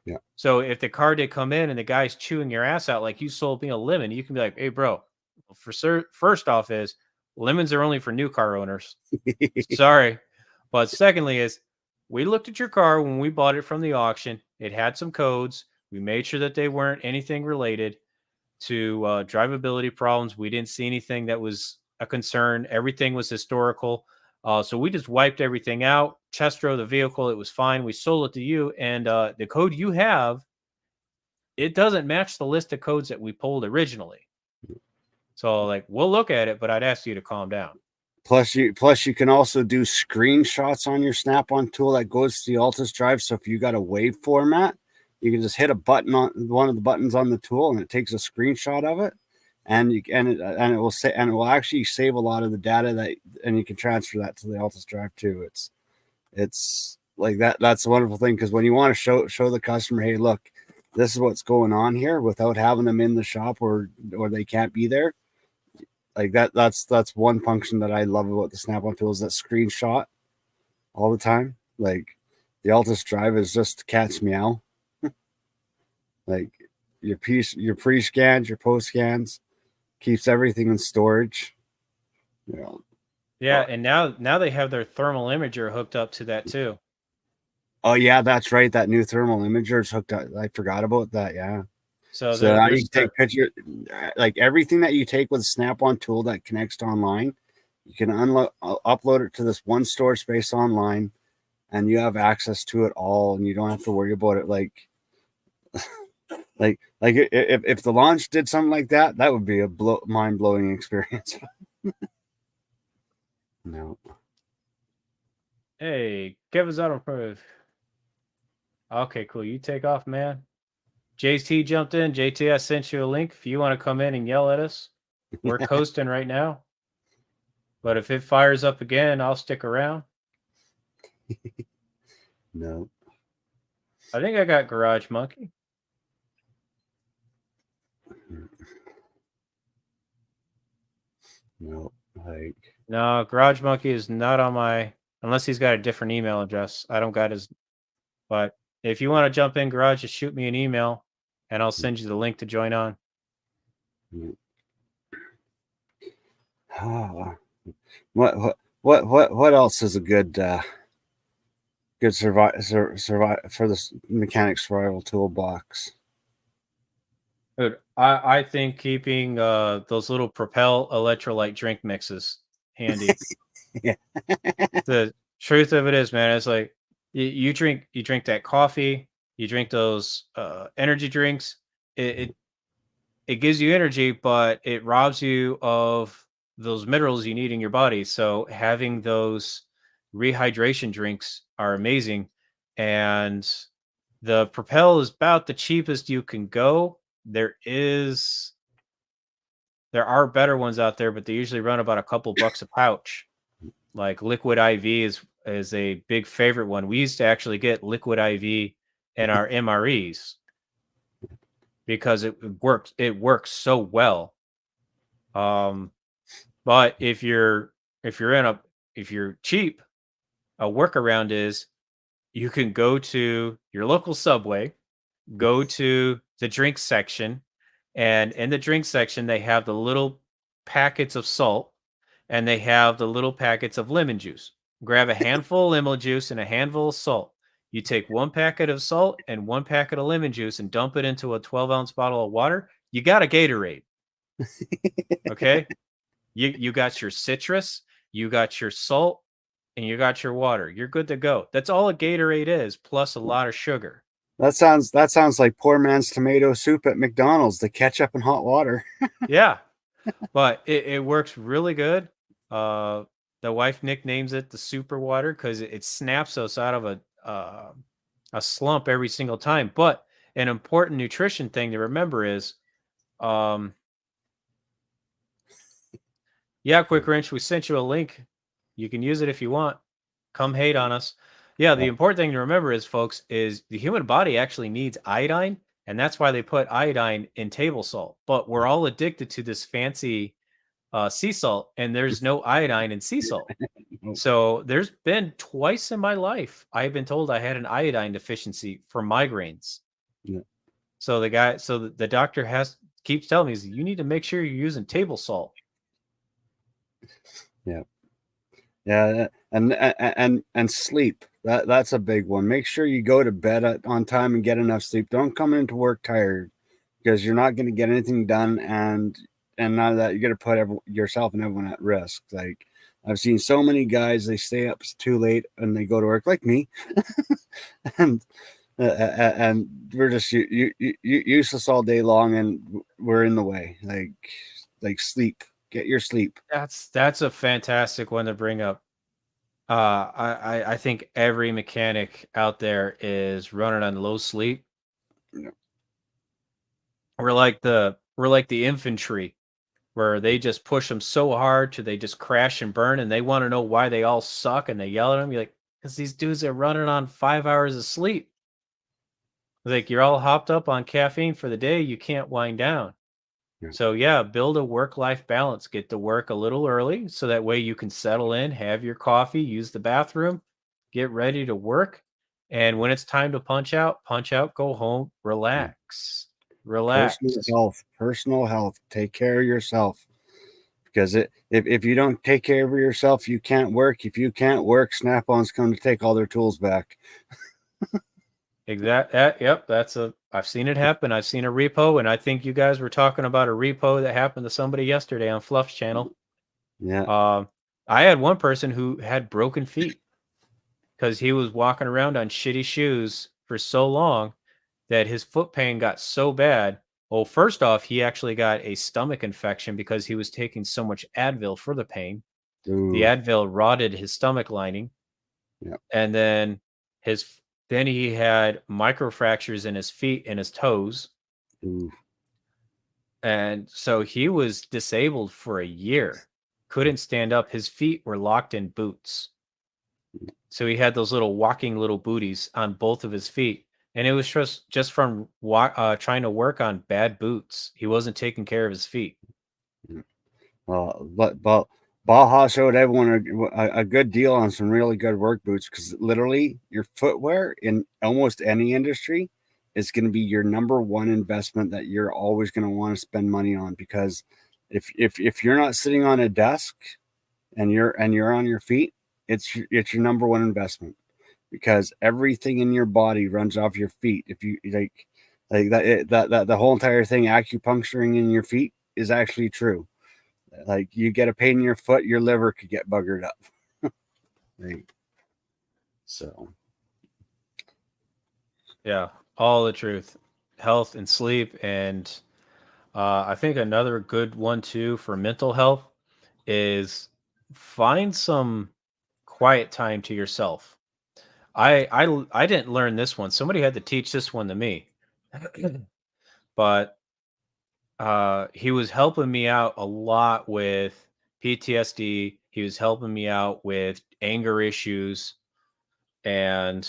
Yeah. So if the car did come in and the guy's chewing your ass out like you sold me a lemon, you can be like, "Hey, bro, first off is lemons are only for new car owners. Sorry." But secondly is, we looked at your car when we bought it from the auction. It had some codes. We made sure that they weren't anything related to drivability problems. We didn't see anything that was a concern. Everything was historical. So we just wiped everything out, test drove the vehicle. It was fine. We sold it to you. And the code you have, it doesn't match the list of codes that we pulled originally. So like, we'll look at it, but I'd ask you to calm down. Plus you can also do screenshots on your Snap-on tool that goes to the Altus Drive. So if you got a WAV format, you can just hit a button on one of the buttons on the tool, and it takes a screenshot of it, and it will actually save a lot of the data and you can transfer that to the Altus Drive too. It's like that. That's a wonderful thing, because when you want to show the customer, hey, look, this is what's going on here, without having them in the shop or they can't be there. Like that's one function that I love about the Snap-on tool, is that screenshot all the time. Like the Altus Drive is just cat's meow. Like your pre-scans, your post-scans, keeps everything in storage. You know. Yeah, and now they have their thermal imager hooked up to that too. Oh yeah, that's right. That new thermal imager is hooked up. I forgot about that. Yeah. So now you can take picture, like everything that you take with a Snap-on tool that connects to online, you can upload it to this one store space online, and you have access to it all, and you don't have to worry about it. Like if the launch did something like that, that would be a mind-blowing experience. No. Hey, Kevin's autoproof. Okay, cool. You take off, man. JT jumped in. JT, I sent you a link if you want to come in and yell at us. We're coasting right now. But if it fires up again, I'll stick around. No. I think I got Garage Monkey. No. Like, No, Garage Monkey is not on my, unless he's got a different email address. I don't got his, but if you want to jump in Garage, just shoot me an email and I'll send you the link to join on. what else is a good survive for the mechanic survival toolbox? Dude, I think keeping those little Propel electrolyte drink mixes handy. Yeah. The truth of it is, man, it's like you drink that coffee, you drink those energy drinks. It gives you energy, but it robs you of those minerals you need in your body. So having those rehydration drinks are amazing. And the Propel is about the cheapest you can go. There are better ones out there, but they usually run about a couple bucks a pouch. Like Liquid IV is a big favorite one. We used to actually get Liquid IV in our MREs because it works so well. But if you're cheap, a workaround is you can go to your local Subway, go to the drink section, and in the drink section they have the little packets of salt and they have the little packets of lemon juice. Grab a handful of lemon juice and a handful of salt. You take 1 packet of salt and 1 packet of lemon juice and dump it into a 12-ounce bottle of water. You got a Gatorade. Okay? You got your citrus, you got your salt, and you got your water. You're good to go. That's all a Gatorade is, plus a lot of sugar. That sounds like poor man's tomato soup at McDonald's, the ketchup and hot water. Yeah. But it works really good. The wife nicknames it the super water because it snaps us out of a slump every single time. But an important nutrition thing to remember is, yeah, Quick Wrench, we sent you a link. You can use it if you want. Come hate on us. Yeah, the important thing to remember is, folks, is the human body actually needs iodine, and that's why they put iodine in table salt. But we're all addicted to this fancy sea salt, and there's no iodine in sea salt. So there's been twice in my life I've been told I had an iodine deficiency for migraines. Yeah. So the doctor keeps telling me, you need to make sure you're using table salt. Yeah, and sleep. That's a big one. Make sure you go to bed on time and get enough sleep. Don't come into work tired, because you're not going to get anything done, and none of that, you're going to put yourself and everyone at risk. Like, I've seen so many guys, they stay up too late and they go to work, like me, and we're just useless all day long, and we're in the way. Like sleep. Get your sleep. That's a fantastic one to bring up. I think every mechanic out there is running on low sleep. Yeah. We're like the infantry, where they just push them so hard till they just crash and burn, and they want to know why they all suck, and they yell at them. You're like, because these dudes are running on 5 hours of sleep. Like, you're all hopped up on caffeine for the day, you can't wind down. So yeah, build a work-life balance. Get to work a little early so that way you can settle in, have your coffee, use the bathroom, get ready to work. And when it's time to punch out, go home, relax. Personal health. Take care of yourself. Because if you don't take care of yourself, you can't work. If you can't work, Snap-on's come to take all their tools back. Yep. I've seen it happen. I've seen a repo, and I think you guys were talking about a repo that happened to somebody yesterday on Fluff's channel. Yeah. I had one person who had broken feet because he was walking around on shitty shoes for so long that his foot pain got so bad. Well, first off, he actually got a stomach infection because he was taking so much Advil for the pain. Ooh. The Advil rotted his stomach lining. Yeah. And then he had microfractures in his feet and his toes. Ooh. And so he was disabled for a year couldn't stand up. His feet were locked in boots. So he had those little walking little booties on both of his feet. And it was just from trying to work on bad boots. He wasn't taking care of his feet. Well, but Baja showed everyone a good deal on some really good work boots, because literally your footwear in almost any industry is going to be your number one investment that you're always going to want to spend money on. Because if you're not sitting on a desk and you're on your feet, it's your number one investment, because everything in your body runs off your feet. If you like that the whole entire thing, acupuncturing in your feet, is actually true. Like, you get a pain in your foot, your liver could get buggered up. So yeah, all the truth. Health and sleep. And I think another good one too for mental health is find some quiet time to yourself. I didn't learn this one. Somebody had to teach this one to me. But he was helping me out a lot with PTSD. He was helping me out with anger issues, and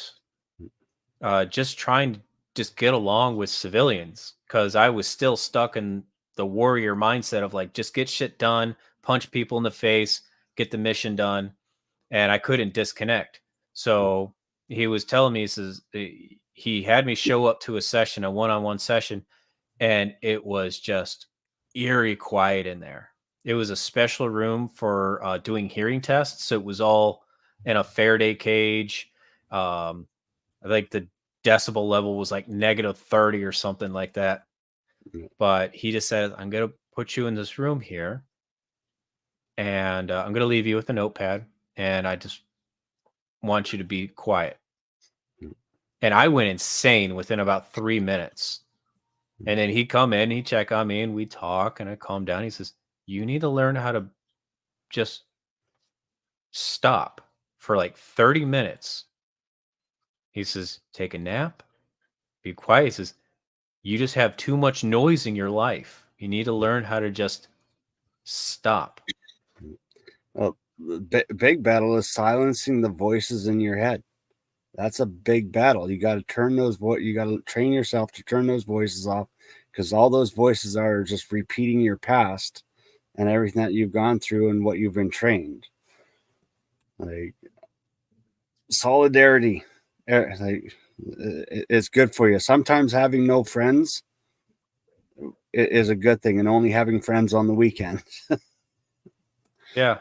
just trying to just get along with civilians, because I was still stuck in the warrior mindset of like, just get shit done, punch people in the face, get the mission done. And I couldn't disconnect. So he was telling me, he says, he had me show up to a session, a one-on-one session, and it was just eerie quiet in there. It was a special room for doing hearing tests. So it was all in a Faraday cage. I think the decibel level was like -30 or something like that. But he just said, I'm going to put you in this room here, and I'm going to leave you with a notepad, and I just want you to be quiet. And I went insane within about 3 minutes. And then he'd come in, he'd check on me, and we'd talk, and I'd calm down. He says, you need to learn how to just stop for like 30 minutes. He says, take a nap, be quiet. He says, you just have too much noise in your life. You need to learn how to just stop. Well, the big battle is silencing the voices in your head. That's a big battle. You got to you got to train yourself to turn those voices off, because all those voices are just repeating your past and everything that you've gone through and what you've been trained. Like, solidarity, like, it's good for you. Sometimes having no friends is a good thing, and only having friends on the weekend. Yeah.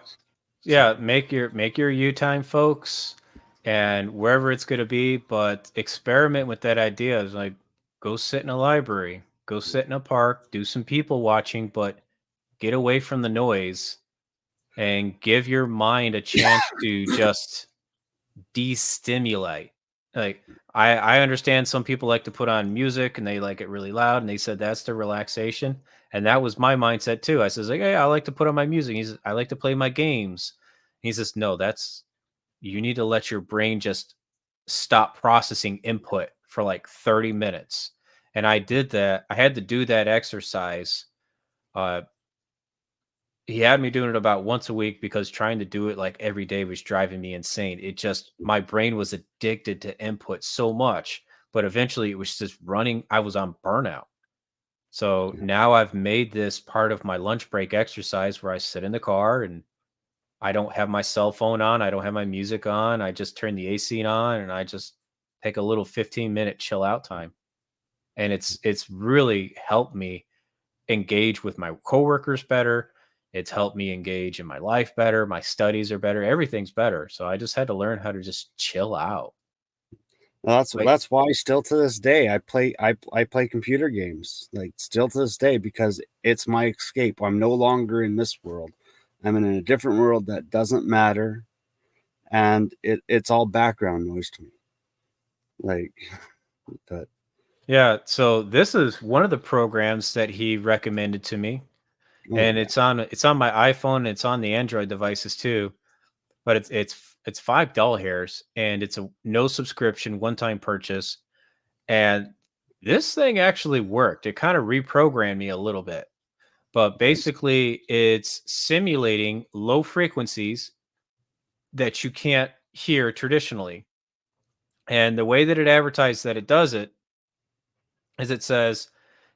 Make your you time, folks, and wherever it's going to be, but experiment with that idea. It's like, go sit in a library, go sit in a park, do some people watching, but get away from the noise and give your mind a chance to just destimulate. Like, I understand some people like to put on music and they like it really loud, and they said that's their relaxation. And that was my mindset too. I says, like, hey, I like to put on my music. He says, I like to play my games. He says, no, you need to let your brain just stop processing input for like 30 minutes. And I did that. I had to do that exercise. He had me doing it about once a week, because trying to do it like every day was driving me insane. My brain was addicted to input so much, but eventually it was just running. I was on burnout. So now I've made this part of my lunch break exercise, where I sit in the car and I don't have my cell phone on. I don't have my music on. I just turn the AC on and I just take a little 15-minute chill out time. And it's really helped me engage with my coworkers better. It's helped me engage in my life better. My studies are better. Everything's better. So I just had to learn how to just chill out. Well, that's why still to this day I play computer games, like, still to this day, because it's my escape. I'm no longer in this world. I'm in a different world that doesn't matter, and it's all background noise to me. Like, but Yeah. So this is one of the programs that he recommended to me. And it's on my iPhone, and it's on the Android devices too. But it's $5 and it's a no subscription, one-time purchase. And this thing actually worked. It kind of reprogrammed me a little bit. But basically, it's simulating low frequencies that you can't hear traditionally. And the way that it advertised that it does it is it says,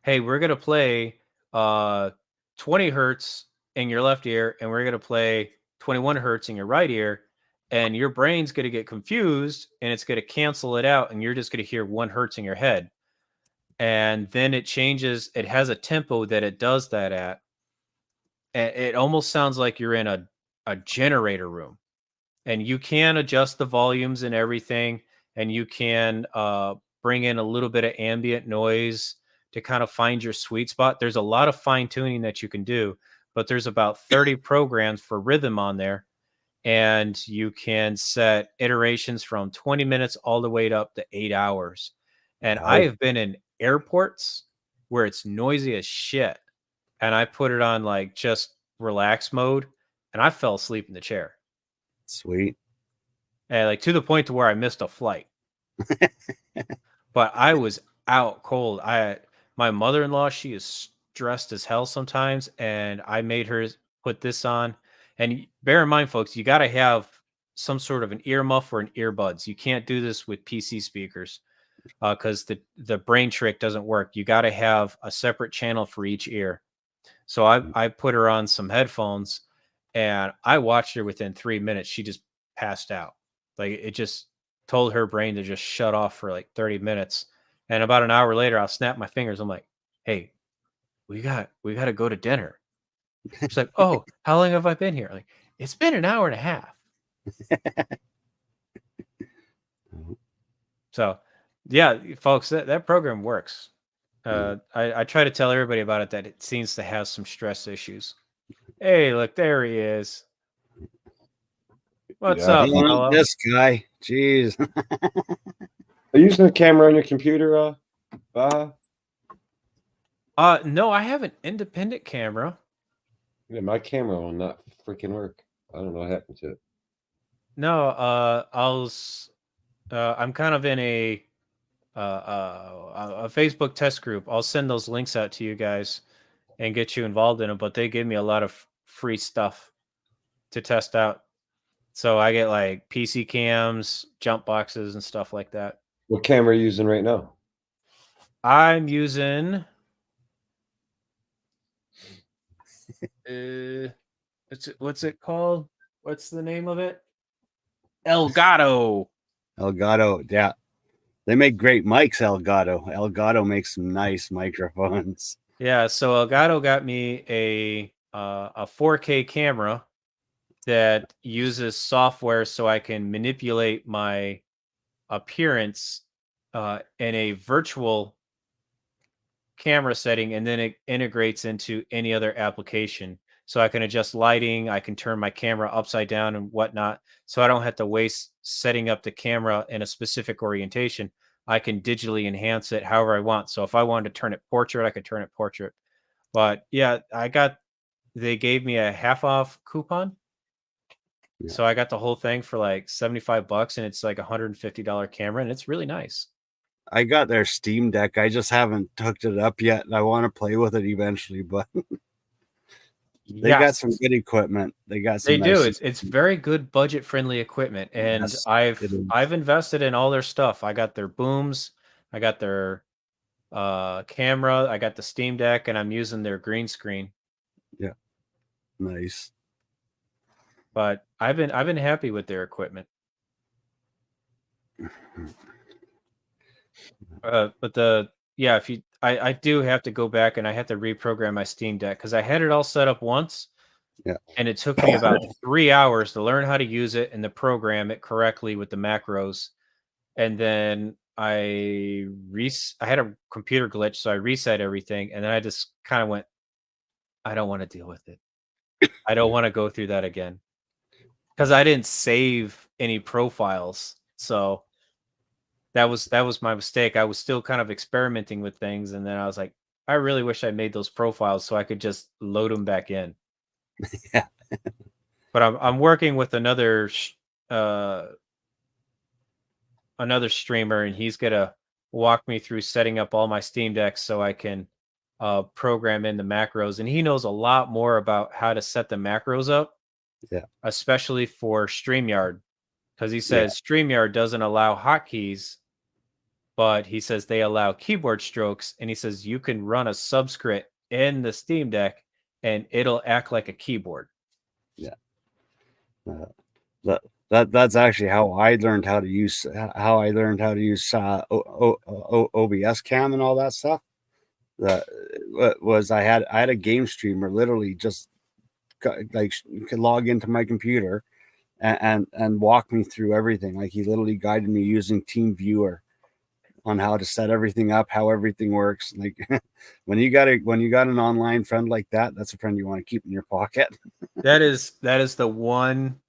hey, we're going to play 20 hertz in your left ear, and we're going to play 21 hertz in your right ear. And your brain's going to get confused and it's going to cancel it out. And you're just going to hear 1 hertz in your head. And then it changes. It has a tempo that it does that at. And it almost sounds like you're in a generator room. And you can adjust the volumes and everything. And you can bring in a little bit of ambient noise to kind of find your sweet spot. There's a lot of fine tuning that you can do, but there's about 30 programs for rhythm on there. And you can set iterations from 20 minutes all the way up to 8 hours. And I have been in airports where it's noisy as shit. And I put it on like just relax mode and I fell asleep in the chair. Sweet. And like to the point to where I missed a flight. But I was out cold. My mother-in-law, she is stressed as hell sometimes, and I made her put this on. And bear in mind, folks, you got to have some sort of an earmuff or an earbuds. You can't do this with PC speakers because the brain trick doesn't work. You got to have a separate channel for each ear. So I put her on some headphones, and I watched her within 3 minutes. She just passed out. Like it just told her brain to just shut off for like 30 minutes. And about an hour later, I'll snap my fingers. I'm like, hey, we got to go to dinner. She's like, oh, how long have I been here? Like, it's been an hour and a half. So, yeah, folks, that program works. I try to tell everybody about it that it seems to have some stress issues. Hey, look, there he is. What's up, fellow? This guy. Jeez. Are you using a camera on your computer, No, I have an independent camera. Yeah, my camera will not freaking work. I don't know what happened to it. No, I'm kind of in a Facebook test group. I'll send those links out to you guys and get you involved in it. But they give me a lot of free stuff to test out. So I get like PC cams, jump boxes, and stuff like that. What camera are you using right now? I'm using what's it called? What's the name of it? Elgato. Elgato, yeah. They make great mics, Elgato. Elgato makes some nice microphones. Yeah, so Elgato got me a 4K camera that uses software so I can manipulate my appearance in a virtual camera setting, and then it integrates into any other application. So I can adjust lighting, I can turn my camera upside down and whatnot. So I don't have to waste setting up the camera in a specific orientation. I can digitally enhance it however I want. So if I wanted to turn it portrait, I could turn it portrait. But yeah, they gave me a half off coupon. Yeah. So I got the whole thing for like $75 and it's like $150 camera and it's really nice. I got their Steam Deck. I just haven't hooked it up yet. I want to play with it eventually, but they got some good equipment. They do. It's very good budget friendly equipment. And yes, I've invested in all their stuff. I got their booms, I got their camera, I got the Steam Deck, and I'm using their green screen. Yeah. Nice. But I've been happy with their equipment. But I do have to go back and I have to reprogram my Steam Deck because I had it all set up once. Yeah. And it took me about 3 hours to learn how to use it and to program it correctly with the macros. And then I had a computer glitch, so I reset everything, and then I just kind of went, I don't want to deal with it. I don't want to go through that again. Because I didn't save any profiles. So that was my mistake. I was still kind of experimenting with things, and then I was like, I really wish I made those profiles so I could just load them back in. Yeah. But I'm working with another streamer, and he's gonna walk me through setting up all my Steam Decks so I can program in the macros, and he knows a lot more about how to set the macros up. Yeah. Especially for StreamYard, because he says StreamYard doesn't allow hotkeys, but he says they allow keyboard strokes, and he says you can run a subscript in the Steam Deck and it'll act like a keyboard. Yeah. That's actually how I learned how to use OBS cam and all that stuff. That was I had a game streamer literally just could log into my computer and walk me through everything. Like he literally guided me using TeamViewer on how to set everything up, how everything works. Like when you got an online friend like that, that's a friend you want to keep in your pocket. That is the one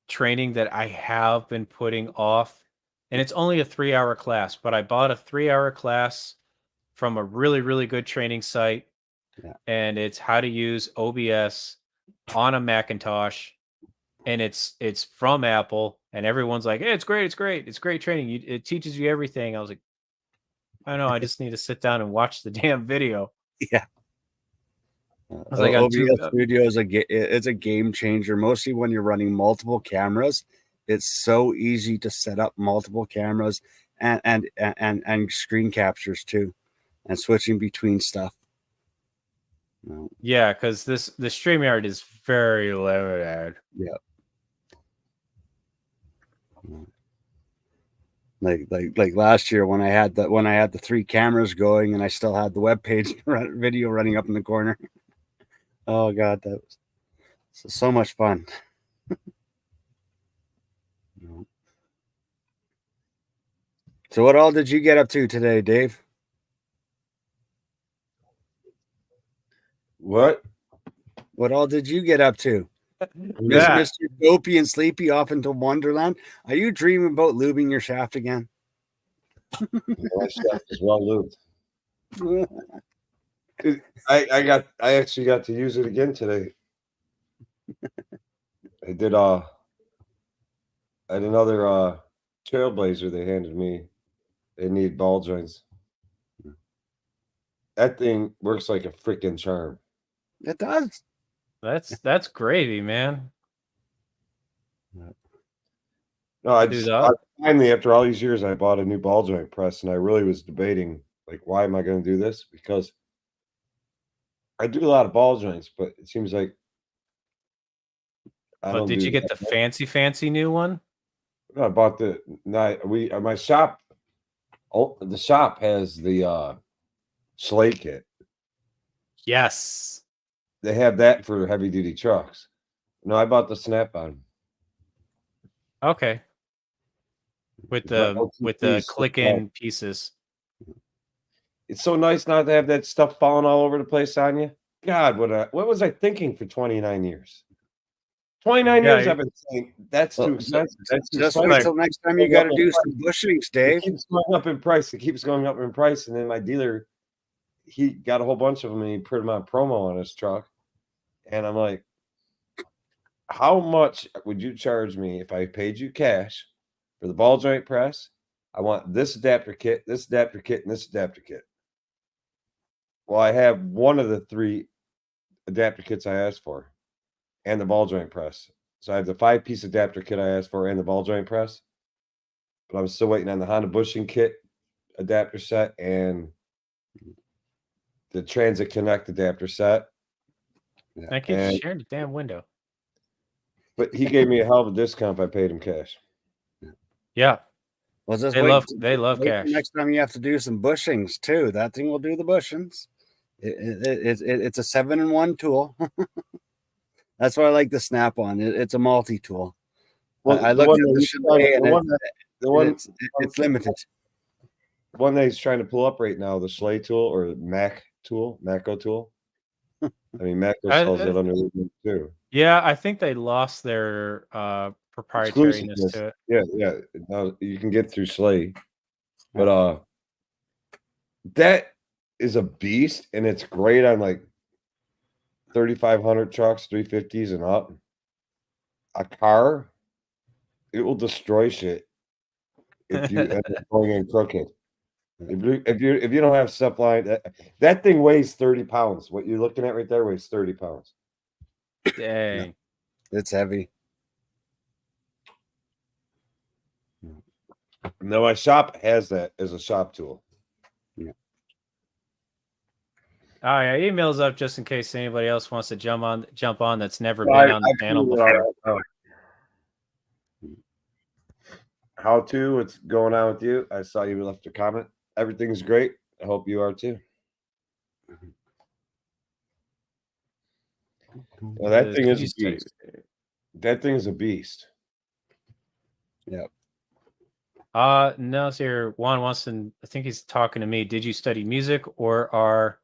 training that I have been putting off, and it's only a 3-hour class, but I bought a 3-hour class from a really, really good training site. Yeah. And it's how to use OBS on a Macintosh, and it's from Apple, and everyone's like, hey, it's great training. It teaches you everything. I was like, I don't know, I just need to sit down and watch the damn video. Yeah. OBS Studio is it's a game changer, mostly when you're running multiple cameras. It's so easy to set up multiple cameras and screen captures too, and switching between stuff. Yeah, because the StreamYard is very limited. Yeah. Like last year when I had the 3 cameras going and I still had the webpage video running up in the corner. Oh God, that was so much fun. So what all did you get up to today, Dave? What all did you get up to? Yeah. Mr. Dopey and Sleepy off into Wonderland. Are you dreaming about lubing your shaft again? My shaft is well lubed. I actually got to use it again today. I did I had another Trailblazer they handed me. They need ball joints. That thing works like a freaking charm. It does. That's gravy, man. No, I finally, after all these years, I bought a new ball joint press, and I really was debating, like, why am I going to do this? Because I do a lot of ball joints, but it seems like I don't. Did you get the fancy new one? No, I bought my shop. Oh, the shop has the Slate kit. Yes, they have that for heavy duty trucks. No, I bought the Snap-on. Okay. With the click-in pieces. It's so nice not to have that stuff falling all over the place on you. God, what was I thinking for 29 years? 29 years I've been saying that's too expensive. That's just wait until next time you got to do some bushings, Dave. It keeps going up in price. It keeps going up in price. And then my dealer, he got a whole bunch of them and he put them on promo on his truck. And I'm like, how much would you charge me if I paid you cash for the ball joint press? I want this adapter kit, and this adapter kit. Well, I have one of the 3 adapter kits I asked for and the ball joint press. So I have the 5-piece adapter kit I asked for and the ball joint press. But I'm still waiting on the Honda bushing kit adapter set and the Transit Connect adapter set. I can't share the damn window. But he gave me a hell of a discount if I paid him cash. Yeah. Well, they love cash. Next time you have to do some bushings too. That thing will do the bushings. It's a 7-in-1 tool. That's why I like the Snap-on. It's a multi-tool. Well, I looked at it's limited. The one that he's trying to pull up right now, the Slay tool or Mako tool. I mean, Mako sells it under too. Yeah, I think they lost their proprietariness to it. Yeah. Now you can get through Slay, but that is a beast, and it's great on like 3,500 trucks, 350s, and up. A car, it will destroy shit if you end up going in crooked. If you don't have stuff line, that thing weighs 30 pounds. What you're looking at right there weighs 30 pounds. Dang. It's heavy. No, my shop has that as a shop tool. Oh yeah, emails up just in case anybody else wants to jump on that's never been on the channel before. How to? What's going on with you? I saw you left a comment. Everything's great. I hope you are too. Well, that thing is a beast. That thing is a beast. Yep. No, it's here. Juan wants to. I think he's talking to me. Did you study music or are?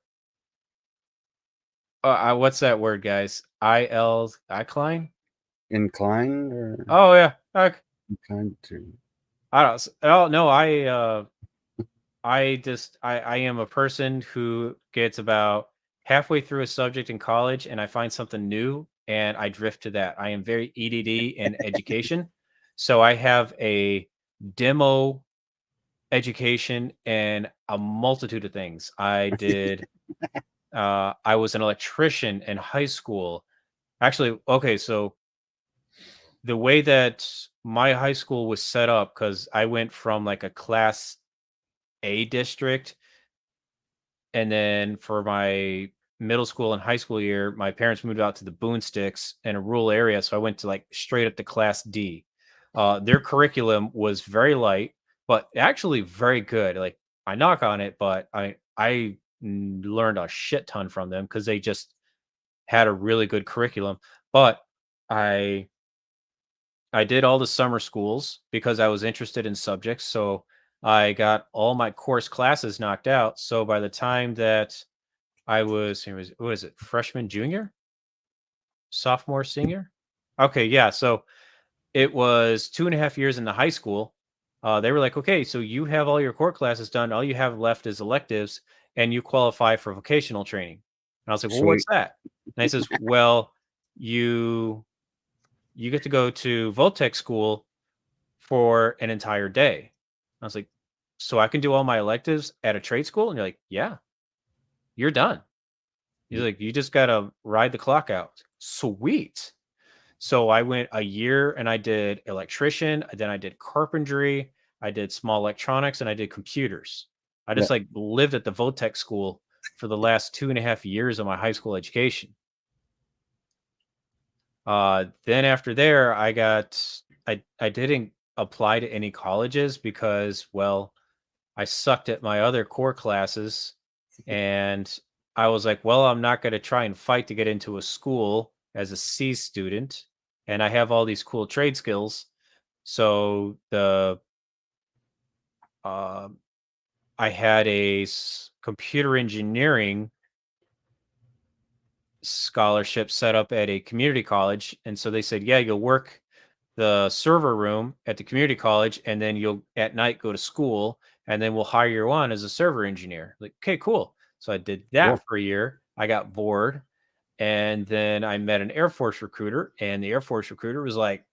What's that word, guys? Incline? Inclined or Oh yeah. Okay. inclined to. I don't. Oh no. I am a person who gets about halfway through a subject in college and I find something new and I drift to that. I am very EDD in education, so I have a demo education and a multitude of things. I did. I was an electrician in high school. Actually, okay, so the way that my high school was set up, because I went from like a class A district, and then for my middle school and high school year, my parents moved out to the Boonsticks in a rural area, so I went to like straight up to class D. Their curriculum was very light, but actually very good. Like I knock on it, but I learned a shit ton from them because they just had a really good curriculum. But I did all the summer schools because I was interested in subjects. So I got all my course classes knocked out. So by the time that I was, what is it, freshman, junior, sophomore, senior? Okay, yeah. So it was 2.5 years in the high school. They were like, okay, so you have all your core classes done. All you have left is electives, and you qualify for vocational training. And I was like, well, what's Sweet. that? And he says, well, you get to go to Voltech school for an entire day. I was like, so I can do all my electives at a trade school? And you're like, yeah, you're done. He's like, you just got to ride the clock out. Sweet. So I went a year and I did electrician, then I did carpentry, I did small electronics, and I did computers. I just like lived at the Votech school for the last 2.5 years of my high school education. Then after there, I didn't apply to any colleges because, well, I sucked at my other core classes, and I was like, well, I'm not going to try and fight to get into a school as a C student, and I have all these cool trade skills. So I had a computer engineering scholarship set up at a community college, and so they said, yeah, you'll work the server room at the community college, and then you'll at night go to school, and then we'll hire you on as a server engineer. Like, okay, cool. So I did that for a year. I got bored. And then I met an Air Force recruiter, and the Air Force recruiter was like,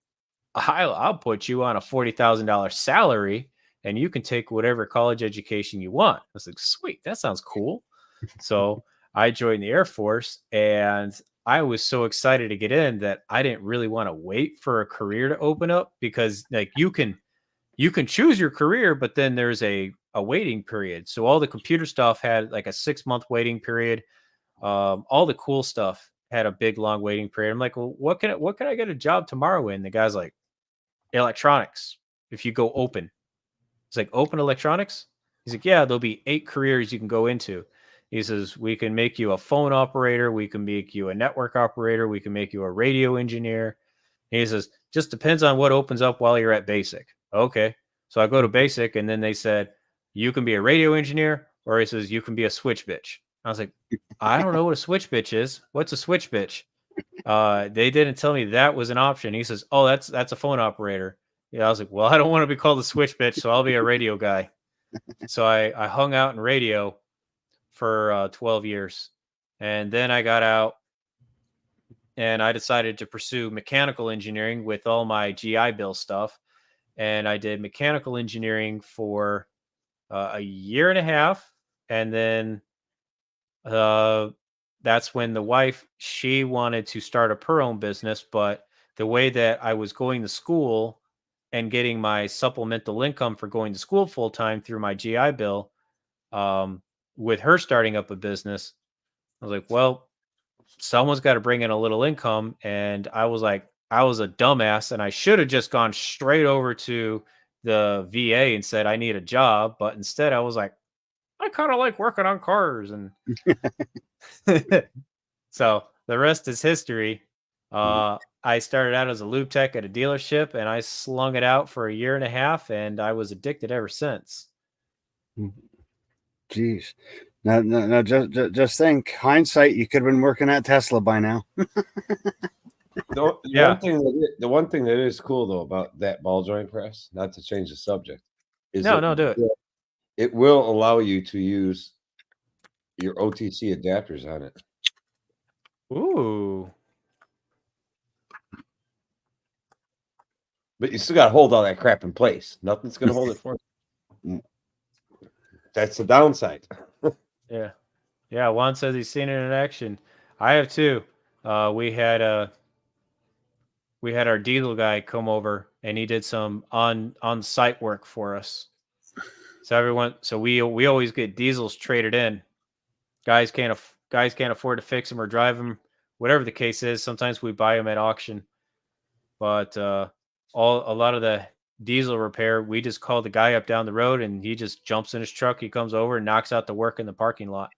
I'll put you on a $40,000 salary and you can take whatever college education you want. I was like, sweet, that sounds cool. So I joined the Air Force, and I was so excited to get in that I didn't really want to wait for a career to open up, because like you can choose your career, but then there's a waiting period. So all the computer stuff had like a 6-month waiting period. All the cool stuff had a big long waiting period. I'm like, well, what can I get a job tomorrow in? The guy's like, electronics. If you go open, it's like, open electronics. He's like, yeah, there'll be 8 careers you can go into. He says, we can make you a phone operator, we can make you a network operator, we can make you a radio engineer. He says, just depends on what opens up while you're at basic. Okay. So I go to basic, and then they said, you can be a radio engineer, or he says, you can be a switch bitch. I was like, I don't know what a switch bitch is. What's a switch bitch? They didn't tell me that was an option. He says, oh, that's a phone operator. Yeah, I was like, well, I don't want to be called a switch bitch, so I'll be a radio guy. So I hung out in radio for 12 years. And then I got out and I decided to pursue mechanical engineering with all my GI Bill stuff. And I did mechanical engineering for a year and a half, and then that's when the wife, she wanted to start up her own business, but the way that I was going to school and getting my supplemental income for going to school full time through my GI Bill, with her starting up a business, I was like, well, someone's got to bring in a little income. And I was like, I was a dumbass and I should have just gone straight over to the VA and said, I need a job. But instead, I was like, I kind of like working on cars. And so the rest is history. I started out as a lube tech at a dealership and I slung it out for a year and a half and I was addicted ever since. Jeez. No, just think, hindsight, you could have been working at Tesla by now. The Yeah. one thing that is cool though about that ball joint press, not to change the subject, is No, that do it. it will allow you to use your OTC adapters on it. Ooh. But you still got to hold all that crap in place. Nothing's going to hold it for you. That's the downside. Yeah. Yeah. Juan says he's seen it in action. I have too. We had our diesel guy come over and he did some on site work for us. So we always get diesels traded in. Guys can't afford to fix them or drive them, whatever the case is. Sometimes we buy them at auction, but a lot of the diesel repair, we just call the guy up down the road and he just jumps in his truck. He comes over and knocks out the work in the parking lot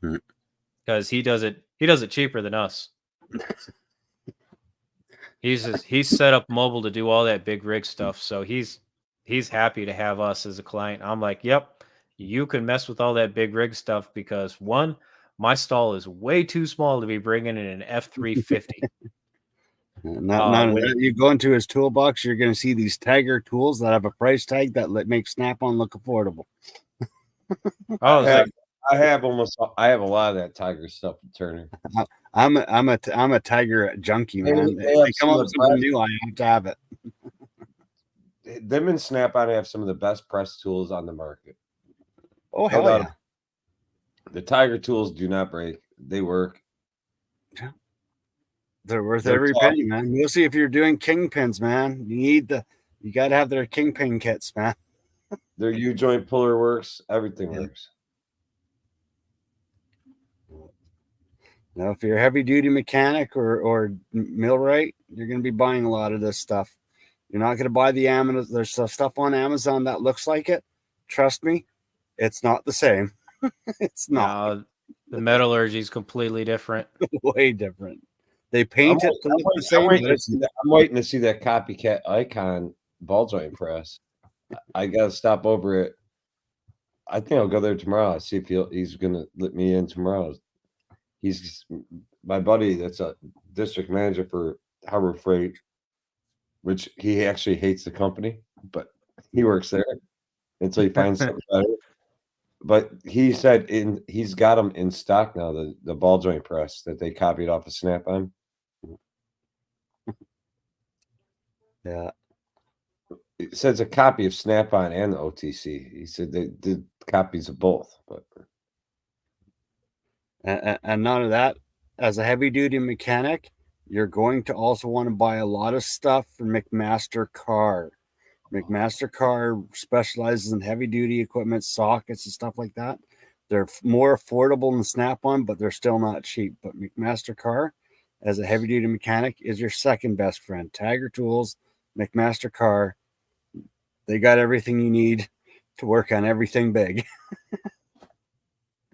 because he does it cheaper than us. He's set up mobile to do all that big rig stuff. So he's happy to have us as a client. I'm like, yep, you can mess with all that big rig stuff because one, my stall is way too small to be bringing in an F350. You go into his toolbox, you're going to see these Tiger tools that have a price tag that make Snap-on look affordable. I have a lot of that Tiger stuff at Turner. I'm a Tiger junkie, man. They come up with something new, I have to have it. Them and Snap-on have some of the best press tools on the market. Oh, hell yeah. The Tiger tools do not break. They work. Yeah. They're worth every penny, man. You'll see if you're doing kingpins, man. You got to have their kingpin kits, man. Their U-joint puller works. Everything works. Now, if you're a heavy-duty mechanic or millwright, you're going to be buying a lot of this stuff. You're not going to buy the Amazon. There's stuff on Amazon that looks like it. Trust me, it's not the same. It's not. The metallurgy is completely different. Way different. They paint it to look the same. I'm waiting to see that copycat Icon ball joint press. I got to stop over it. I think I'll go there tomorrow. I'll see if he's going to let me in tomorrow. He's my buddy that's a district manager for Harbor Freight, which he actually hates the company, but he works there until he finds something better. But he said he's got them in stock now, the ball joint press that they copied off of Snap-on. Yeah. It says a copy of Snap-on and the OTC. He said they did copies of both. But and none of that. As a heavy-duty mechanic, you're going to also want to buy a lot of stuff from McMaster Car. McMaster Car specializes in heavy-duty equipment, sockets, and stuff like that. They're more affordable than Snap-on, but they're still not cheap. But McMaster Car, as a heavy-duty mechanic, is your second best friend. Tiger Tools, McMaster Car, they got everything you need to work on everything big.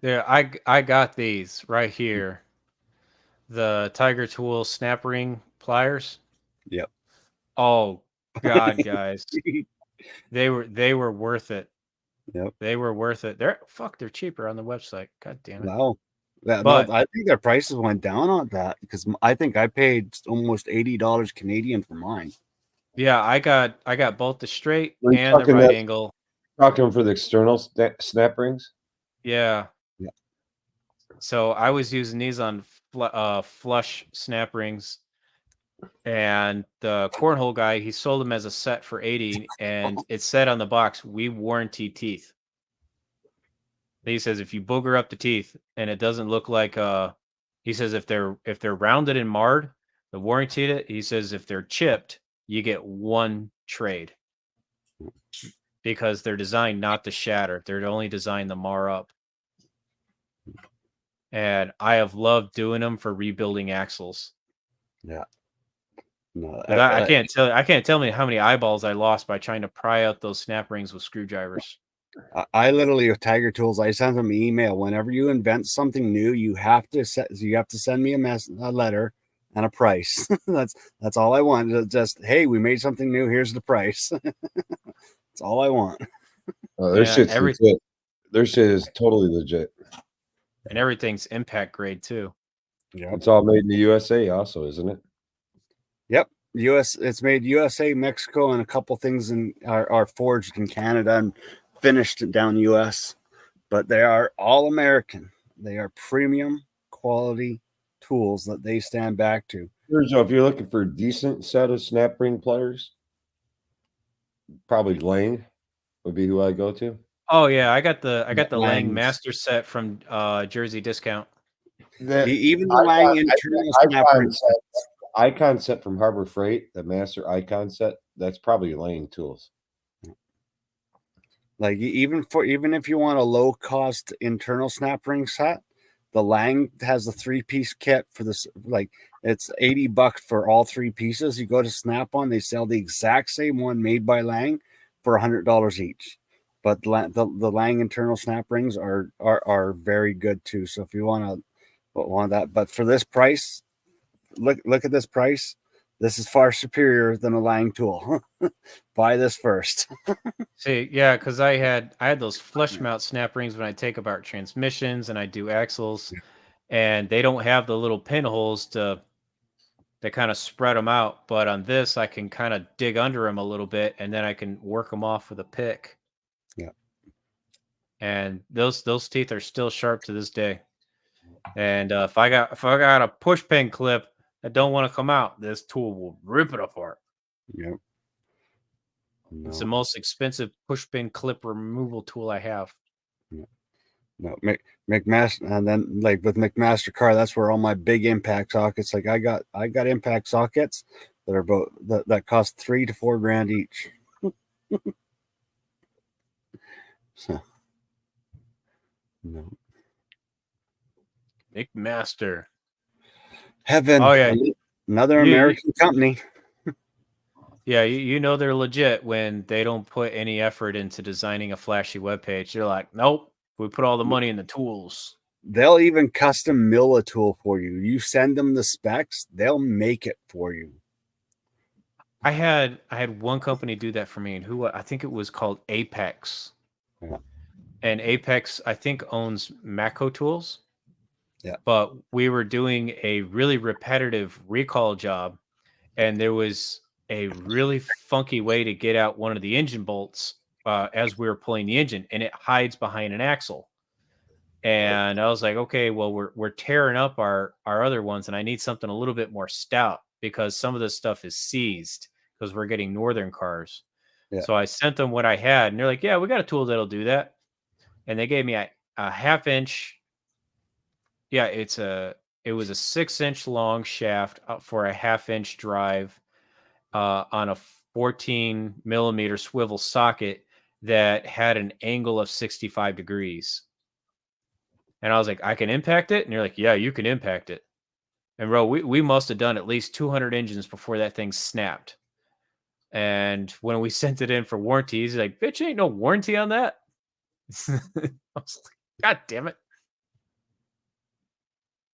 Yeah, I got these right here. The Tiger Tool snap ring pliers. Yep. Oh God, guys. They were worth it. Yep. They were worth it. They're cheaper on the website. God damn it. Wow. But I think their prices went down on that because I think I paid almost $80 Canadian for mine. Yeah, I got both the straight and the right angle. Talking for the external snap rings. Yeah. Yeah. So I was using these on flush snap rings, and the cornhole guy, he sold them as a set for $80, and it said on the box, "We warranty teeth." He says if you booger up the teeth and it doesn't look like he says if they're rounded and marred, the warranty it. He says if they're chipped, you get one trade because they're designed not to shatter. They're only designed to mar up. And I have loved doing them for rebuilding axles. Yeah. No, I can't tell me how many eyeballs I lost by trying to pry out those snap rings with screwdrivers. I literally with Tiger Tools, I send them an email. Whenever you invent something new, you have to send me a letter and a price. that's all I want. Just hey, we made something new. Here's the price. That's all I want. Oh, their shit's legit. Their shit is totally legit. And everything's impact grade too. Yeah, It's all made in the USA, also, isn't it? Yep. It's made USA, Mexico, and a couple things are forged in Canada and finished down US, but they are all American. They are premium quality tools that they stand back to. So if you're looking for a decent set of snap ring pliers, probably Lang would be who I go to. Oh yeah, I got the Lang Lang's. Master set from Jersey Discount. Even the Lang internal snap ring Icon set from Harbor Freight, the Master Icon set, that's probably Lang tools. Like even if you want a low cost internal snap ring set, the Lang has a 3-piece kit for this. Like it's $80 for all 3 pieces. You go to Snap-on, they sell the exact same one made by Lang for $100 each. But the Lang internal snap rings are very good too. So if you want that, but for this price, look at this price. This is far superior than a Lang tool. Buy this first. See, yeah, because I had those flush mount snap rings when I take apart transmissions and I do axles, and they don't have the little pinholes to kind of spread them out. But on this, I can kind of dig under them a little bit, and then I can work them off with a pick. Yeah, and those teeth are still sharp to this day. And if I got a push pin clip that don't want to come out, this tool will rip it apart. Yep. It's the most expensive push pin clip removal tool I have. No, McMaster, and then like with McMaster-Carr, that's where all my big impact sockets. Like I got impact sockets that are both that cost $3,000 to $4,000 each. So, no. McMaster. Heaven. Oh yeah, another American company. Yeah, you know they're legit when they don't put any effort into designing a flashy webpage. They're like, nope, we put all the money in the tools. They'll even custom mill a tool for you. You send them the specs, they'll make it for you. I had one company do that for me, and I think it was called Apex. Yeah. And Apex, I think, owns Mako Tools. Yeah. But we were doing a really repetitive recall job, and there was a really funky way to get out one of the engine bolts as we were pulling the engine, and it hides behind an axle. And I was like, okay, well, we're tearing up our other ones, and I need something a little bit more stout because some of this stuff is seized because we're getting northern cars. Yeah. So I sent them what I had, and they're like, yeah, we got a tool that'll do that. And they gave me a 1/2 inch. Yeah, it was a 6-inch long shaft for a 1/2 inch drive on a 14 millimeter swivel socket that had an angle of 65 degrees. And I was like, I can impact it? And you're like, yeah, you can impact it. And bro, we must have done at least 200 engines before that thing snapped. And when we sent it in for warranty, he's like, bitch, ain't no warranty on that. I was like, God damn it.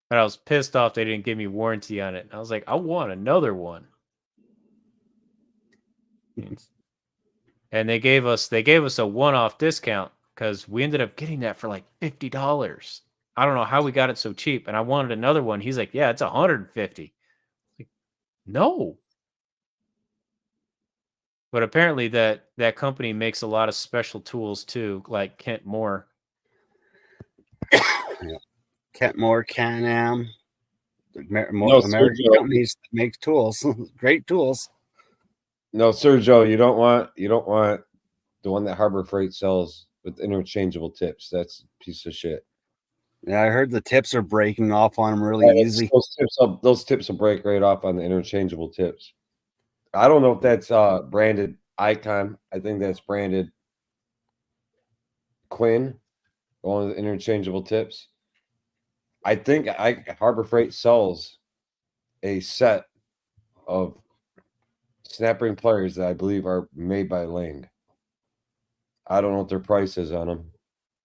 But I was pissed off they didn't give me warranty on it. And I was like, I want another one. And they gave us a one-off discount because we ended up getting that for like $50. I don't know how we got it so cheap. And I wanted another one. He's like, yeah, it's $150. Like, no. But apparently that company makes a lot of special tools too, like Kent Moore. Yeah. Kent Moore, Can-Am, American companies that make tools, great tools. No, Sergio, you don't want the one that Harbor Freight sells with interchangeable tips. That's a piece of shit. Yeah, I heard the tips are breaking off on them really Yeah, easy. Those tips will break right off on the interchangeable tips. I don't know if that's branded Icon. I think that's branded Quinn, one of the interchangeable tips. I think Harbor Freight sells a set of snap ring pliers that I believe are made by Lang. I don't know what their price is on them,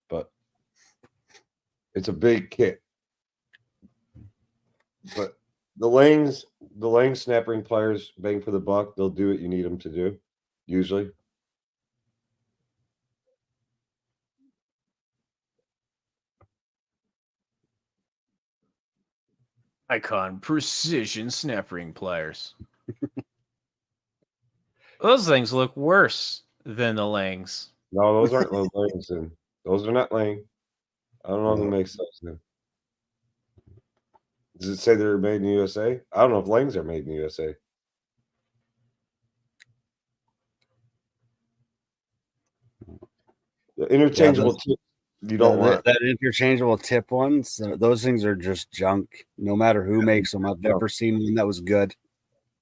but it's a big kit. But the Lang snap ring pliers, bang for the buck, they'll do what you need them to do, usually. Icon precision snap ring pliers. Those things look worse than the Langs. No, those aren't those Langs. Those are not Lang. I don't know who makes those. Then. Does it say they're made in the USA? I don't know if Langs are made in the USA. The interchangeable tip you don't want. That interchangeable tip ones, those things are just junk. No matter who makes them, I've never seen one that was good.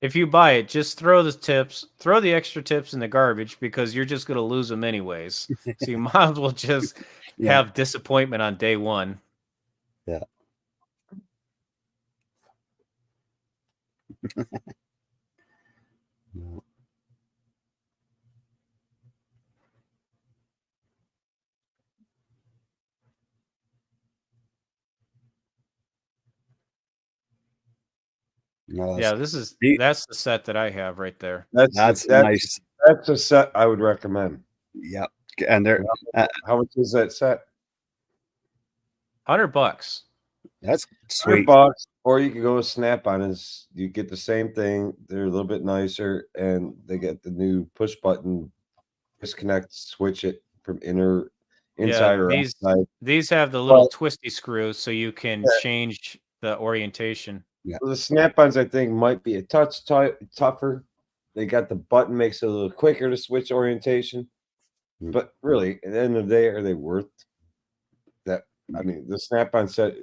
If you buy it, just throw the extra tips in the garbage because you're just going to lose them anyways. So you might as well just have disappointment on day one. Yeah. No, Yeah, that's the set that I have right there. That's nice. That's a set I would recommend. Yep. And they're how much is that set? $100. That's sweet. $100, or you can go with Snap-on. Is you get the same thing. They're a little bit nicer, and they get the new push button disconnect, switch it from inside or outside. These have the little twisty screws, so you can change the orientation. Yeah. The Snap-ons, I think, might be a touch tougher. They got the button, makes it a little quicker to switch orientation. But really, at the end of the day, are they worth that? I mean, the Snap-on set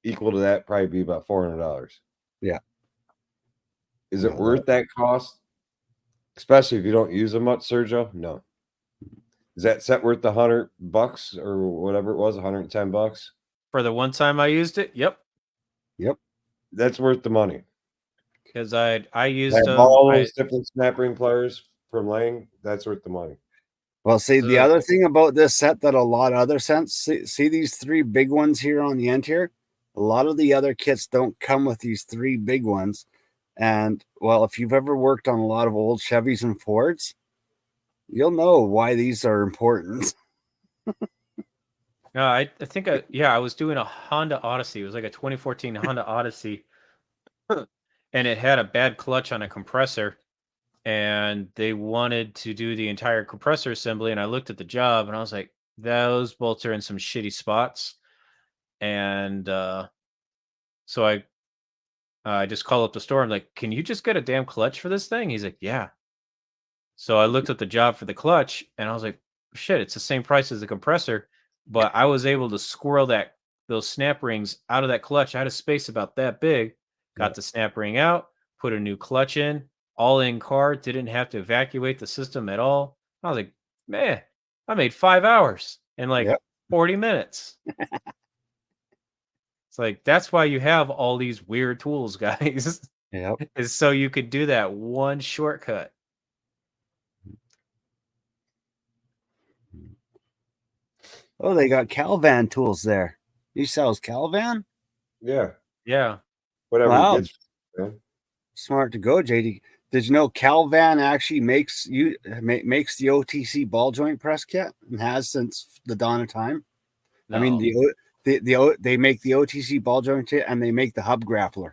equal to that probably be about $400. Yeah. Is it worth that cost? Especially if you don't use them much, Sergio? No. Is that set worth the $100 or whatever it was, $110? For the one time I used it, yep. That's worth the money. Because I used all those different snap ring pliers from Lang. That's worth the money. Well, see, the other thing about this set that a lot of other sets, see these three big ones here on the end here? A lot of the other kits don't come with these three big ones. And, well, if you've ever worked on a lot of old Chevys and Fords, you'll know why these are important. No, I think I was doing a Honda Odyssey. It was like a 2014 Honda Odyssey, and it had a bad clutch on a compressor, and they wanted to do the entire compressor assembly. And I looked at the job, and I was like, those bolts are in some shitty spots. And so I just called up the store. I'm like, can you just get a damn clutch for this thing? He's like, yeah. So I looked at the job for the clutch, and I was like, shit, it's the same price as the compressor. But I was able to squirrel those snap rings out of that clutch. I had a space about that big, got the snap ring out, put a new clutch in, all in car, didn't have to evacuate the system at all. I was like, man, I made 5 hours in like 40 minutes. It's like, that's why you have all these weird tools, guys. Yep. Is so you could do that one shortcut. Oh, they got Calvan tools there. He sells Calvan? Yeah. Yeah. Whatever. Wow. Smart to go, JD. Did you know Calvan actually makes the OTC ball joint press kit and has since the dawn of time? No. I mean, they make the OTC ball joint kit and they make the hub grappler.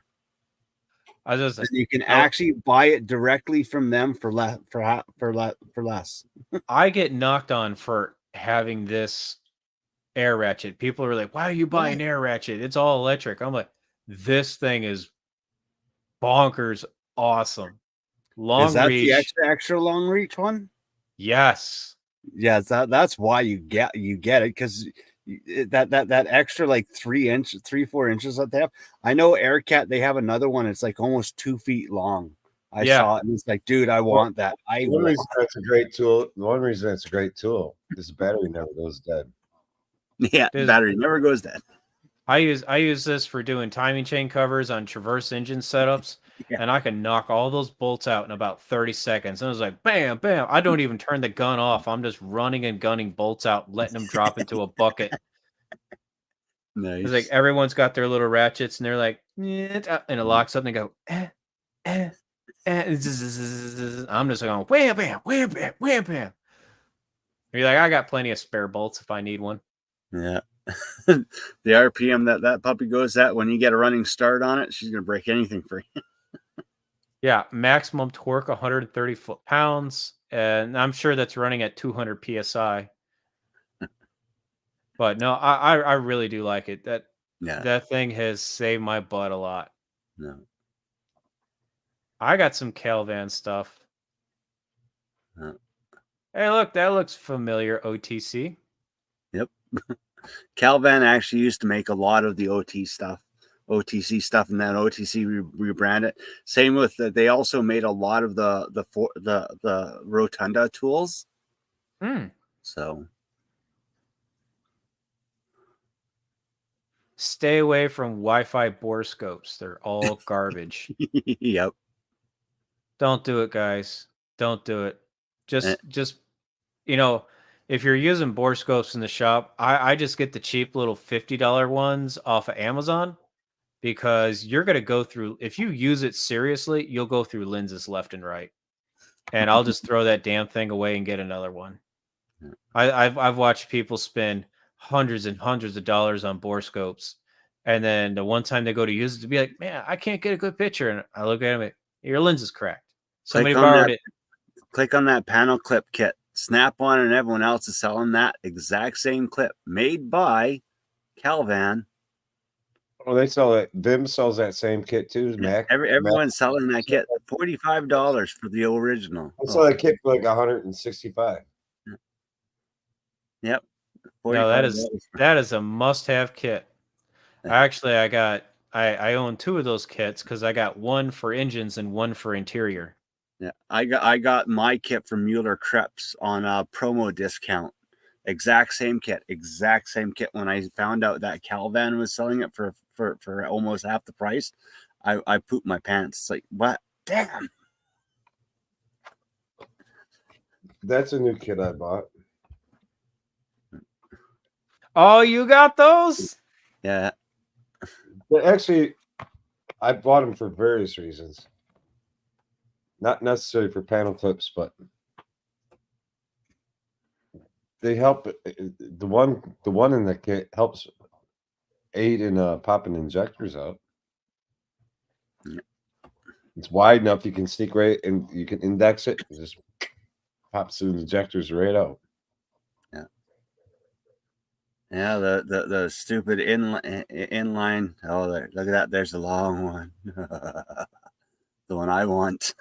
You can actually buy it directly from them for less. I get knocked on for having this air ratchet. People are like, why are you buying air ratchet? It's all electric. I'm like, this thing is bonkers awesome. Long is that reach. The extra long reach one? Yes. Yeah, that's why you get it, because that extra like 4 inches that they have. I know AirCat, they have another one. It's like almost 2 feet long. I Yeah. saw it and it's like, dude, I Well, want that. I One want. reason that's a great tool. One reason that's a great tool is the battery never goes dead. Yeah, There's- battery never goes dead. I use this for doing timing chain covers on Traverse engine setups, Yeah. and I can knock all those bolts out in about 30 seconds. And it was like, bam, bam. I don't even turn the gun off. I'm just running and gunning bolts out, letting them drop into a bucket. Nice. It's like everyone's got their little ratchets, and they're like, and it locks up, and they go, I'm just going, wham, bam, wham, bam, wham, bam. You're like, I got plenty of spare bolts if I need one. Yeah. The RPM that puppy goes at when you get a running start on it, she's gonna break anything for you. Yeah, maximum torque 130 foot-pounds, and I'm sure that's running at 200 psi. But no, I really do like it. Yeah. That thing has saved my butt a lot. No. I got some Calvan stuff. Yeah. Hey, look, that looks familiar. OTC. Yep. Calvan actually used to make a lot of the OTC stuff, and then OTC rebranded. Same with they also made a lot of the Rotunda tools. So stay away from Wi-Fi borescopes. They're all garbage. Yep. Don't do it, guys. Don't do it. Just you know, if you're using borescopes in the shop, I just get the cheap little $50 ones off of Amazon, because you're going to go through, if you use it seriously, you'll go through lenses left and right. And I'll just throw that damn thing away and get another one. I've watched people spend hundreds and hundreds of dollars on borescopes, and then the one time they go to use it, to be like, man, I can't get a good picture. And I look at them, your lens is cracked. Somebody borrowed it. Click on that panel clip kit. Snap-on and everyone else is selling that exact same clip made by Calvan. Oh, they sell it. Vim sells that same kit too. Mac. Everyone's selling that kit. $45 for the original. I saw that kit for like 165. Yep. No, that is a must-have kit. Actually, I own two of those kits, because I got one for engines and one for interior. Yeah, I got my kit from Mueller Krebs on a promo discount. Exact same kit. When I found out that Calvan was selling it for almost half the price, I pooped my pants. It's like, what? Damn. That's a new kit I bought. Oh, you got those? Yeah. But actually, I bought them for various reasons. Not necessarily for panel clips, but they help. The one in the kit helps aid in popping injectors out. Yeah. It's wide enough you can sneak right, and you can index it. It just pops the injectors right out. Yeah. Yeah. The stupid inline. Oh, there! Look at that. There's the long one. The one I want.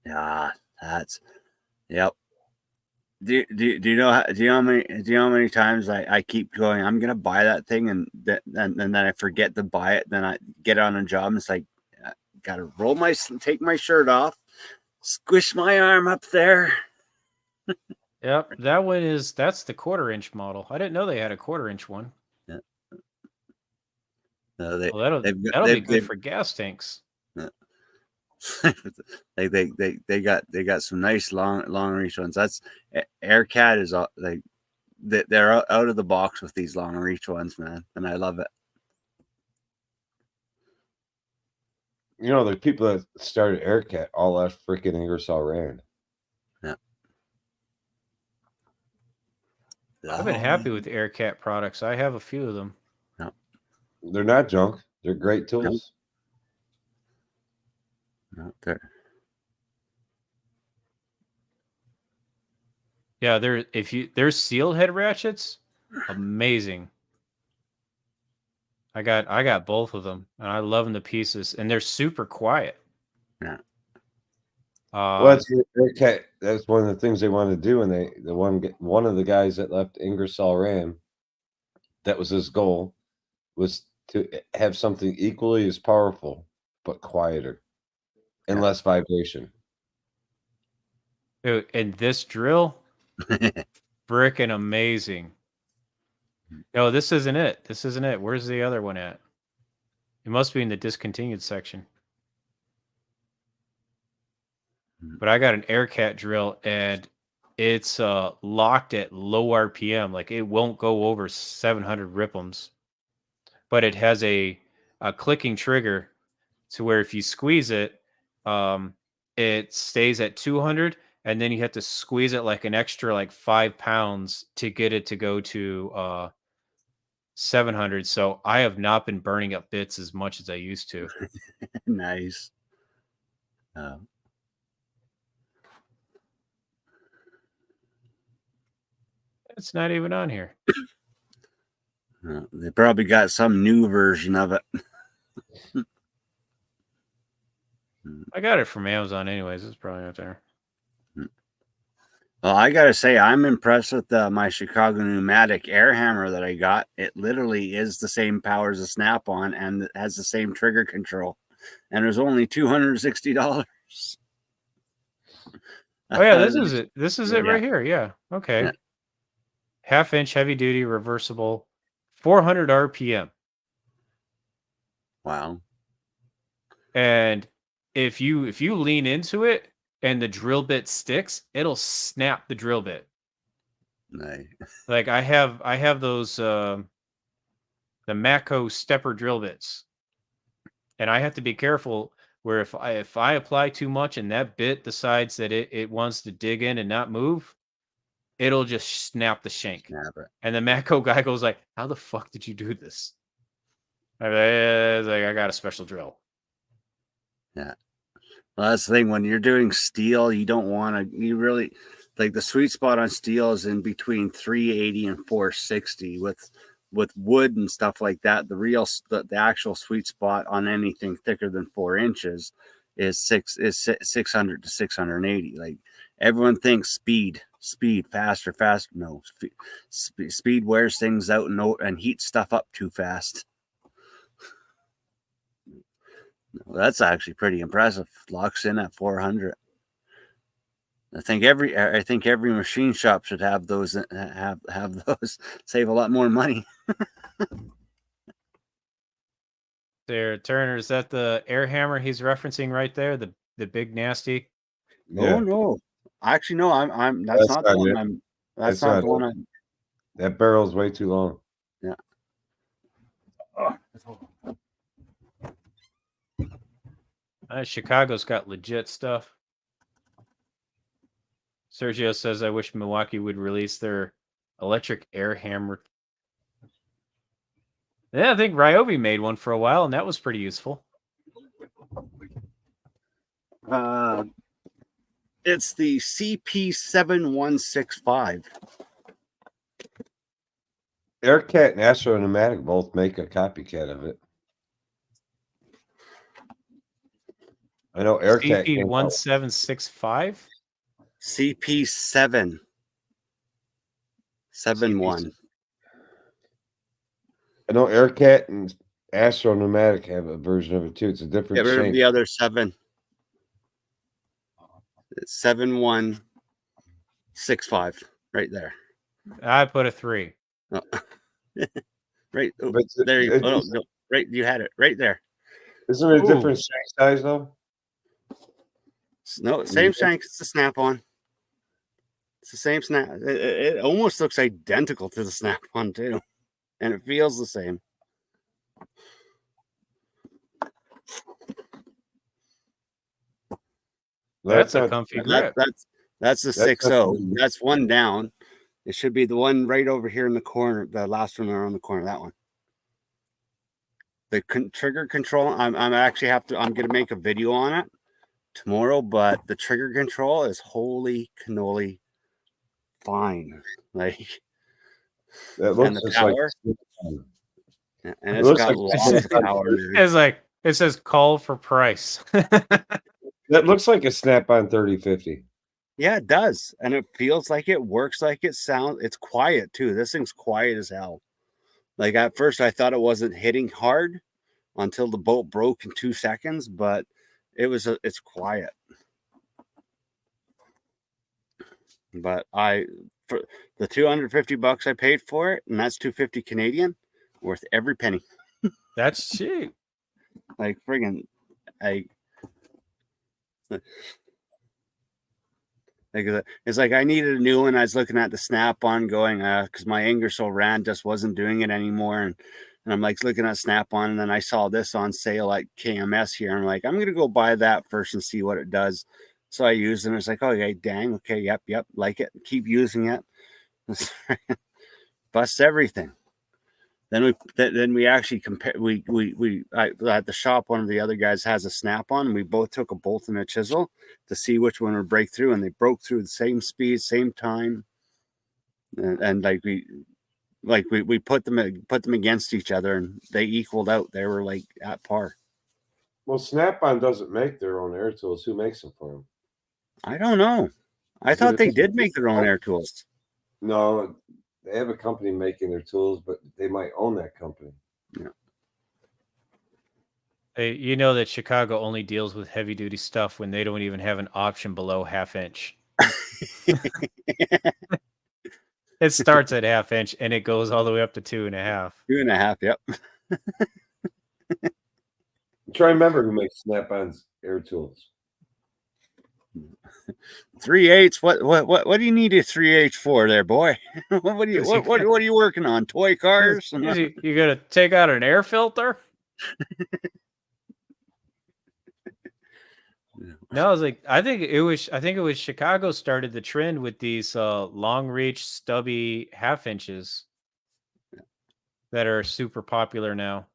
Yeah, that's yep. Do you know how many times I keep going, I'm gonna buy that thing, and then I forget to buy it, then I get on a job and it's like, gotta take my shirt off, squish my arm up there. Yep, that's the 1/4-inch model. I didn't know they had a 1/4-inch one. Yeah. Well, that'll be good for gas tanks. Yeah. they got some nice long reach ones. That's AirCat is like they're out of the box with these long reach ones, man, and I love it. You know, the people that started AirCat all left freaking Ingersoll Rand. Yeah. I've been happy with the AirCat products. I have a few of them. No. They're not junk. They're great tools. No, yeah, they're sealed head ratchets, amazing. I got both of them, and I love them to pieces, and they're super quiet. Yeah. Well, that's one of the things they wanted to do, and one of the guys that left Ingersoll Rand, that was his goal, was to have something equally as powerful but quieter and less vibration. Dude, and this drill, freaking amazing. No, this isn't it. This isn't it. Where's the other one at? It must be in the discontinued section. But I got an AirCat drill, and it's locked at low RPM. Like, it won't go over 700 RPMs. But it has a clicking trigger to where if you squeeze it, it stays at 200, and then you have to squeeze it like an extra like 5 pounds to get it to go to 700. So I have not been burning up bits as much as I used to. Nice. It's not even on here. They probably got some new version of it. I got it from Amazon anyways. It's probably not there. Well, I gotta say, I'm impressed with my Chicago Pneumatic air hammer that I got. It literally is the same power as a Snap-on, and it has the same trigger control. And it was only $260. Oh yeah, this is it. This is it Yeah. right here. Yeah. Okay. Yeah. 1/2-inch heavy duty reversible, 400 RPM. Wow. And if you lean into it and the drill bit sticks, it'll snap the drill bit. Nice. Like I have those the Matco stepper drill bits, and I have to be careful where if I apply too much and that bit decides that it wants to dig in and not move, it'll just snap the shank. Snap it. And the Matco guy goes like, "How the fuck did you do this?" I was like, "I got a special drill." Yeah. Well, that's the thing. When you're doing steel, you don't want to, you really, like the sweet spot on steel is in between 380 and 460 with wood and stuff like that. The actual sweet spot on anything thicker than 4 inches is 600 to 680. Like everyone thinks speed, faster. No, speed wears things out and heats stuff up too fast. That's actually pretty impressive. Locks in at 400. I think every machine shop should have those. Have those. Save a lot more money. There, Turner, is that the air hammer he's referencing right there? The big nasty. Oh no, actually no. I'm. That's not the one. I'm. That's not the one. That barrel's way too long. Yeah. Chicago's got legit stuff. Sergio says, "I wish Milwaukee would release their electric air hammer." Yeah, I think Ryobi made one for a while, and that was pretty useful. It's the CP7165. AirCat and Astro Pneumatic both make a copycat of it. I know AirCat. CP1765? CP7. 71. I know AirCat and Astro Pneumatic have a version of it too. It's a different shape. The other 7. It's 7165 right there. I put a 3. Oh. Right. Oh, But there you go. No, right, you had it right there. Isn't it a different shank size though? No, same shank. It's the Snap-on. It's the same snap. It almost looks identical to the Snap-on too, and it feels the same. That's a comfy grip. That's the 6.0. That's one down. It should be the one right over here in the corner. The last one around the corner. That one. The trigger control. I'm gonna make a video on it tomorrow, but the trigger control is holy cannoli fine. Like that looks and the just power. like, and it's got lots of power. It's like it says call for price. That looks like a Snap-on 3050. Yeah, it does. And it feels like it works like it sounds. It's quiet too. This thing's quiet as hell. Like at first I thought it wasn't hitting hard until the bolt broke in 2 seconds, but it's quiet. But for the $250 I paid for it, and that's $250 Canadian, worth every penny. That's cheap. Like friggin' it's like I needed a new one. I was looking at the Snap-on going, because my Ingersoll Rand just wasn't doing it anymore. And I'm like looking at Snap-on, and then I saw this on sale at KMS here. I'm like, I'm gonna go buy that first and see what it does. So I used it, and it's like, okay, dang, okay, yep, like it. Keep using it. Busts everything. Then we actually compare. At the shop, one of the other guys has a Snap-on. And we both took a bolt and a chisel to see which one would break through, and they broke through the same speed, same time, and we put them against each other, and they equaled out. They were like at par. Well, Snap-on doesn't make their own air tools. Who makes them for them? I don't know. I thought they did make their own air tools. No, they have a company making their tools, but they might own that company. Yeah. Hey, you know that Chicago only deals with heavy duty stuff when they don't even have an option below half-inch. It starts at half-inch and it goes all the way up to 2.5. 2.5, yep. Try and remember who makes Snap-on's air tools. 3/8. What do you need a 3/8 for, there, boy? What are you working on? Toy cars? You gotta take out an air filter? No, I was like, I think it was Chicago started the trend with these long reach stubby half-inches that are super popular now.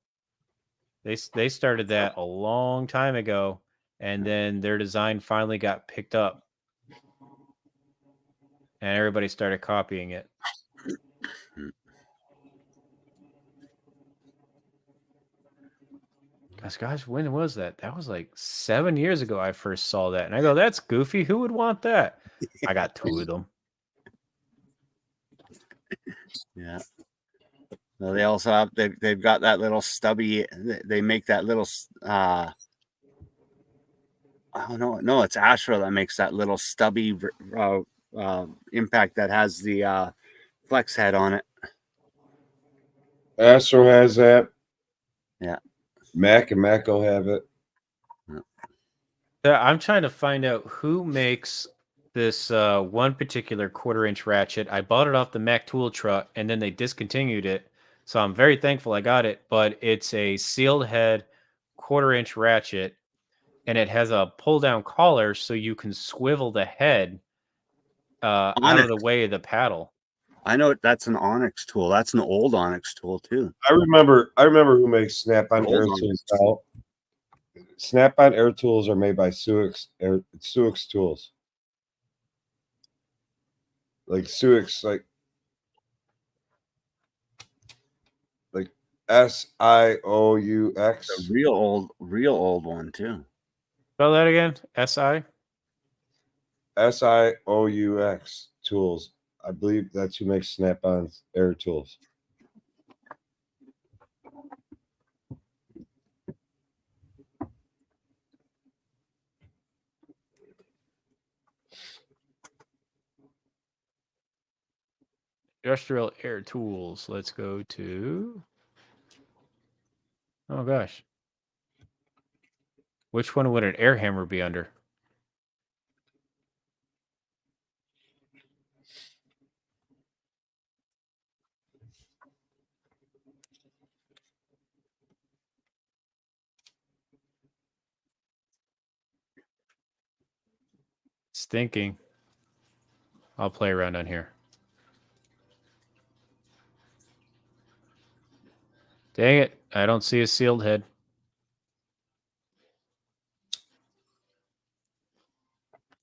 They started that a long time ago, and then their design finally got picked up, and everybody started copying it. Gosh, when was that? That was like 7 years ago I first saw that. And I go, that's goofy. Who would want that? I got 2 of them. Yeah. Well, they also have they've got that little stubby. They make that little oh no, it's Ashra that makes that little stubby impact that has the flex head on it. Astro has that. Yeah. Mac and Mac will have it. I'm trying to find out who makes this one particular 1/4-inch ratchet. I bought it off the Mac tool truck, and then they discontinued it. So I'm very thankful I got it. But it's a sealed head 1/4-inch ratchet, and it has a pull-down collar so you can swivel the head out of the way of the paddle. I know that's an Onyx tool. That's an old Onyx tool too. I remember who makes Snap-on air tools now. Snap-on air tools are made by Suix tools. Like Suix, like SIOUX. A real old one too. Spell that again. SIOUX tools. I believe that's who makes Snap-on air tools. Industrial air tools. Let's go to. Oh gosh. Which one would an air hammer be under? It's thinking. I'll play around on here. Dang it. I don't see a sealed head.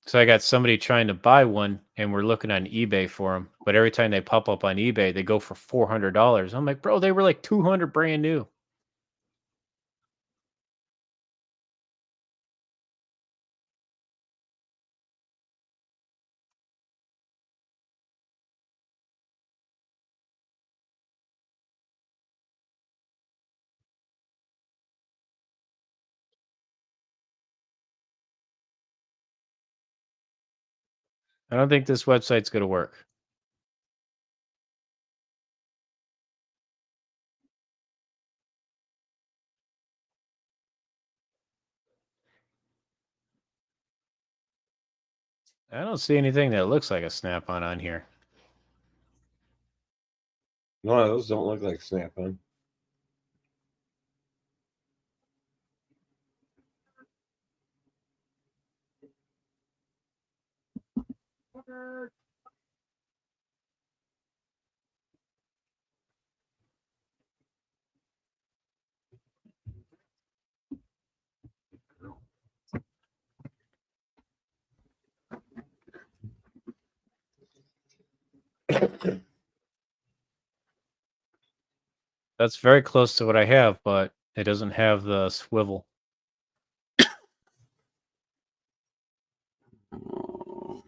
So I got somebody trying to buy one, and we're looking on eBay for them. But every time they pop up on eBay, they go for $400. I'm like, bro, they were like $200 brand new. I don't think this website's going to work. I don't see anything that looks like a Snap-on on here. No, those don't look like Snap-on. That's very close to what I have, but it doesn't have the swivel. Oh,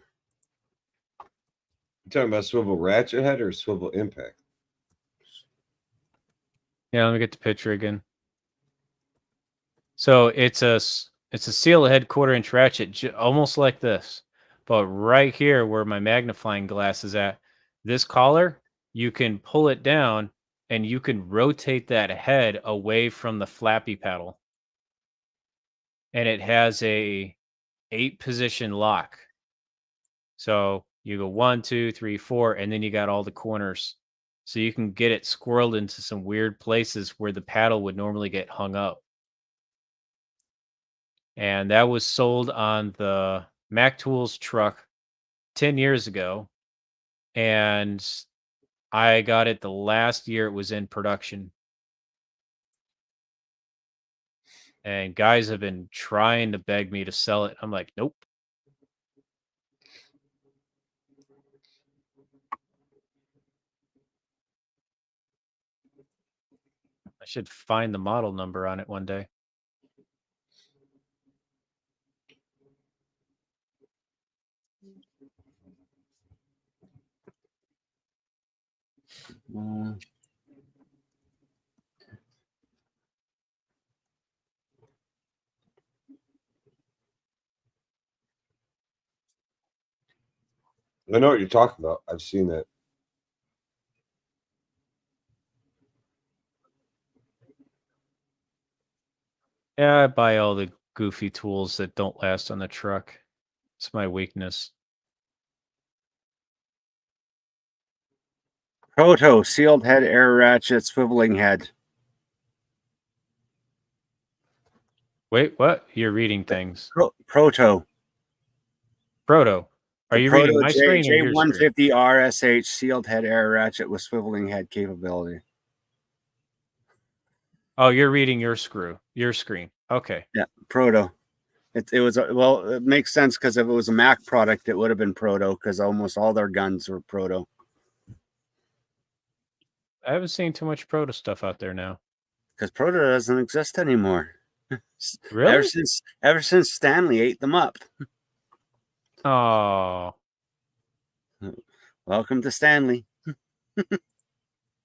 You talking about swivel ratchet head or swivel impact? Yeah, let me get the picture again. So it's a seal head 1/4 inch ratchet, almost like this, but right here where my magnifying glass is at, this collar, you can pull it down and you can rotate that head away from the flappy paddle, and it has a 8-position lock. So you go 1, 2, 3, 4, and then you got all the corners. So you can get it squirreled into some weird places where the paddle would normally get hung up. And that was sold on the Mac Tools truck 10 years ago. And I got it the last year it was in production. And guys have been trying to beg me to sell it. I'm like, nope. I should find the model number on it one day. I know what you're talking about. I've seen that. Yeah, I buy all the goofy tools that don't last on the truck. It's my weakness. Proto sealed head air ratchet swiveling head. Wait, what? You're reading things. Proto. Proto. Are The you Proto reading my screen or your screen? J150 RSH sealed head air ratchet with swiveling head capability. Oh, you're reading your screen. Okay. Yeah, Proto. It was well. It makes sense because if it was a Mac product, it would have been Proto because almost all their guns were Proto. I haven't seen too much Proto stuff out there now. Because Proto doesn't exist anymore. Really? Ever since Stanley ate them up. Oh. Welcome to Stanley.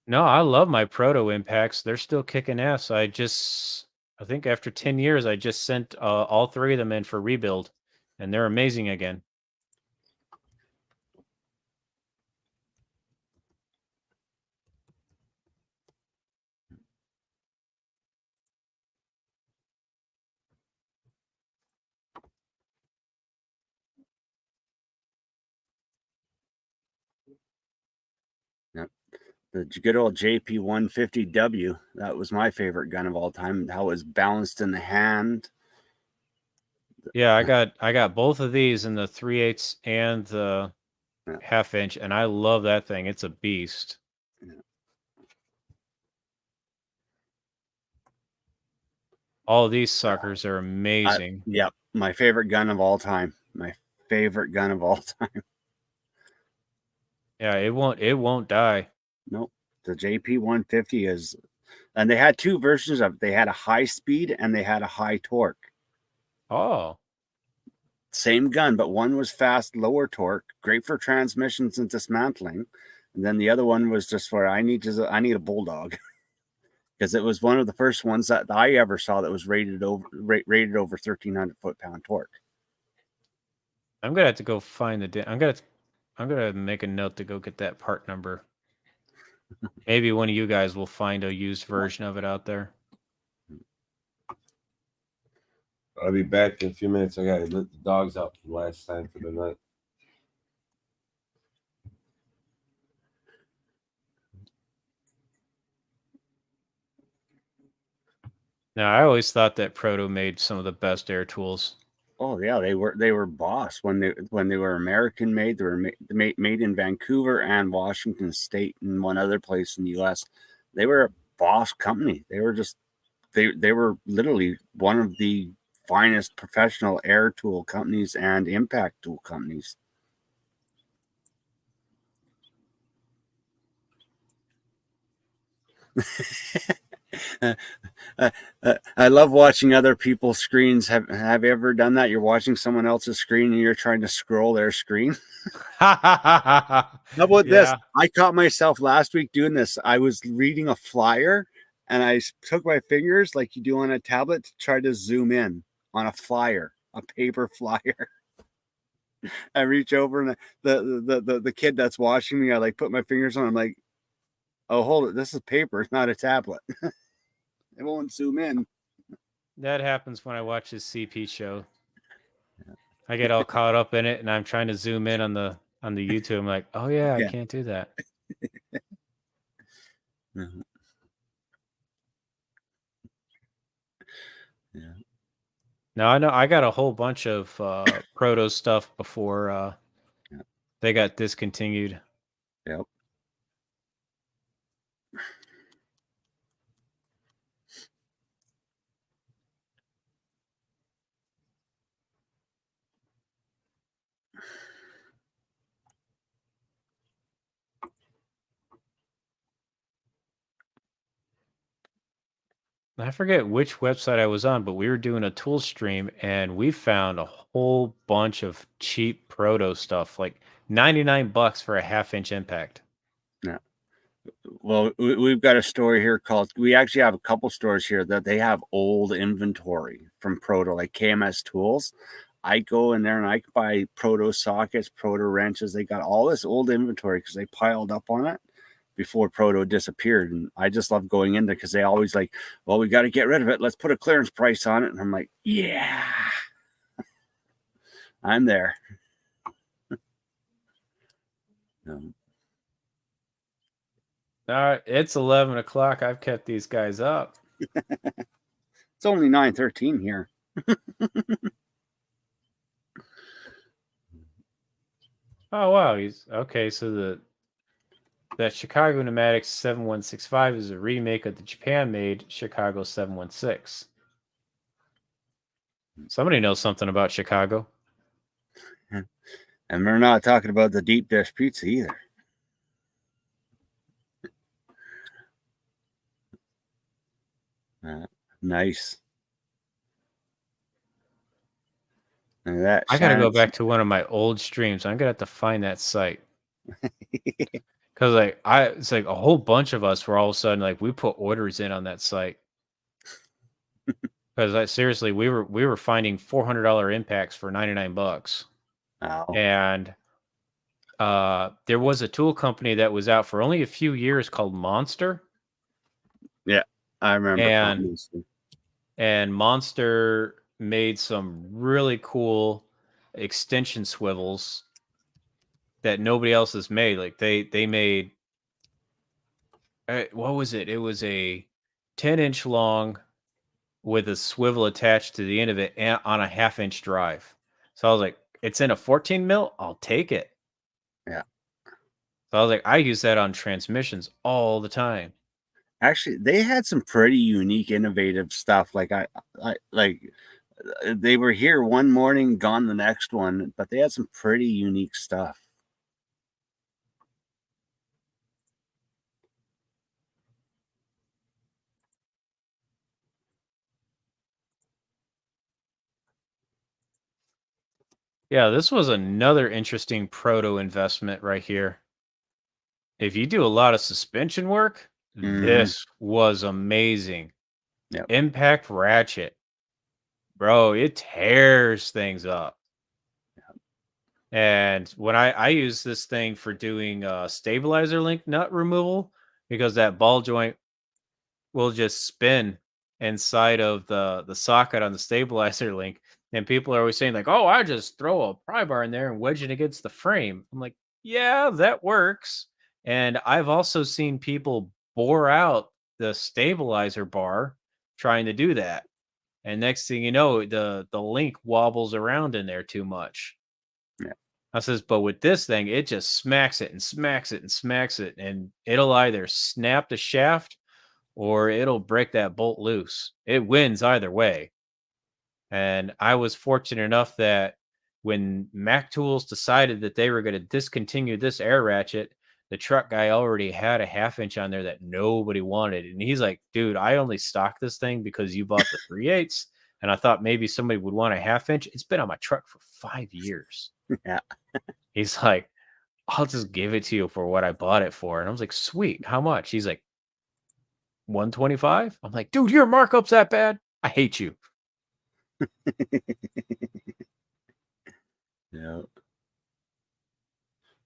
No, I love my Proto Impacts. They're still kicking ass. I think after 10 years, I just sent all 3 of them in for rebuild, and they're amazing again. Yep. The good old JP150W. That was my favorite gun of all time. How it was balanced in the hand. Yeah, I got both of these in the 3/8 and the ½ inch, and I love that thing. It's a beast. All of these suckers are amazing. Yep, my favorite gun of all time. My favorite gun of all time. Yeah, it won't die. Nope. The JP150 is, and they had 2 versions of it. They had a high speed and they had a high torque. Oh. Same gun, but one was fast, lower torque, great for transmissions and dismantling. And then the other one was just for I need a bulldog. Because it was one of the first ones that I ever saw that was rated over 1,300 foot-pound torque. I'm gonna have to go find I'm gonna make a note to go get that part number. Maybe one of you guys will find a used version of it out there. I'll be back in a few minutes. I gotta let the dogs out for the last time for the night. Now, I always thought that Proto made some of the best air tools. Oh yeah, they were Boss when they were American made. They were made in Vancouver and Washington State and one other place in the U.S. They were a Boss company. They were just they were literally one of the finest professional air tool companies and impact tool companies. I love watching other people's screens. Have you ever done that? You're watching someone else's screen and you're trying to scroll their screen. How about this? I caught myself last week doing this. I was reading a flyer and I took my fingers like you do on a tablet to try to zoom in on a flyer, a paper flyer. I reach over and the kid that's watching me, I like put my fingers on. I'm like, oh, hold it. This is paper, it's not a tablet. It won't zoom in. That happens when I watch this CP show. I get all caught up in it, and I'm trying to zoom in on the YouTube. I'm like, oh yeah, I can't do that. Mm-hmm. Yeah. Now I know I got a whole bunch of Proto stuff before they got discontinued. Yep. I forget which website I was on, but we were doing a tool stream and we found a whole bunch of cheap Proto stuff, like $99 for a 1/2-inch impact. Yeah. Well, we've got a store here called, we actually have a couple stores here that they have old inventory from Proto, like KMS Tools. I go in there and I buy Proto sockets, Proto wrenches. They got all this old inventory because they piled up on it before Proto disappeared. And I just love going in there because they always like, well, we got to get rid of it. Let's put a clearance price on it. And I'm like, yeah, I'm there. It's 11 o'clock. I've kept these guys up. It's only 9:13 here. Oh wow, he's okay. So that Chicago Pneumatics 7165 is a remake of the Japan-made Chicago 716. Somebody knows something about Chicago. And we're not talking about the deep dish pizza either. Nice. And I gotta go back to one of my old streams. I'm gonna have to find that site. Because it's like a whole bunch of us were all of a sudden like we put orders in on that site. Because seriously, we were finding $400 impacts for $99. Wow. And there was a tool company that was out for only a few years called Monster. Yeah, I remember. And Monster made some really cool extension swivels that nobody else has made. Like they made what was it? It was a 10-inch long with a swivel attached to the end of it on a 1/2-inch drive. So I was like, it's in a 14 mil. I'll take it. Yeah. So I was like, I use that on transmissions all the time. Actually, they had some pretty unique, innovative stuff. Like I like they were here one morning, gone the next one, but they had some pretty unique stuff. Yeah, this was another interesting Proto investment right here. If you do a lot of suspension work, this was amazing. Yep. Impact ratchet. Bro, it tears things up. And when I use this thing for doing stabilizer link nut removal, because that ball joint will just spin inside of the socket on the stabilizer link. And people are always saying, like, oh, I just throw a pry bar in there and wedge it against the frame. I'm like, yeah, that works. And I've also seen people bore out the stabilizer bar trying to do that. And next thing you know, the link wobbles around in there too much. Yeah. I says, but with this thing, it just smacks it and smacks it and smacks it, and it'll either snap the shaft or it'll break that bolt loose. It wins either way. And I was fortunate enough that when Mac Tools decided that they were going to discontinue this air ratchet, the truck guy already had a 1/2 inch on there that nobody wanted. And he's like, dude, I only stocked this thing because you bought the 3/8. And I thought maybe somebody would want a 1/2 inch. It's been on my truck for 5 years. Yeah. He's like, I'll just give it to you for what I bought it for. And I was like, sweet. How much? He's like, 125. I'm like, dude, your markup's that bad? I hate you. Yeah.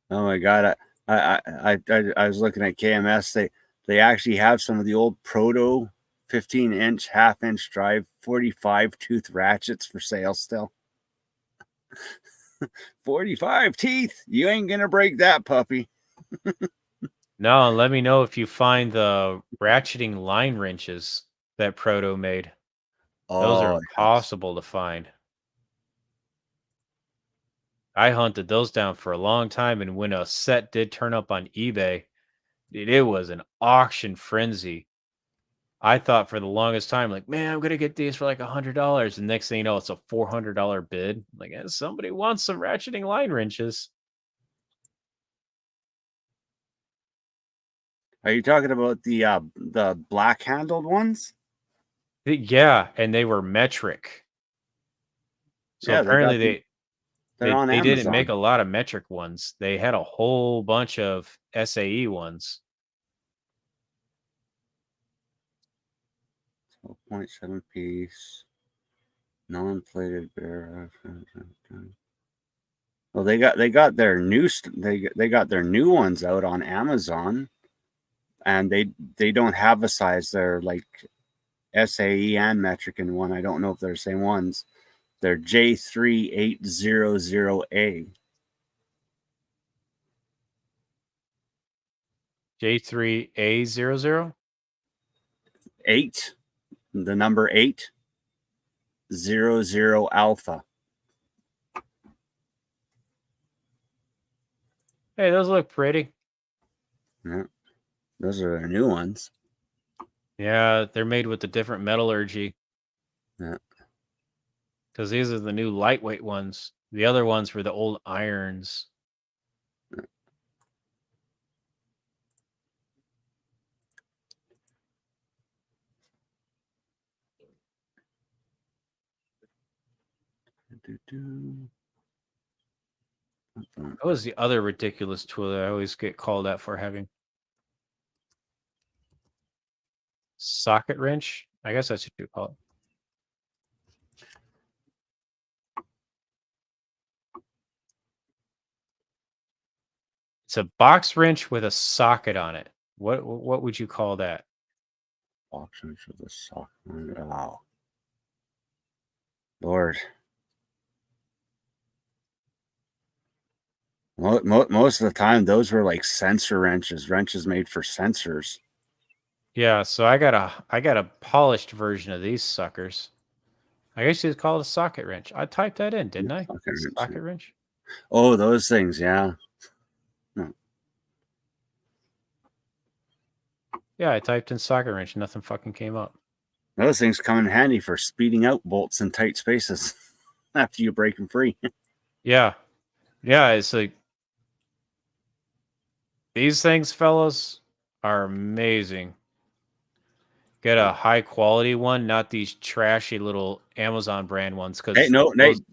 Oh my God. I was looking at KMS. They actually have some of the old proto 15-inch, 1/2 inch drive 45 tooth ratchets for sale still. 45 teeth. You ain't gonna break that puppy. No, let me know if you find the ratcheting line wrenches that Proto made. Those are Oh, impossible to find. I hunted those down for a long time, and when a set did turn up on eBay, it was an auction frenzy. I thought for the longest time, like, man, I'm gonna get these for like $100. And next thing you know, it's a $400 bid. Like, somebody wants some ratcheting line wrenches. Are you talking about the black handled ones? Yeah, and they were metric. So Yeah, apparently they're on they didn't Amazon. make a lot of metric ones. They had a whole bunch of SAE ones. 12.7 piece, non-plated bear. Well, they got their new they got their new ones out on Amazon, and they don't have a size. They're like SAE and metric in one. I don't know if they're the same ones. They're J3800A. J3A00? 8, the number 8, 00 alpha. Hey, those look pretty. Yeah, those are their new ones. Yeah, they're made with the different metallurgy. Yeah. Because these are the new lightweight ones. The other ones were the old irons. What was the other ridiculous tool that I always get called out for having? Socket wrench? I guess that's what you call it. It's a box wrench with a socket on it. What would you call that? Box wrench with a socket. Oh, Lord. Most of the time, those were like sensor wrenches made for sensors. Yeah, so I got a polished version of these suckers. I guess you'd call it a socket wrench. I typed that in, didn't I? Socket wrench. Oh, those things, yeah. Yeah, I typed in socket wrench. Nothing fucking came up. Those things come in handy for speeding out bolts in tight spaces after you break them free. Yeah. Yeah, it's like these things, fellas, are amazing. Get a high quality one, not these trashy little Amazon brand ones. Hey,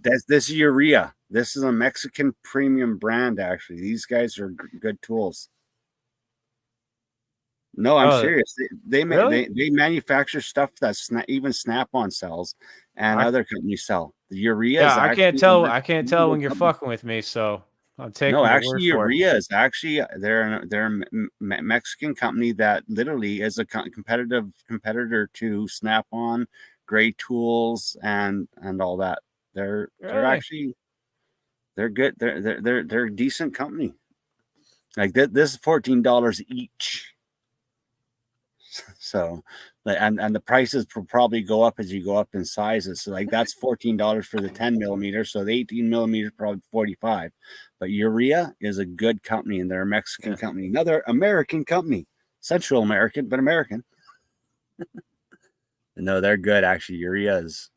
this is Urea. This is a Mexican premium brand, actually. These guys are good tools. No, I'm Oh, serious. really? They manufacture stuff that even Snap-on sells and I, other companies sell. The urea is yeah, I can't actually tell. a I can't tell reputable when you're company. fucking with me, so I'm No, taking your actually, word for it. urea is actually they're a Mexican company that literally is a competitor to Snap-on, Great Tools, and all that. They're Really? actually they're good. They're a decent company. Like this is $14 each. So, and the prices will probably go up as you go up in sizes. So, like that's $14 for the 10 millimeter. So the 18 millimeter probably 45. But Urea is a good company, and they're a Mexican Yeah. company, another American company, Central American, but American. No, they're good actually. Urea is,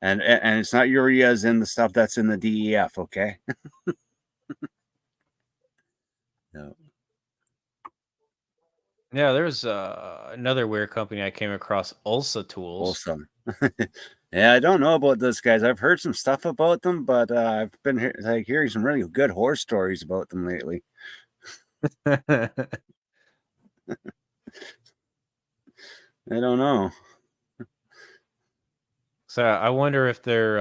and it's not Urea is in the stuff that's in the DEF. Okay. No. Yeah, there's another weird company I came across, Ulsa Tools. Awesome. Yeah, I don't know about those guys. I've heard some stuff about them, but I've been hearing some really good horror stories about them lately. I don't know. So I wonder if they're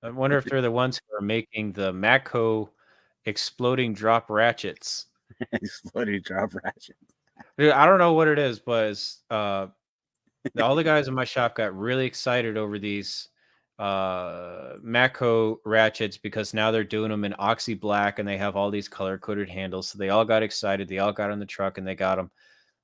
the ones who are making the Matco exploding drop ratchets. Exploding drop ratchet. Dude, I don't know what it is, but it's, all the guys in my shop got really excited over these Matco ratchets because now they're doing them in Oxy Black and they have all these color coded handles. So they all got excited. They all got on the truck and they got them.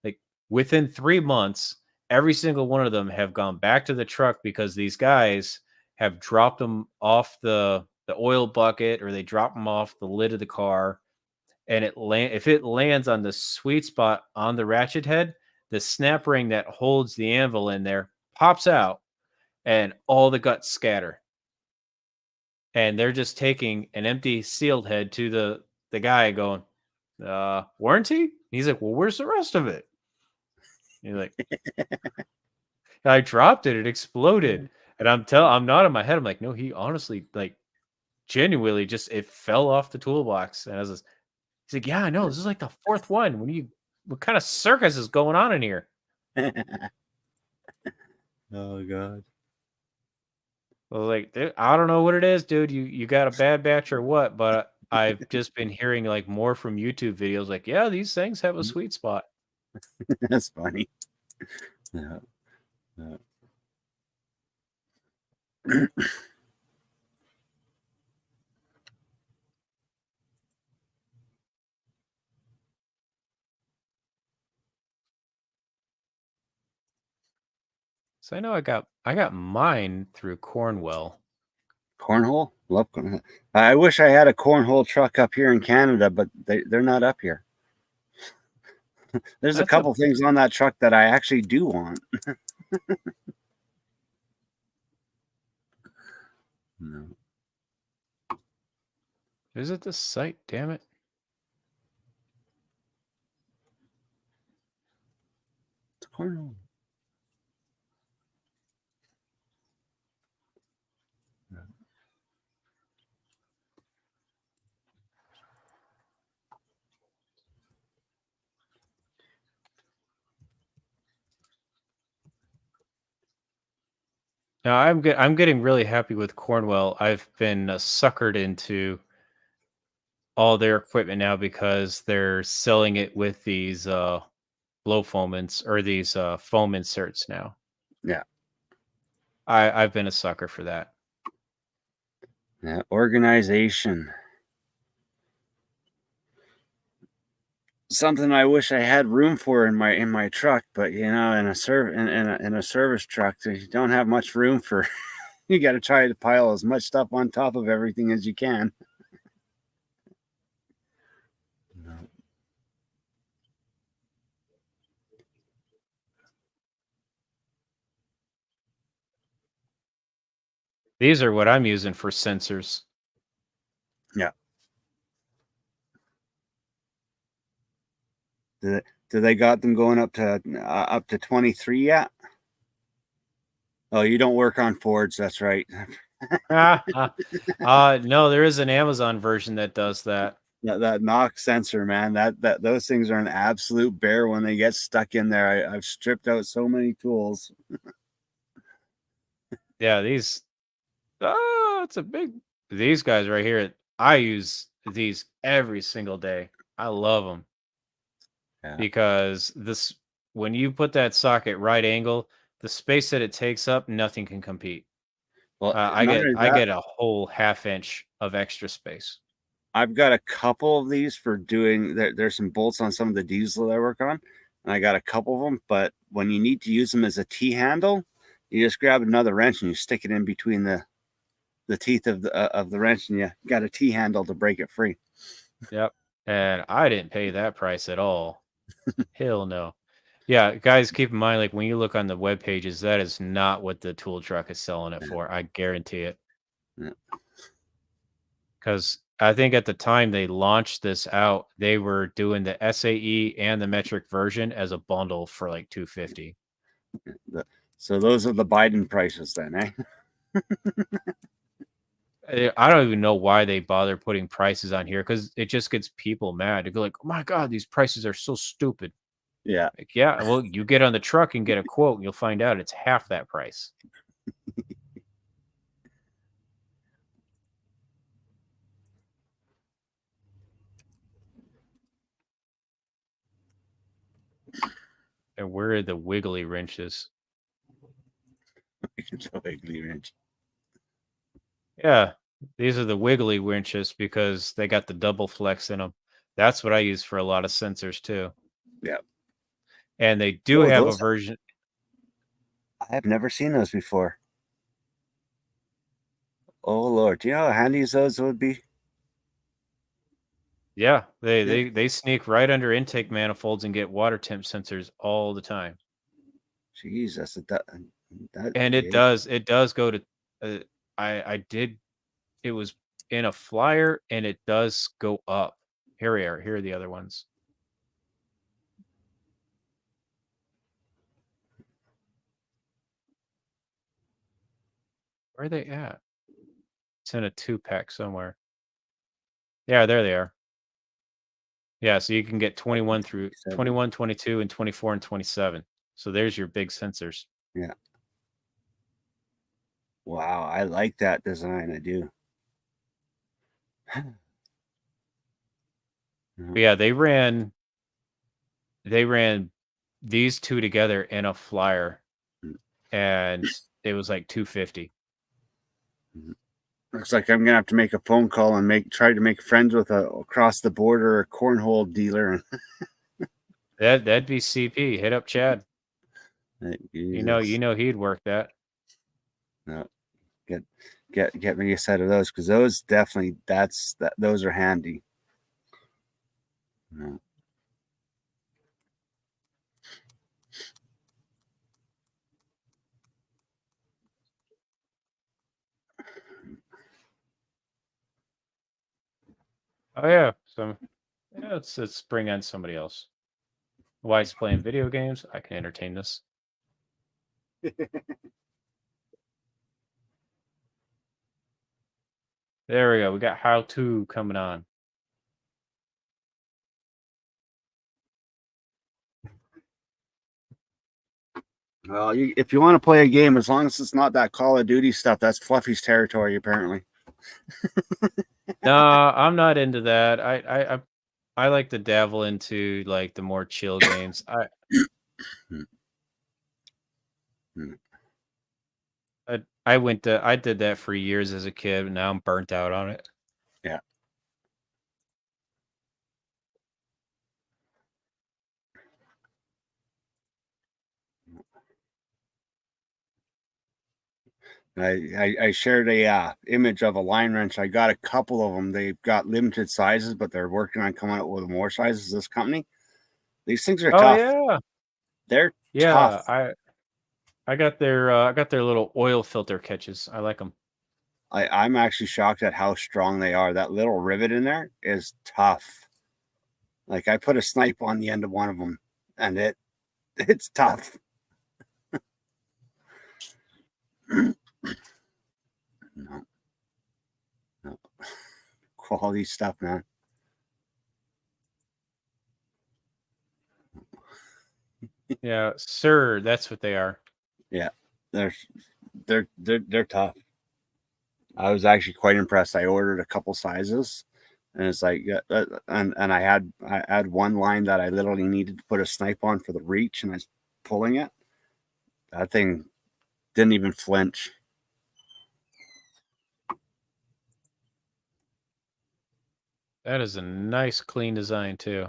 Like within 3 months, every single one of them have gone back to the truck because these guys have dropped them off the oil bucket or they drop them off the lid of the car, and if it lands on the sweet spot on the ratchet head, the snap ring that holds the anvil in there pops out and all the guts scatter. And they're just taking an empty sealed head to the guy going, warranty? He's like, well, where's the rest of it? He's like, I dropped it, it exploded. And I'm nodding my head. I'm like, no, he honestly, like, genuinely just it fell off the toolbox. And I was just, he's like, yeah, I know. This is like the fourth one. What kind of circus is going on in here? Oh god. I was like, dude, I don't know what it is, dude. You got a bad batch or what? But I've just been hearing like more from YouTube videos, like, yeah, these things have a sweet spot. That's funny. Yeah. Yeah. So I know I got mine through Cornwell. Cornhole? Love cornhole. I wish I had a cornhole truck up here in Canada, but they're not up here. There's a That's couple things on that truck that I actually do want. No. Visit the site, damn it. It's a cornhole. No, I'm getting really happy with Cornwell. I've been suckered into all their equipment now because they're selling it with these blow foam or these foam inserts now. Yeah. I've been a sucker for that. Yeah. Organization. Something I wish I had room for in my truck, but in a service truck, you don't have much room for. You got to try to pile as much stuff on top of everything as you can. No. These are what I'm using for sensors. Yeah. Do they got them going up to 23 yet? Oh, you don't work on Fords, that's right. No, there is an Amazon version that does that. that knock sensor, man. That those things are an absolute bear when they get stuck in there. I've stripped out so many tools. Yeah, these. Oh, it's a big. These guys right here. I use these every single day. I love them Yeah. because this when you put that socket right angle, the space that it takes up, nothing can compete. Well, I not get only I that, get a whole half inch of extra space. I've got a couple of these for doing. There's some bolts on some of the diesel that I work on, and I got a couple of them. But when you need to use them as a T handle, you just grab another wrench and you stick it in between the teeth of the wrench, and you got a T handle to break it free. Yep. And I didn't pay that price at all. Hell no. Yeah, guys, keep in mind, like when you look on the web pages, that is not what the tool truck is selling it for. I guarantee it. Yeah. Because I think at the time they launched this out, they were doing the SAE and the metric version as a bundle for like $250. So those are the Biden prices then, eh? I don't even know why they bother putting prices on here because it just gets people mad. They go like, "Oh my god, these prices are so stupid." Yeah. Like, yeah, well, you get on the truck and get a quote, and you'll find out it's half that price. And where are the wiggly wrenches? It's a wiggly wrench. Yeah, these are the wiggly winches because they got the double flex in them. That's what I use for a lot of sensors too. Yeah. And they do Oh, have a those- version. I have never seen those before. Oh Lord, do you know how handy those would be? Yeah, they, Yeah. they sneak right under intake manifolds and get water temp sensors all the time. Jeez, that's that And big. it does go to. Uh, I did. It was in a flyer, and it does go up. Here we are. Here are the other ones. Where are they at? It's in a 2-pack somewhere. Yeah, there they are. Yeah, so you can get 21 through 21, 22, and 24 and 27. So there's your big sensors. Yeah. Wow, I like that design. I do. But yeah, they ran these two together in a flyer, and it was like 250. Looks like I'm gonna have to make a phone call and try to make friends with a across the border cornhole dealer. That'd be CP. Hit up Chad. You know he'd work that. No, get me a set of those because those definitely those are handy. No. Oh yeah. So yeah, let's bring on somebody else. Wife's playing video games. I can entertain this. There we go. We got how to coming on. Well, if you want to play a game, as long as it's not that Call of Duty stuff, that's Fluffy's territory, apparently. No, I'm not into that. I like to dabble into like the more chill games. I did that for years as a kid, and now I'm burnt out on it. Yeah. I shared a image of a line wrench. I got a couple of them. They've got limited sizes, but they're working on coming out with more sizes. This company, these things are Oh tough. yeah, They're yeah. tough. I got their little oil filter catches. I like them. I'm actually shocked at how strong they are. That little rivet in there is tough. Like I put a snipe on the end of one of them, and it's tough. No. Quality stuff, man. Yeah, sir, that's what they are. They're tough. I was actually quite impressed. I ordered a couple sizes, and it's like, and I had one line that I literally needed to put a snipe on for the reach, and I was pulling it. That thing didn't even flinch. That is a nice, clean design too.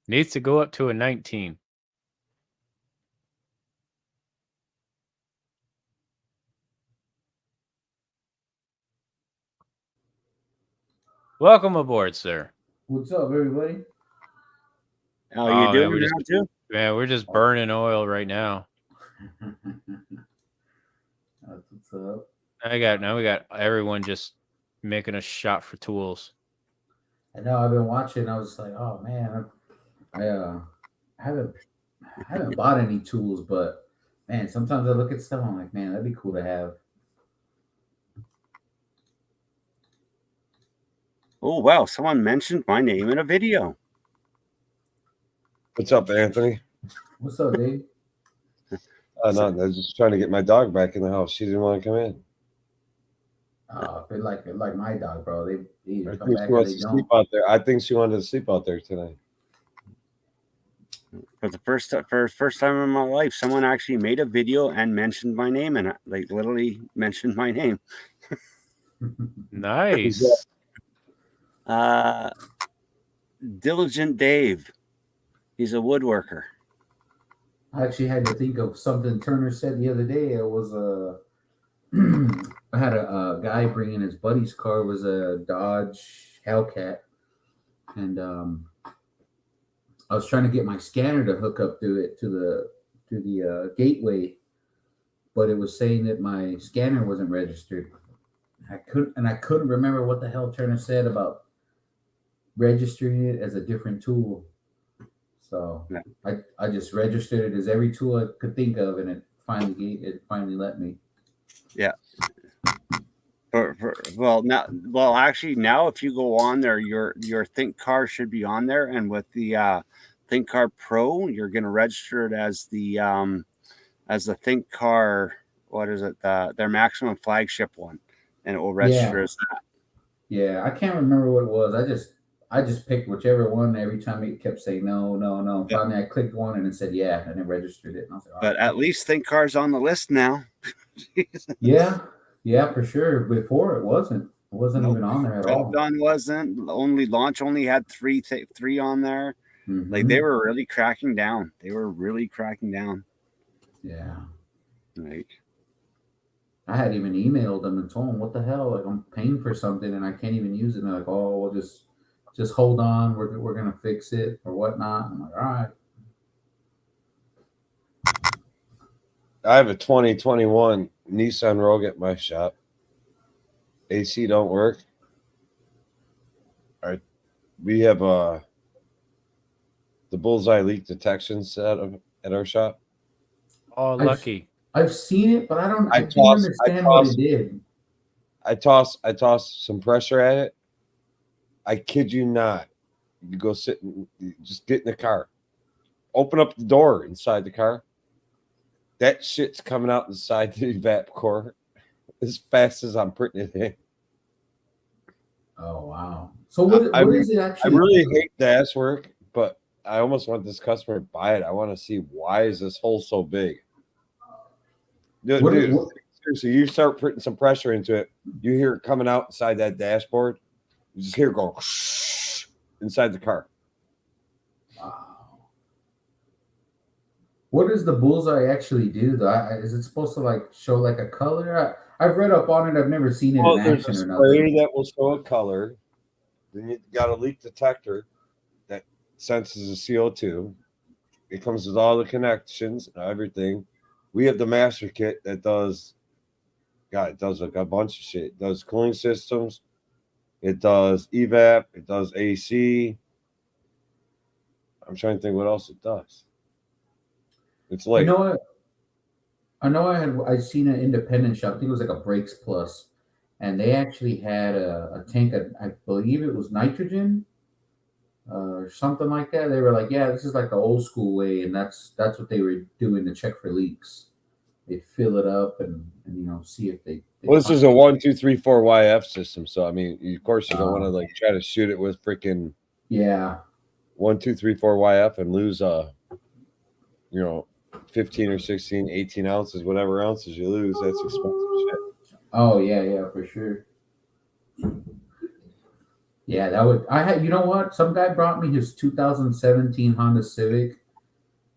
Needs to go up to a 19. Welcome aboard, sir. What's up, everybody? How Oh, you doing man, we're now, too? Man, we're just burning oil right now. That's what's up. Now we got everyone just making a shot for tools. I know I've been watching. I was like, oh man, I haven't bought any tools, but man, sometimes I look at stuff. I'm like, man, that'd be cool to have. Oh wow! Someone mentioned my name in a video. What's up, Anthony? What's up, Dave? No, I was just trying to get my dog back in the house. She didn't want to come in. They're like my dog, bro. They either I come think back she or wants they to don't. sleep out there. I think she wanted to sleep out there tonight. For the first time in my life, someone actually made a video and mentioned my name, and like literally mentioned my name. Nice. Diligent Dave. He's a woodworker. I actually had to think of something Turner said the other day. It was I had a guy bringing his buddy's car. It was a Dodge Hellcat, and I was trying to get my scanner to hook up to it to the gateway, but it was saying that my scanner wasn't registered. I couldn't remember what the hell Turner said about registering it as a different tool. So Yeah. I just registered it as every tool I could think of, and it finally let me. Yeah. Actually, now if you go on there, your Think Car should be on there, and with the Think Car Pro, you're going to register it as the Think Car. What is it? Their maximum flagship one, and it will register as that. Yeah, I can't remember what it was. I just picked whichever one. Every time it kept saying no. Yep. Finally, I clicked one and it said yeah, and it registered it. And I was like, but at least Think Car's on the list now. Yeah, for sure. Before it wasn't. It wasn't Nope. even on there at all. Done wasn't. Launch only had three on there. Mm-hmm. Like they were really cracking down. Yeah. Like I had even emailed them and told them, what the hell? Like I'm paying for something and I can't even use it. And they're like, oh, we'll just hold on. We're gonna fix it or whatnot. I'm like, all right. I have a 2021 Nissan Rogue at my shop. AC don't work. All right, we have the bullseye leak detection set at our shop. Oh, lucky. I've seen it, but I didn't understand what it did. I toss some pressure at it. I kid you not. You go sit and just get in the car. Open up the door inside the car. That shit's coming out inside the evap core as fast as I'm putting it in. Oh wow! So what is it actually? I really hate dash work, but I almost want this customer to buy it. I want to see why is this hole so big. Dude, seriously, you start putting some pressure into it, you hear it coming out inside that dashboard. You just hear it go inside the car. Wow. What does the bullseye actually do, though? Is it supposed to like show like a color? I've read up on it. I've never seen it in action or nothing. That will show a color. Then you got a leak detector that senses the CO2. It comes with all the connections and everything. We have the master kit that does. God, it does like a bunch of shit. It does cooling systems. It does evap. It does AC. I'm trying to think what else it does. It's like, you know what? I know I'd seen an independent shop. I think it was like a Brakes Plus, and they actually had a tank of, I believe it was nitrogen, or something like that. They were like, yeah, this is like the old school way, and that's what they were doing to check for leaks. They fill it up and see if they Well, this is a find- 1, 2, 3, 4 YF system. So I mean, of course, you don't want to like try to shoot it with freaking yeah. 1, 2, 3, 4 YF and lose 15 or 16, 18 ounces, whatever ounces you lose. That's expensive shit. Oh yeah, for sure. Yeah, that would. I had. You know what? Some guy brought me his 2017 Honda Civic,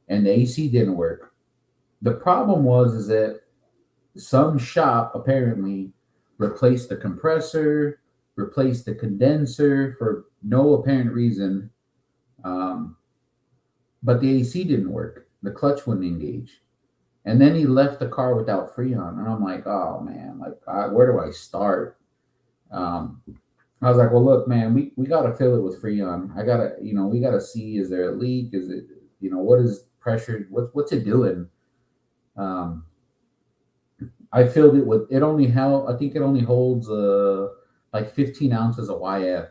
and the AC didn't work. The problem is that some shop apparently replaced the compressor, replaced the condenser for no apparent reason, but the AC didn't work. The clutch wouldn't engage, and then he left the car without Freon, and I'm like, oh man, like where do I start? I was like, well, look, man, we got to fill it with Freon. We got to see, is there a leak? Is it, what is pressure? What's it doing? I filled it with, I think it only holds like 15 ounces of YF.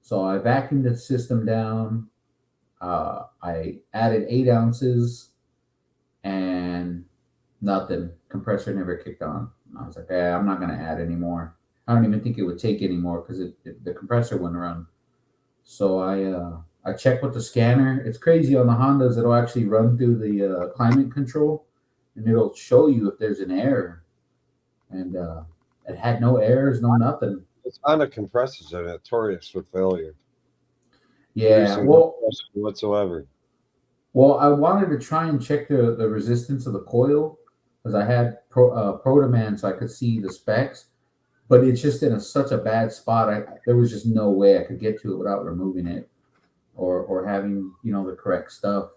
So I vacuumed the system down. I added 8 ounces and nothing. Compressor never kicked on. I was like, I'm not going to add any more. I don't even think it would take anymore because the compressor wouldn't run. So I checked with the scanner. It's crazy on the Hondas. It'll actually run through the climate control, and it'll show you if there's an error. And it had no errors, no nothing. It's Honda compressors are notorious for failure. Yeah, Producing well, no pressure whatsoever. Well, I wanted to try and check the resistance of the coil because I had Protoman so I could see the specs, but it's just in such a bad spot. There was just no way I could get to it without removing it or having the correct stuff.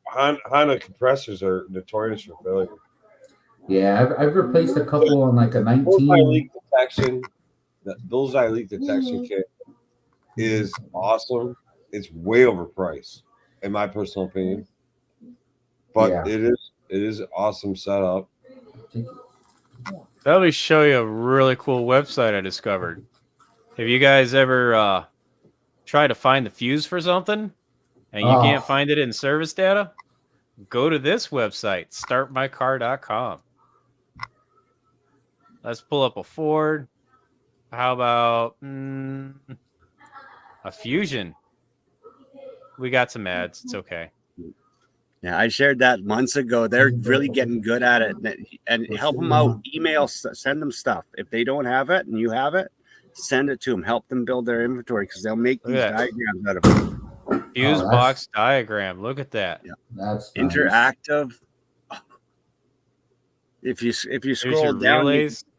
Honda compressors are notorious for failure. Yeah, I've replaced a couple on like a 19. Bullseye leak detection. The bullseye leak detection kit is awesome. It's way overpriced, in my personal opinion. But Yeah. it is an awesome setup. Let me show you a really cool website I discovered. Have you guys ever tried to find the fuse for something and you can't find it in service data? Go to this website, startmycar.com. Let's pull up a Ford. How about a Fusion? We got some ads. It's okay. Yeah, I shared that months ago. They're really getting good at it, and help them out. Email, send them stuff. If they don't have it and you have it, send it to them. Help them build their inventory because they'll make these diagrams out of it. Fuse box diagram. Look at that. Yeah, that's interactive. Nice. If you scroll down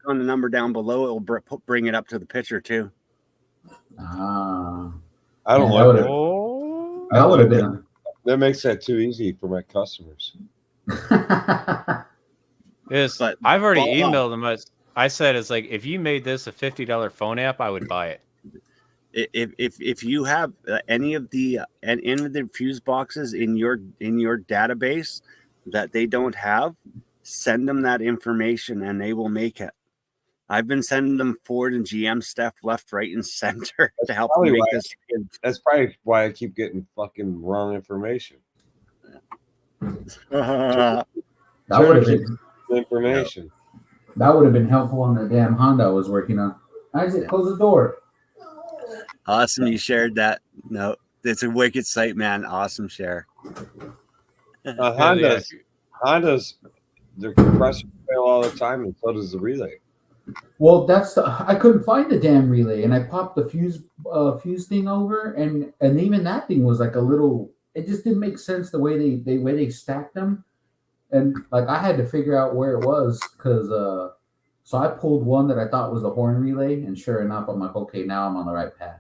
on the number down below, it will bring it up to the picture too. I don't like that. That would have been. That makes that too easy for my customers. Yes, but I've already emailed them. I said it's like if you made this a $50 phone app, I would buy it. If you have any of the fuse boxes in your database that they don't have, send them that information and they will make it. I've been sending them Ford and GM stuff left, right, and center to help them make this. That's probably why I keep getting fucking wrong information. That would have been information. That would have been helpful on the damn Honda I was working on. Isaac, close the door. Awesome, you shared that. No, it's a wicked site, man. Awesome share. Hondas, their compressors fail all the time, and so does the relay. Well, I couldn't find the damn relay, and I popped the fuse thing over, and even that thing was like a little. It just didn't make sense the way they stacked them, and like I had to figure out where it was because so I pulled one that I thought was the horn relay, and sure enough, I'm like, okay, now I'm on the right path.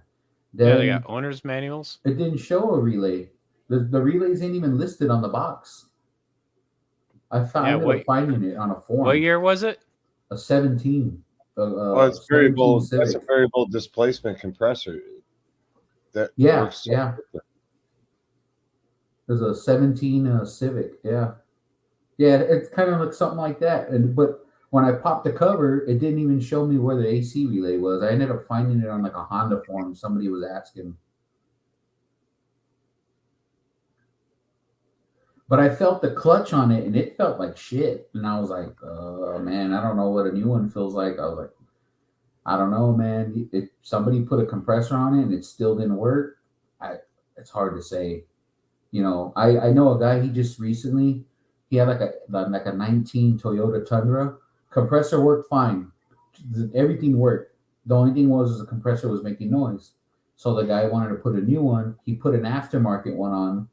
Then, they got owner's manuals. It didn't show a relay. The relays ain't even listed on the box. I found finding it on a form. What year was it? A 17. It's variable. That's a variable displacement compressor. There's a 17 Civic. Yeah, it kind of looks something like that. But when I popped the cover, it didn't even show me where the AC relay was. I ended up finding it on like a Honda form. Somebody was asking. But I felt the clutch on it, and it felt like shit. And I was like, man, I don't know what a new one feels like. I was like, I don't know, man. If somebody put a compressor on it and it still didn't work, it's hard to say. You know, I know a guy. He just recently he had like a 19 Toyota Tundra. Compressor worked fine. Everything worked. The only thing was the compressor was making noise. So the guy wanted to put a new one. He put an aftermarket one on,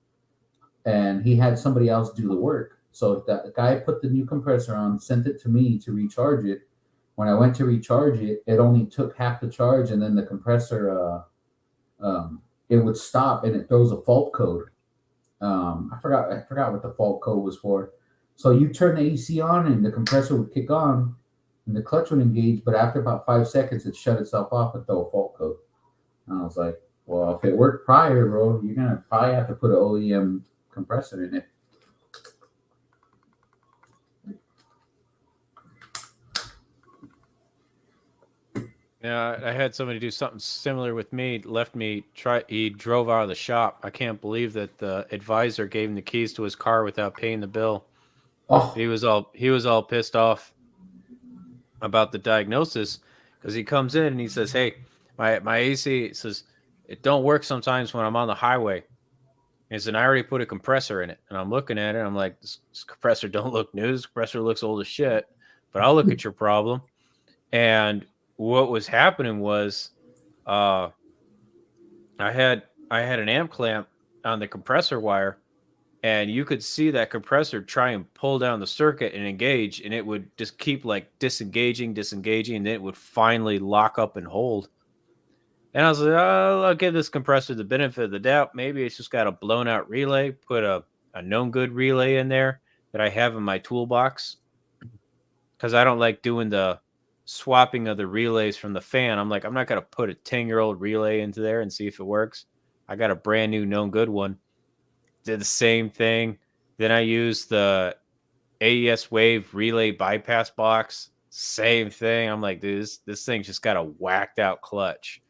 and he had somebody else do the work. So the guy put the new compressor on, sent it to me to recharge it. When I went to recharge it, it only took half the charge, and then the compressor it would stop and it throws a fault code. I forgot what the fault code was for. So you turn the AC on and the compressor would kick on and the clutch would engage, but after about 5 seconds, it shut itself off and throw a fault code. And I was like, well, if it worked prior, bro, you're gonna probably have to put an OEM compressor in it. Yeah, I had somebody do something similar with me. He drove out of the shop. I can't believe that the advisor gave him the keys to his car without paying the bill. Oh, He was all pissed off about the diagnosis because he comes in and he says, "Hey, my AC says it don't work sometimes when I'm on the highway." He said, "I already put a compressor in it," and I'm looking at it. I'm like, "This compressor don't look new. This compressor looks old as shit." But I'll look at your problem. And what was happening was, I had an amp clamp on the compressor wire, and you could see that compressor try and pull down the circuit and engage, and it would just keep like disengaging, and then it would finally lock up and hold. And I was like, oh, I'll give this compressor the benefit of the doubt. Maybe it's just got a blown out relay. Put a known good relay in there that I have in my toolbox because I don't like doing the swapping of the relays from the fan. I'm like, I'm not going to put a 10-year-old relay into there and see if it works. I got a brand new known good one. Did the same thing. Then I used the AES Wave relay bypass box. Same thing. I'm like, dude, this thing's just got a whacked out clutch.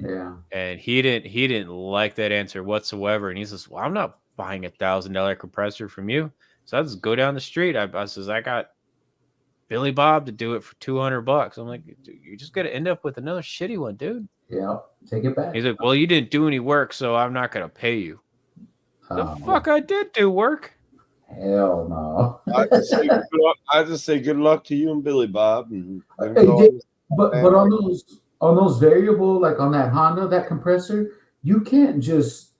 yeah. And he didn't like that answer whatsoever. And he says, well, I'm not buying $1,000 compressor from you. So I just go down the street. I says, I got Billy Bob to do it for $200. I'm like, you're just gonna end up with another shitty one, dude. Yeah, take it back. He's like, well, you didn't do any work, so I'm not gonna pay you. The fuck, I did do work. Hell no. I just say good luck to you and Billy Bob. And but on those variable, like on that Honda, that compressor, you can't just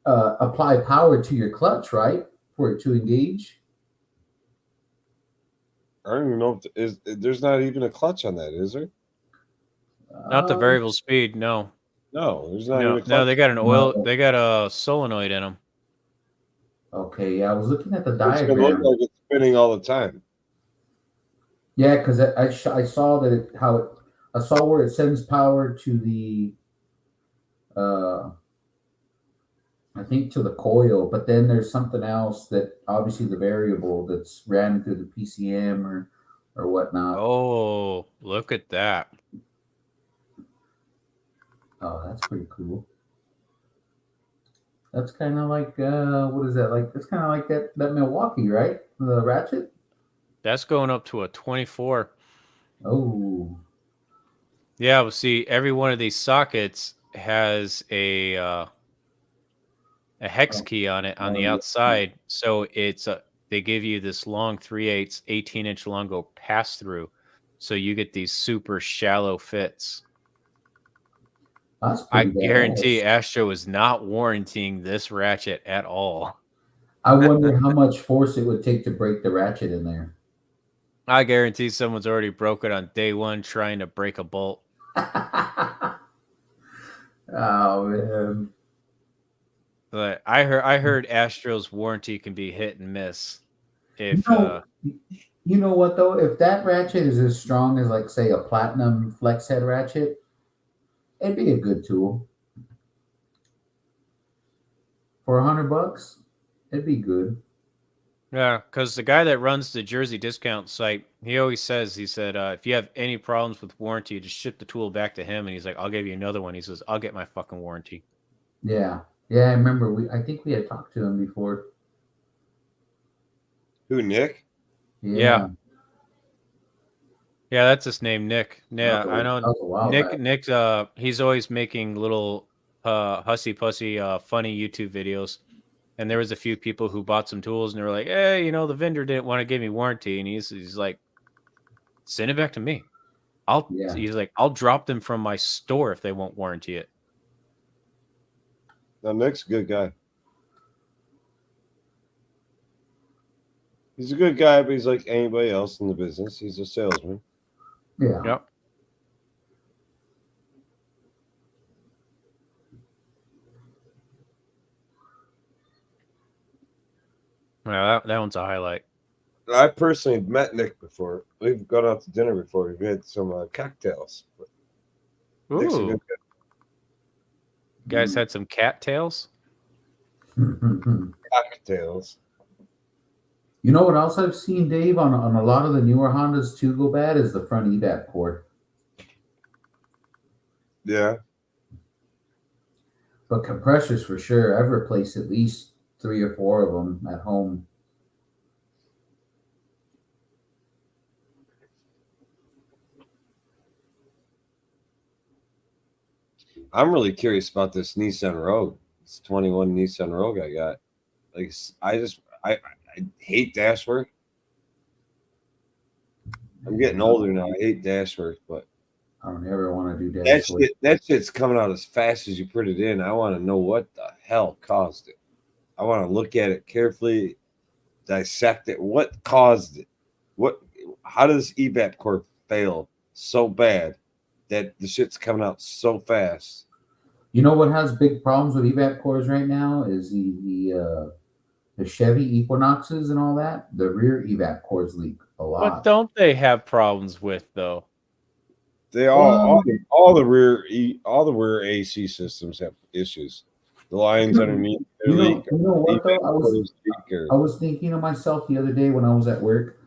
apply power to your clutch, right, for it to engage. I don't even know if there's not even a clutch on that, is there? Not the variable speed, no. No, there's not even a clutch. No, they got an oil. They got a solenoid in them. Okay, yeah, I was looking at the It's gonna diagram. look like it's spinning all the time. Yeah, because I saw that I saw where it sends power to the I think to the coil, but then there's something else that obviously the variable that's ran through the PCM or whatnot. Oh, look at that. Oh, that's pretty cool. That's kind of like what is that like? That's kind of like that Milwaukee, right? The ratchet. That's going up to a 24. Oh, yeah. Well, see, every one of these sockets has a hex key on it on the outside, so it's they give you this long 3/8 18-inch Longo pass through, so you get these super shallow fits. I guarantee Astro is not warranting this ratchet at all. I wonder how much force it would take to break the ratchet in there. I guarantee someone's already broke it on day one trying to break a bolt. Oh man. But I heard Astro's warranty can be hit and miss. If you know what though, if that ratchet is as strong as like say a platinum flex head ratchet, it'd be a good tool. For $100, it'd be good. yeah, because the guy that runs the Jersey discount site, he always says, he said, if you have any problems with warranty, just ship the tool back to him. And he's like, I'll give you another one. He says, I'll get my fucking warranty. Yeah. Yeah, I remember I think we had talked to him before. Who, Nick? Yeah. Yeah, that's his name, Nick. Yeah, That I was know a while Nick. back. Nick's he's always making little hussy pussy funny YouTube videos. And there was a few people who bought some tools and they were like, "Hey, the vendor didn't want to give me warranty," and he's like, "Send it back to me. Yeah. He's like, I'll drop them from my store if they won't warranty it." No, Nick's a good guy. He's a good guy, but he's like anybody else in the business. He's a salesman. Yeah. Yep. Yeah, that one's a highlight. I personally met Nick before. We've gone out to dinner before. We've had some cocktails. Nick's a Ooh, good guys had some cattails. cocktails. You know what else I've seen, Dave, on a lot of the newer Hondas too go bad is the front EVAP cord. Yeah. But compressors for sure. I've replaced at least 3 or 4 of them at home. I'm really curious about this Nissan Rogue. It's 21 Nissan Rogue I got. Like, I hate dash work. I'm getting older now. I hate dash work, but I don't ever want to do that. that shit's coming out as fast as you put it in. I want to know what the hell caused it. I want to look at it carefully, dissect it. What caused it? How does EVAP core fail so bad that the shit's coming out so fast? You know what has big problems with EVAP cores right now is the Chevy Equinoxes and all that. The rear EVAP cores leak a lot. What don't they have problems with though? They all the rear AC systems have issues. The lines underneath You know, leak. you know what though? I I was thinking to myself the other day when I was at work.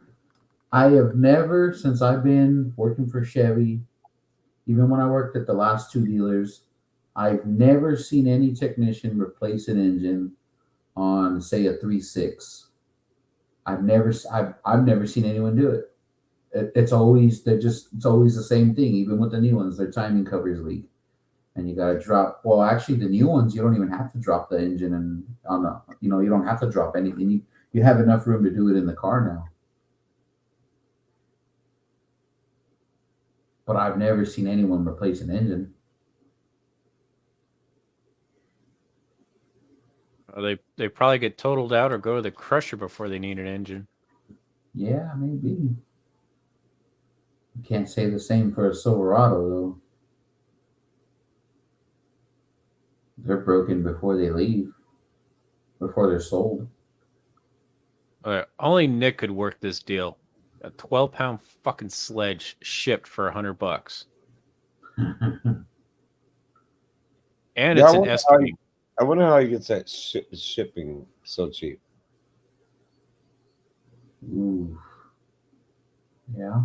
I have never, since I've been working for Chevy, even when I worked at the last 2 dealers, I've never seen any technician replace an engine on, say, a 3.6. I've never seen anyone do it. It's always the same thing. Even with the new ones, their timing covers leak, and you got to drop. Well, actually, the new ones you don't even have to drop the engine, and you don't have to drop anything. You have enough room to do it in the car now. But I've never seen anyone replace an engine. They probably get totaled out or go to the crusher before they need an engine. Yeah, maybe. You can't say the same for a Silverado, though. They're broken before they leave, before they're sold. Only Nick could work this deal. A 12-pound fucking sledge shipped for $100. And it's an estimate. I wonder how he gets that shipping so cheap. Ooh. Yeah.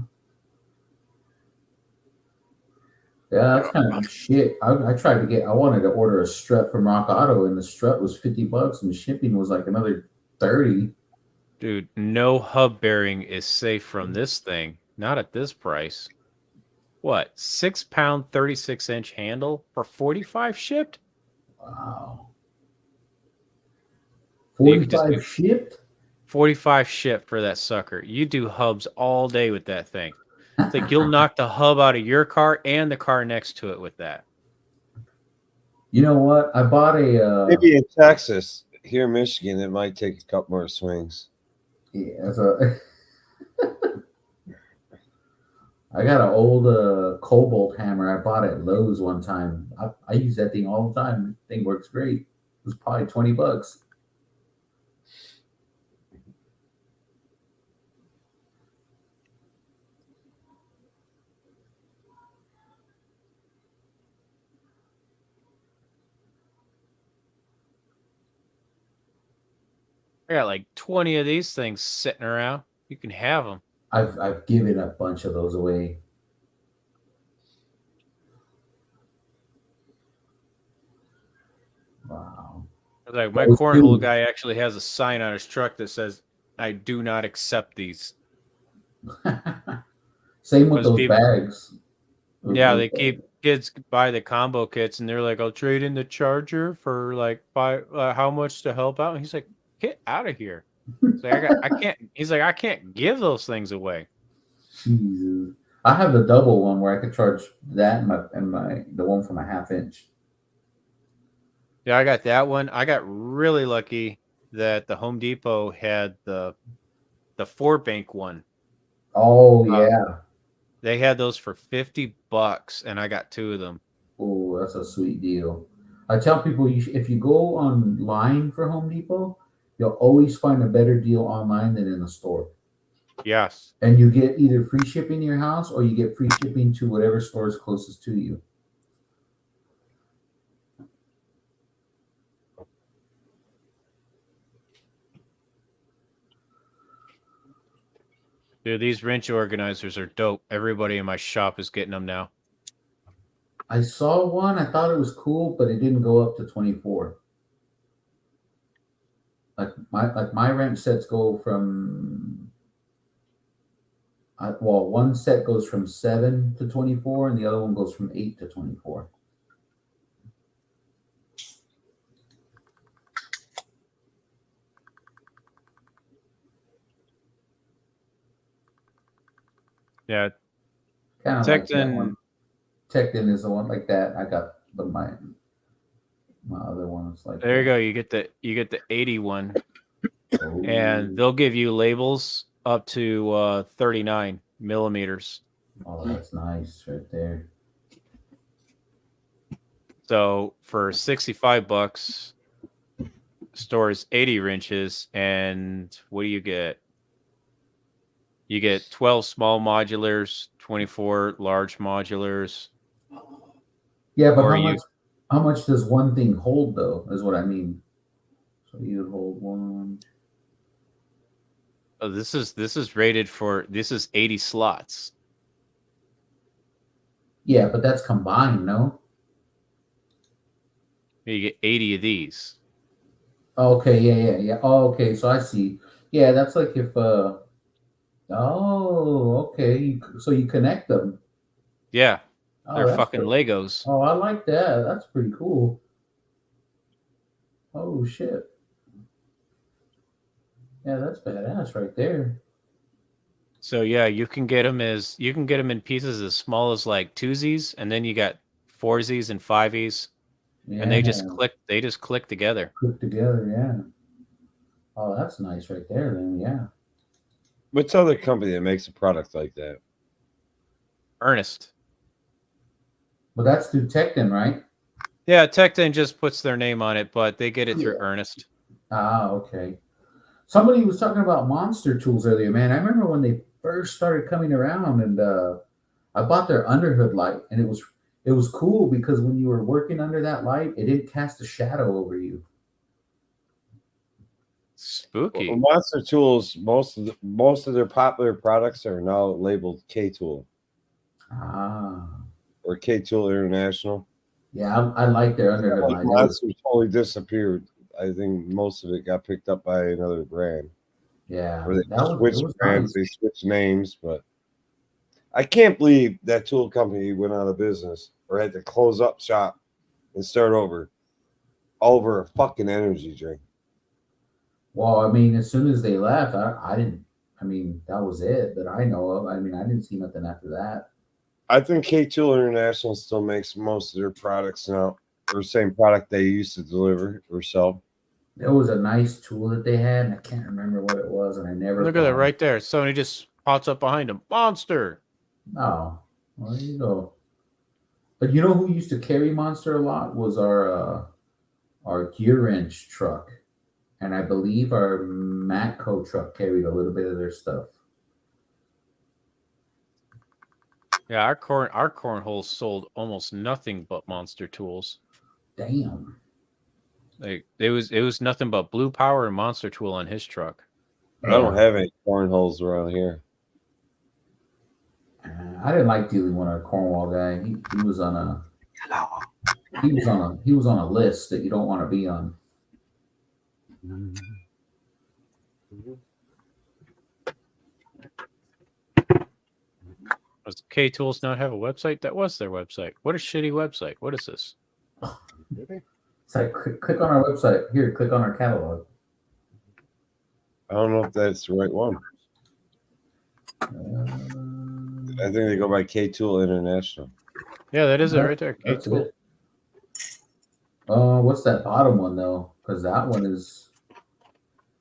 Yeah, that's kind of shit. I wanted to order a strut from Rock Auto, and the strut was $50, and the shipping was like another 30. Dude, no hub bearing is safe from this thing. Not at this price. What? 6-pound, 36-inch handle for 45 shipped? Wow. You could just 45 shipped? 45 shipped for that sucker. You do hubs all day with that thing. It's like you'll knock the hub out of your car and the car next to it with that. You know what? I bought a maybe in Texas. Here in Michigan, it might take a couple more swings. Yeah, I got an old Cobalt hammer I bought at Lowe's one time. I use that thing all the time. The thing works great. It was probably $20. I got like 20 of these things sitting around. You can have them. I've given a bunch of those away. Wow. Like my cornhole guy actually has a sign on his truck that says I do not accept these. Same with Those those people- bags. Yeah, they keep kids buy the combo kits and they're like, I'll trade in the charger for like how much to help out. And he's like, get out of here. He's like, I can't. He's like, I can't give those things away. Jesus. I have the double one where I could charge that and the one from a 1/2 inch. Yeah, I got that one. I got really lucky that the Home Depot had the 4-bank one. Oh yeah. They had those for $50, and I got 2 of them. Oh, that's a sweet deal. I tell people if you go online for Home Depot, you'll always find a better deal online than in the store. Yes. And you get either free shipping to your house or you get free shipping to whatever store is closest to you. Dude, these wrench organizers are dope. Everybody in my shop is getting them now. I saw one. I thought it was cool, but it didn't go up to 24. Like my wrench sets go from one set goes from 7 to 24, and the other one goes from 8 to 24. Yeah. Kind of like that Tecton. one. Tecton is the one like that. I got my other one is like There you that. go. You get the 81, Oh. and they'll give you labels up to 39 millimeters. Oh, that's nice right there. So for $65, stores 80 wrenches, and what do you get? You get 12 small modulars, 24 large modulars. Yeah, but Or how much does one thing hold though? Is what I mean. So you would hold one. Oh, this is rated for 80 slots. Yeah, but that's combined, no? You get 80 of these. Okay, yeah. Oh, okay, so I see. Yeah, that's like if okay. So you connect them. Yeah, Oh, they're that's fucking cool. Legos. Oh, I like that. That's pretty cool. Oh shit. Yeah, that's badass right there. So yeah, you can get them in pieces as small as like 2s, and then you got 4s and 5s, Yeah. and they just click together. Put together, yeah. Oh, that's nice right there then, yeah. What's other company that makes a product like that? Ernest. But that's through Tecton, right? Yeah, Tecton just puts their name on it, but they get it through Yeah. Ernest. Ah, okay. Somebody was talking about Monster Tools earlier, man. I remember when they first started coming around, and I bought their underhood light, and it was cool because when you were working under that light, it didn't cast a shadow over you. Spooky. Well, Monster Tools, most of their popular products are now labeled K-Tool Ah, or K-Tool International. yeah, I like their underhood light. It was- Monster totally disappeared. I think most of it got picked up by another brand. Yeah, Or they that was, switched it was brands, nice. they switched names, but I can't believe that tool company went out of business or had to close up shop and start over. All over a fucking energy drink. Well, I mean, as soon as they left, I didn't. I mean, that was it that I know of. I mean, I didn't see nothing after that. I think K-Tool International still makes most of their products now, or the same product they used to deliver or sell. There was a nice tool that they had, and I can't remember what it was, and I never Look at that found it. right there. Sony just pops up behind him. Monster. Oh, well, there you go. But you know who used to carry Monster a lot was our gear wrench truck, and I believe our Matco truck carried a little bit of their stuff. Yeah, our cornholes sold almost nothing but Monster tools. Damn. Like it was nothing but Blue Power and Monster Tool on his truck. I don't have any cornholes around here. I didn't like dealing with our Cornwall guy. He was on a list that you don't want to be on. K Tools not have a website? That was their website. What a shitty website. What is this? Did they? It's like click on our website. Here, click on our catalog. I don't know if that's the right one. I think they go by K Tool International. Yeah, that is it No, right there. K That's Tool. it. What's that bottom one though? Because that one is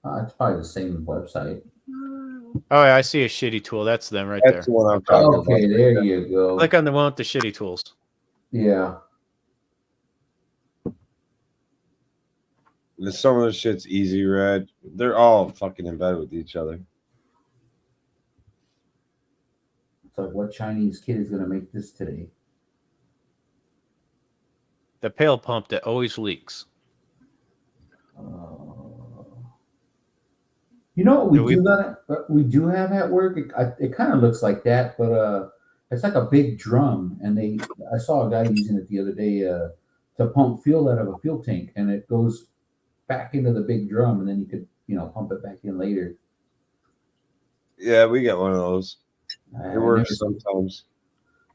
it's probably the same website. Oh, yeah, I see a shitty tool. That's them right That's the there. one I'm talking Okay, about. there you go. Click on the one with the shitty tools. Yeah. Some of the shit's easy red. They're all fucking in bed with each other. It's like, what Chinese kid is gonna make this today? The pail pump that always leaks. You know what Do we- we do have at work. It kind of looks like that, but it's like a big drum, and I saw a guy using it the other day to pump fuel out of a fuel tank, and it goes back into the big drum, and then you could pump it back in later. Yeah, we got one of those. I It works sometimes.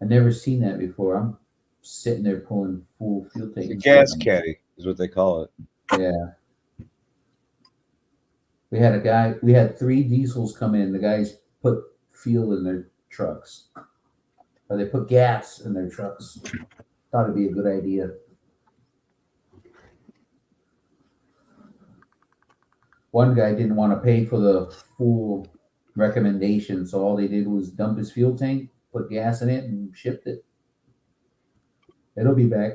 never seen that before. I'm sitting there pulling full fuel tank. The gas caddy is what they call it. Yeah. We had 3 diesels come in. The guys put fuel in their trucks. Or they put gas in their trucks. Thought it'd be a good idea. One guy didn't want to pay for the full recommendation, so all they did was dump his fuel tank, put gas in it, and shipped it. It'll be back.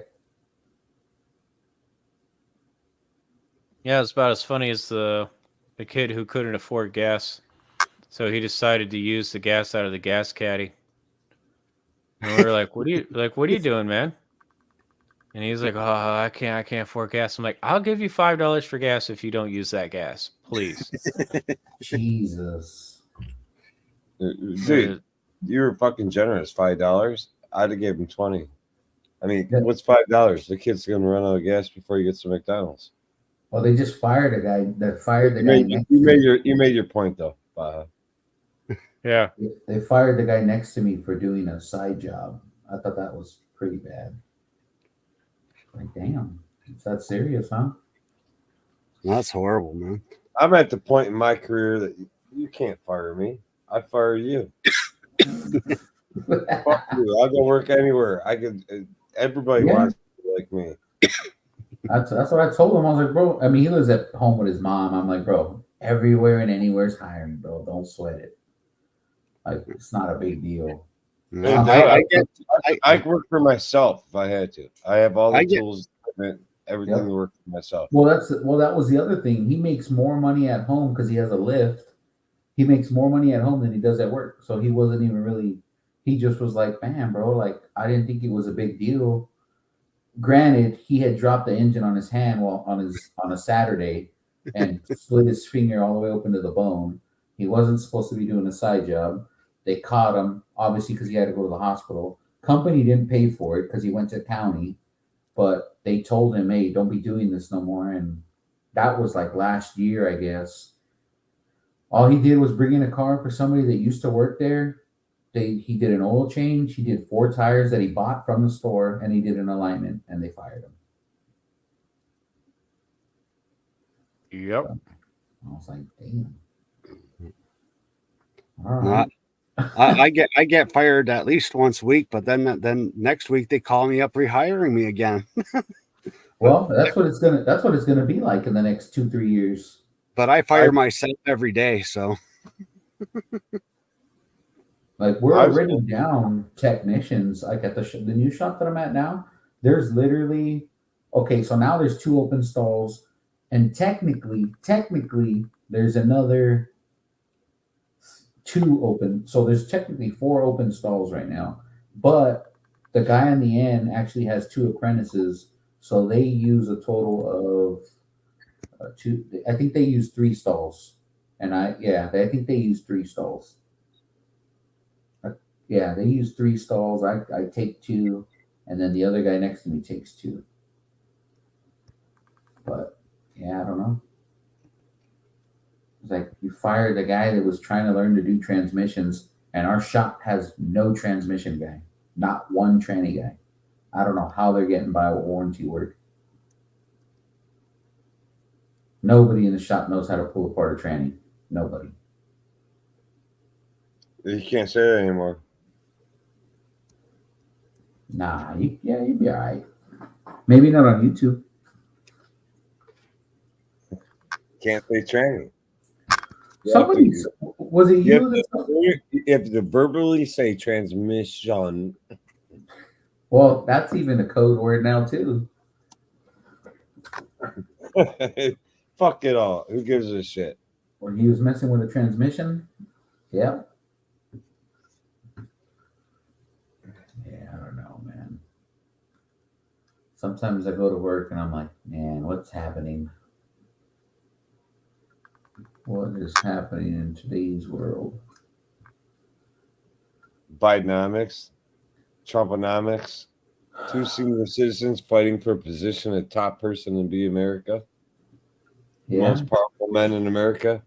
Yeah, it's about as funny as the kid who couldn't afford gas, so he decided to use the gas out of the gas caddy. And we were like, "What are you doing, man?" And he's like, "Oh, I can't afford gas." I'm like, "I'll give you $5 for gas if you don't use that gas, please." Jesus. Dude, you were fucking generous. $5. I'd have gave him 20. I mean, Yeah. what's $5? The kid's gonna run out of gas before he gets to McDonald's. Well, they just fired a guy. They fired the guy. You made your point though. Yeah. They fired the guy next to me for doing a side job. I thought that was pretty bad. Like, damn, is that serious, huh? That's horrible, man. I'm at the point in my career that you can't fire me. I fire you. Fuck you. I'll go work anywhere. I could. Everybody Yeah. wants to be like me. That's what I told him. I was like, bro. I mean, he lives at home with his mom. I'm like, bro, everywhere and anywhere's hiring, bro. Don't sweat it. Like, it's not a big deal. No, I work for myself if I had to. I have all the tools, everything Yep. to work for myself. Well, that was the other thing. He makes more money at home because he has a lift. He makes more money at home than he does at work. So he wasn't even really. He just was like, man, bro. Like, I didn't think it was a big deal. Granted, he had dropped the engine on his hand on a Saturday and split his finger all the way open to the bone. He wasn't supposed to be doing a side job. They caught him, obviously, because he had to go to the hospital. Company didn't pay for it because he went to county, but they told him, hey, don't be doing this no more. And that was like last year, I guess. All he did was bring in a car for somebody that used to work there. He did an oil change. He did 4 tires that he bought from the store, and he did an alignment, and they fired him. Yep. I was like, damn. All right. I get fired at least once a week, but then next week they call me up rehiring me again. Well, that's what it's gonna be like in the next 2-3 years. But I fire myself every day, so Like, we're already down technicians. Like at the new shop that I'm at now, there's literally so now there's 2 open stalls, and technically there's another 2 open. So there's technically 4 open stalls right now. But the guy on the end actually has 2 apprentices, so they use a total of 2. I think they use 3 stalls, and I think they use 3 stalls. Yeah, they use 3 stalls. I take 2, and then the other guy next to me takes 2. But yeah, I don't know. It's like you fired the guy that was trying to learn to do transmissions, and our shop has no transmission guy, not one tranny guy. I don't know how they're getting by with warranty work. Nobody in the shop knows how to pull apart a tranny. Nobody. You can't say that anymore. Nah, you'd be all right. Maybe not on YouTube. Can't say tranny. Somebody, was it You you? have to verbally say transmission. Well, that's even a code word now too. Fuck it all. Who gives a shit? When he was messing with the transmission. Yeah. Yeah, I don't know, man. Sometimes I go to work and I'm like, man, what's happening? What is happening in today's world? Bidenomics, Trumponomics, 2 senior citizens fighting for a position of top person in Be America. The Yeah. most powerful men in America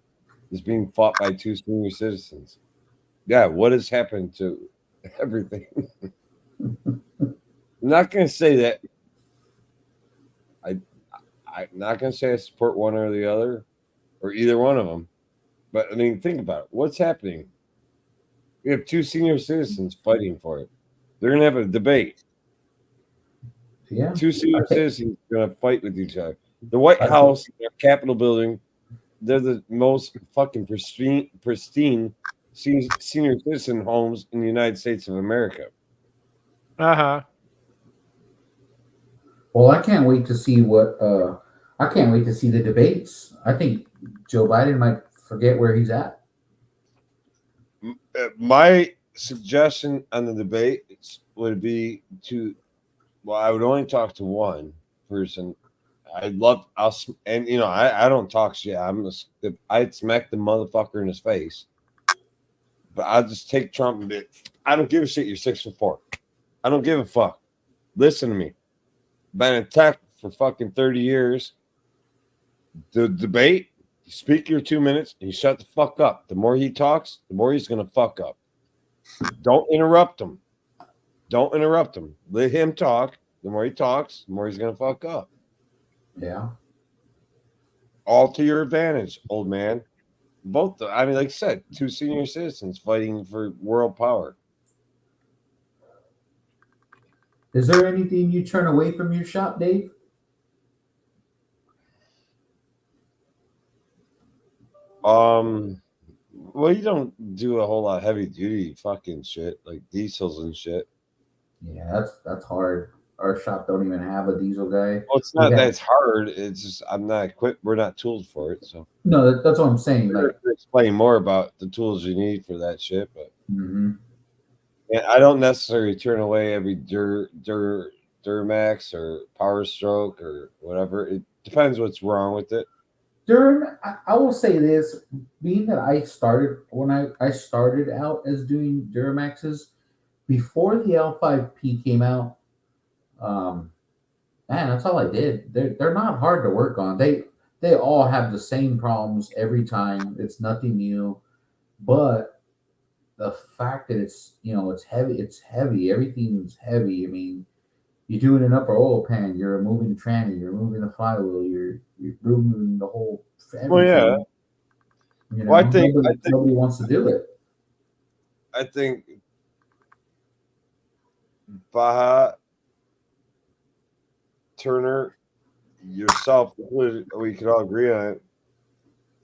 is being fought by 2 senior citizens. Yeah, what has happened to everything? I'm not going to say that. I'm not going to say I support one or the other or either one of them. But, I mean, think about it. What's happening? We have 2 senior citizens fighting for it. They're going to have a debate. Yeah. 2 senior Okay. citizens are going to fight with each other. The White Okay. House, their Capitol building, they're the most fucking pristine senior citizen homes in the United States of America. Uh-huh. Well, I can't wait to see I can't wait to see the debates. I think Joe Biden might forget where he's at. My suggestion on the debate would be I would only talk to one person. I don't talk shit. I'd smack the motherfucker in his face. But I'll just take Trump and be, I don't give a shit. You're 6'4". I don't give a fuck. Listen to me. Been attacked for fucking 30 years. The debate, you speak your 2 minutes and you shut the fuck up. The more he talks, the more he's gonna fuck up. Don't interrupt him. Don't interrupt him. Let him talk. The more he talks, the more he's gonna fuck up. Yeah. All to your advantage, old man. Both, like I said, 2 senior citizens fighting for world power. Is there anything you turn away from your shop, Dave? Well, you don't do a whole lot of heavy duty fucking shit like diesels and shit. Yeah, that's hard. Our shop don't even have a diesel guy. Well, it's not Yeah. that it's hard. It's just I'm not equipped. We're not tooled for it. So No, that's what I'm saying. we're Like, gonna explain more about the tools you need for that shit. But mhm. and I don't necessarily turn away every Duramax or Power Stroke or whatever. It depends what's wrong with it. I will say this, being that I started when I started out as doing Duramaxes before the L5P came out. Man, that's all I did. They're not hard to work on. They all have the same problems every time. It's nothing new, but the fact that it's it's heavy. Everything's heavy. I mean, you're doing an upper oil pan. You're removing the tranny. You're removing the flywheel. You're removing the whole. Well, yeah. You know, Well, I think nobody wants to do it. I think Baja, Turner, yourself, we could all agree on it.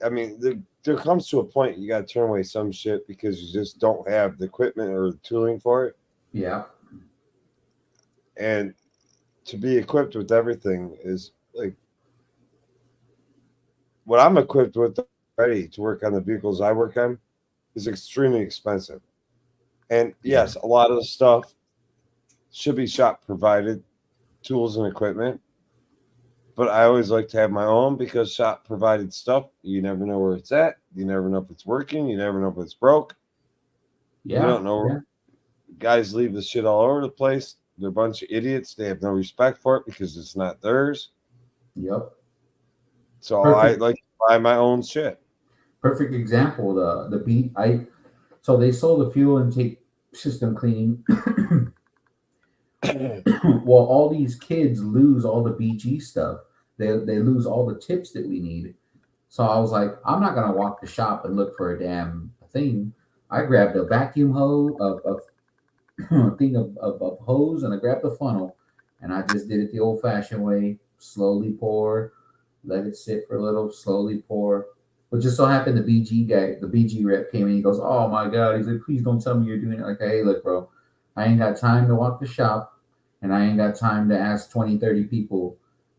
I mean, there comes to a point you got to turn away some shit because you just don't have the equipment or the tooling for it. Yeah. And to be equipped with everything is like what I'm equipped with already to work on the vehicles I work on is extremely expensive. And yes, a lot of the stuff should be shop provided, tools and equipment. But I always like to have my own because shop provided stuff, you never know where it's at. You never know if it's working. You never know if it's broke. Yeah. You don't know. Yeah. Guys leave the shit all over the place. They're a bunch of idiots. They have no respect for it because it's not theirs. Yep. So Perfect. I like to buy my own shit. Perfect example. The beat. So they sold the fuel intake system cleaning. Well, all these kids lose all the BG stuff. They lose all the tips that we need. So I was like, I'm not gonna walk the shop and look for a damn thing. I grabbed a vacuum hose of thing of hose, and I grabbed the funnel, and I just did it the old fashioned way. Slowly pour, let it sit for a little, slowly pour. But just so happened the BG guy, the BG rep came in, he goes, "Oh my god," he's like, "Please don't tell me you're doing it." Like, hey, look, bro, I ain't got time to walk the shop, and I ain't got time to ask 20, 30 people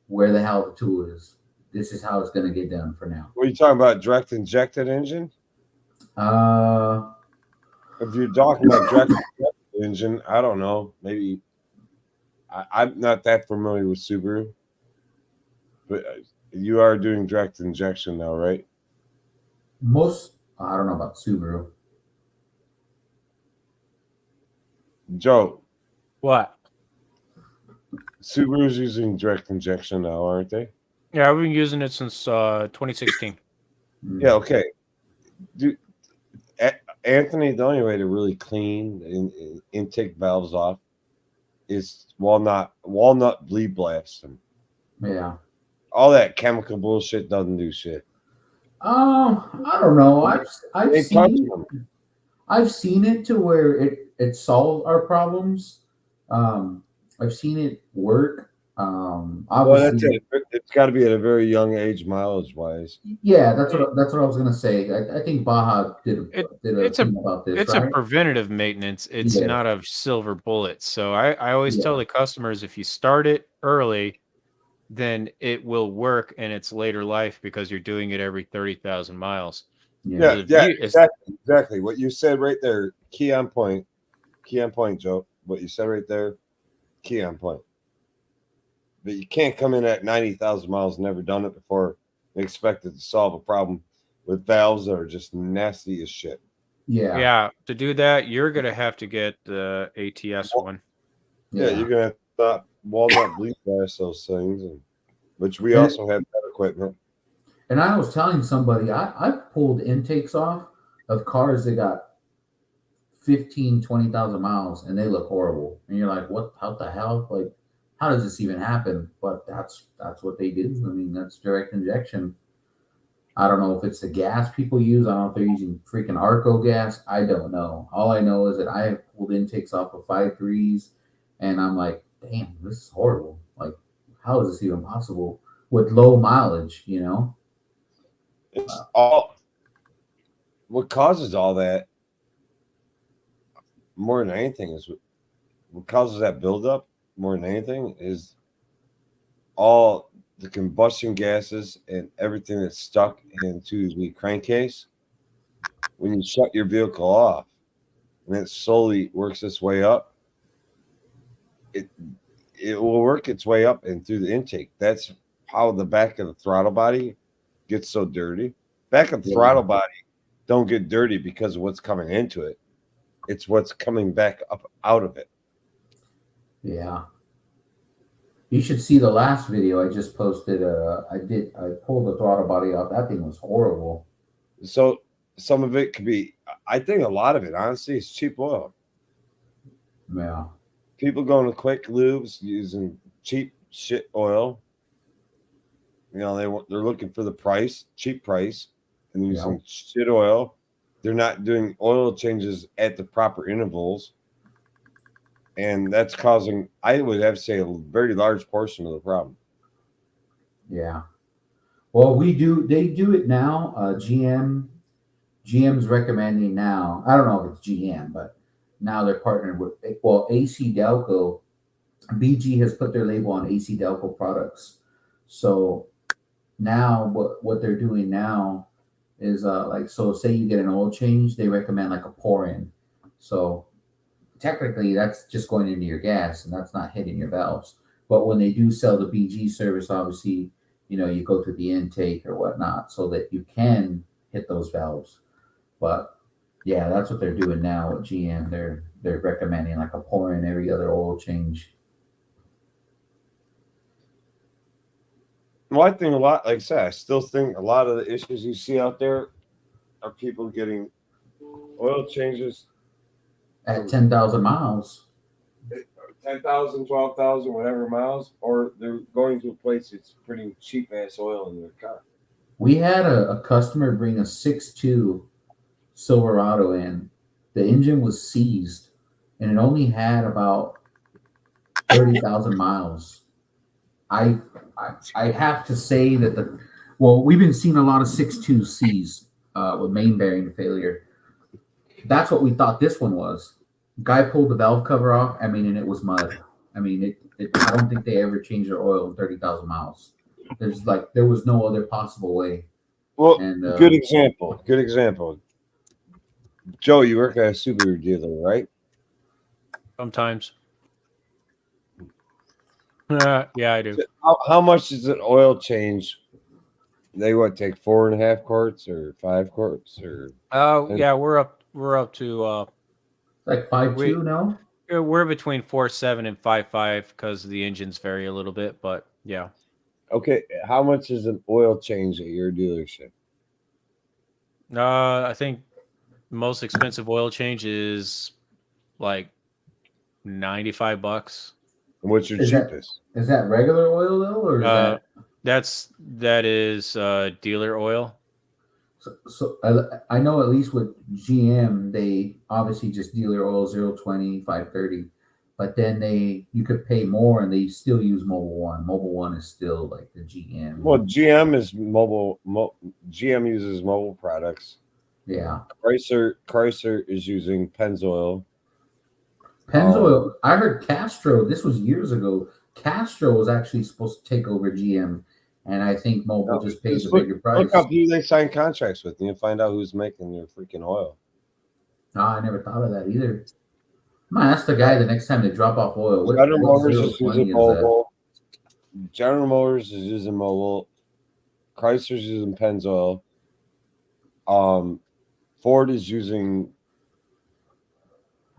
where the hell the tool is. This is how it's gonna get done for now. What are you talking about? Direct injected engine? Uh If you're talking about direct injected engine, I don't know. Maybe I'm not that familiar with Subaru, but you are doing direct injection now, right? most I don't know about Subaru. Joe, What? Subaru's using direct injection now, aren't they? Yeah, I've been using it since 2016. Yeah, okay. Anthony, the only way to really clean intake valves off is walnut bleed blast them. Yeah. All that chemical bullshit doesn't do shit. I don't know. They touch them. I've seen it to where it solved our problems. I've seen it work. Well, Obviously, it's got to be at a very young age, mileage wise. yeah, that's what I was gonna say. I think Baja did a It's a thing about this, It's right? a preventative maintenance. It's Yeah. not a silver bullet. So I always Yeah. tell the customers, if you start it early, then it will work in its later life because you're doing it every 30,000 miles. Yeah, The yeah, view is- exactly. What you said right there, key on point, Joe. What you said right there, key on point. But you can't come in at 90,000 miles, never done it before, and expect it to solve a problem with valves that are just nasty as shit. Yeah. Yeah, to do that, you're gonna have to get the ATS one. Yeah, you're gonna have to stop walnut bleed blast those things, which we And- also have that equipment. And I was telling somebody, I've pulled intakes off of cars that got 15, 20,000 miles and they look horrible. And you're like, what the hell? Like, how does this even happen? But that's what they do. I mean, that's direct injection. I don't know if it's the gas people use. I don't know if they're using freaking Arco gas. I don't know. All I know is that I have pulled intakes off of 5.3s and I'm like, damn, this is horrible. Like, how is this even possible with low mileage, you know? It's all what causes all that more than anything is what causes that buildup more than anything is all the combustion gases and everything that's stuck into the crankcase when you shut your vehicle off and it slowly works its way up. It will work its way up and through the intake. That's how the back of the throttle body gets so dirty. Back of the throttle body don't get dirty because of what's coming into it. It's what's coming back up out of it. Yeah. You should see the last video I just posted. I pulled the throttle body off. That thing was horrible. So some of it could be, I think a lot of it, honestly, is cheap oil. Yeah. People going to quick lubes using cheap shit oil. You know, they're looking for the price, cheap price, and using shit oil. They're not doing oil changes at the proper intervals. And that's causing, I would have to say, a very large portion of the problem. Yeah. Well, they do it now. GM's recommending now. I don't know if it's GM, but now they're partnered with, AC Delco. BG has put their label on AC Delco products. So now what they're doing now is so say you get an oil change, they recommend like a pour in. So technically that's just going into your gas and that's not hitting your valves. But when they do sell the BG service, obviously, you go to the intake or whatnot so that you can hit those valves. But yeah, that's what they're doing now at GM. They're recommending like a pour in every other oil change. Well, I think a lot, like I said, I still think a lot of the issues you see out there are people getting Oil changes At 10,000 miles. 10,000, 12,000, whatever miles, or they're going to a place that's putting cheap ass oil in their car. We had a customer bring a 6.2 Silverado in. The engine was seized, and it only had about 30,000 miles. I have to say that we've been seeing a lot of 6.2 seized with main bearing failure. That's what we thought this one was. Guy pulled the valve cover off. I mean, and it was mud. I mean, I don't think they ever changed their oil in 30,000 miles. There was no other possible way. Well, And good example. Good example. Joe, you work at a Subaru dealer, right? Sometimes. Yeah, I do. How much is an oil change? They take 4.5 quarts or 5 quarts or? Yeah, we're up to like 5.2 now. we're between 4.7 and 5.5 because the engines vary a little bit, but yeah. Okay, how much is an oil change at your dealership? I think the most expensive oil change is like $95. And what's your Is cheapest? Is that regular oil though, or is that is dealer oil. so I know at least with GM they obviously just dealer oil 0.20, 5.30, but then you could pay more and they still use Mobil 1. Mobil 1 is still like the GM. Well, GM is mobile. GM uses mobile products. Yeah. Chrysler is using Pennzoil. Pennzoil. I heard Castro. This was years ago. Castro was actually supposed to take over GM, and I think Mobil just pays a bigger price. Look up who they sign contracts with, and you find out who's making their freaking oil. No, I never thought of that either. I'm gonna ask the guy the next time they drop off oil. General Motors is 0.20 using is Mobil. General Motors is using Mobil. Chrysler's using Pennzoil. Ford is using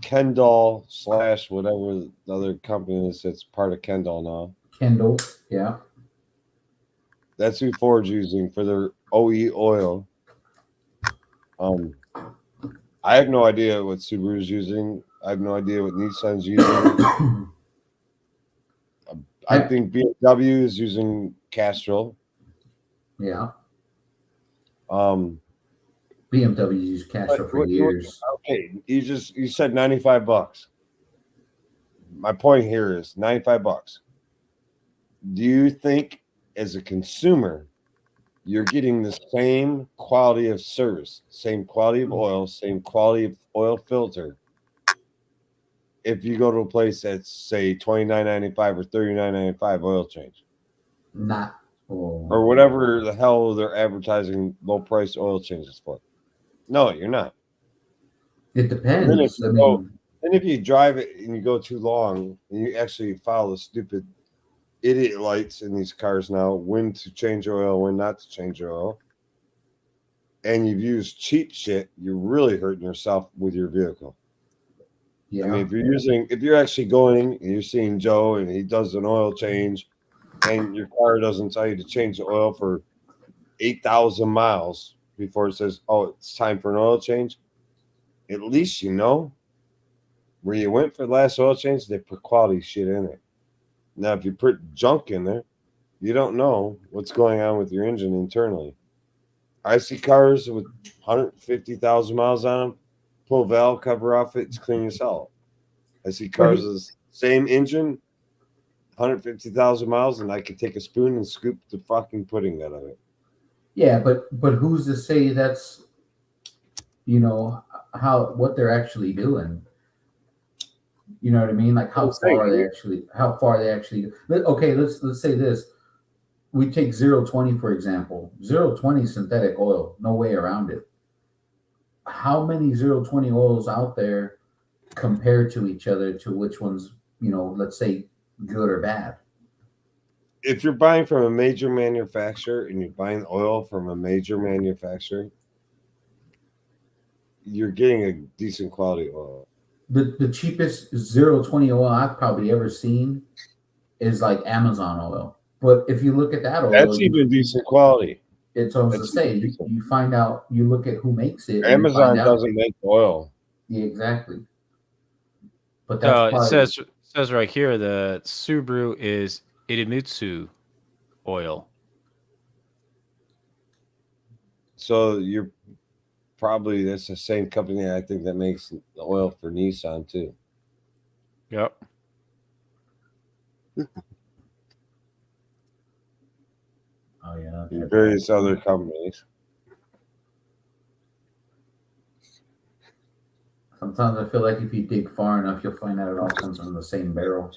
Kendall / whatever the other company is that's part of Kendall now. Kendall, yeah. That's who Ford's using for their OE oil. I have no idea what Subaru's using. I have no idea what Nissan's using. I think BMW is using Castrol. Yeah. BMW used Castrol for years. Okay, you said $95. My point here is $95. Do you think, as a consumer, you're getting the same quality of service, same quality of oil, same quality of oil filter, if you go to a place that's say $29.95 or $39.95 oil change? Not. Or whatever the hell they're advertising low price oil changes for. No, you're not. It depends. Then if you drive it and you go too long and you actually follow the stupid idiot lights in these cars now, when to change oil, when not to change oil, and you've used cheap shit, you're really hurting yourself with your vehicle. Yeah. I mean, if you're actually going and you're seeing Joe and he does an oil change and your car doesn't tell you to change the oil for 8,000 miles before it says, oh, it's time for an oil change, at least you know where you went for the last oil change, they put quality shit in it. Now, if you put junk in there, you don't know what's going on with your engine internally. I see cars with 150,000 miles on them, pull valve cover off it, it's clean as hell. I see cars with the same engine, 150,000 miles, and I can take a spoon and scoop the fucking pudding out of it. Yeah, but who's to say that's, what they're actually doing? You know what I mean? Like how far they actually do. Okay, let's say this. We take 0.20 for example. 0.20 synthetic oil, no way around it. How many 0.20 oils out there compared to each other to which one's, let's say good or bad? If you're buying from a major manufacturer and you're buying oil from a major manufacturer, you're getting a decent quality oil. The cheapest 0.20 oil I've probably ever seen is like Amazon oil. But if you look at that oil, that's even decent quality. It's almost to It's say you find out, you look at who makes it. And you Amazon find out, doesn't make oil. yeah, exactly. But that's So it probably says right here the Subaru is Idemitsu oil. So you're probably that's the same company I think that makes the oil for Nissan too. Yep. oh yeah. And various other companies. Sometimes I feel like if you dig far enough, you'll find out it all comes from the same barrel.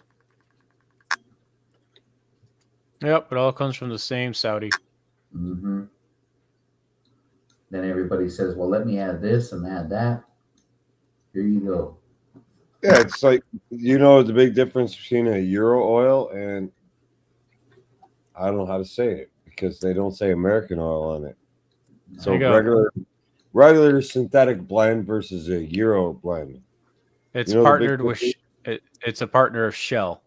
Yep. It all comes from the same Saudi. Mm-hmm. Then everybody says, "Well, let me add this and add that." Here you go. Yeah, it's like the big difference between a Euro oil and I don't know how to say it because they don't say American oil on it. So There you go. regular synthetic blend versus a Euro blend. It's You know the big partnered with. It's a partner of Shell.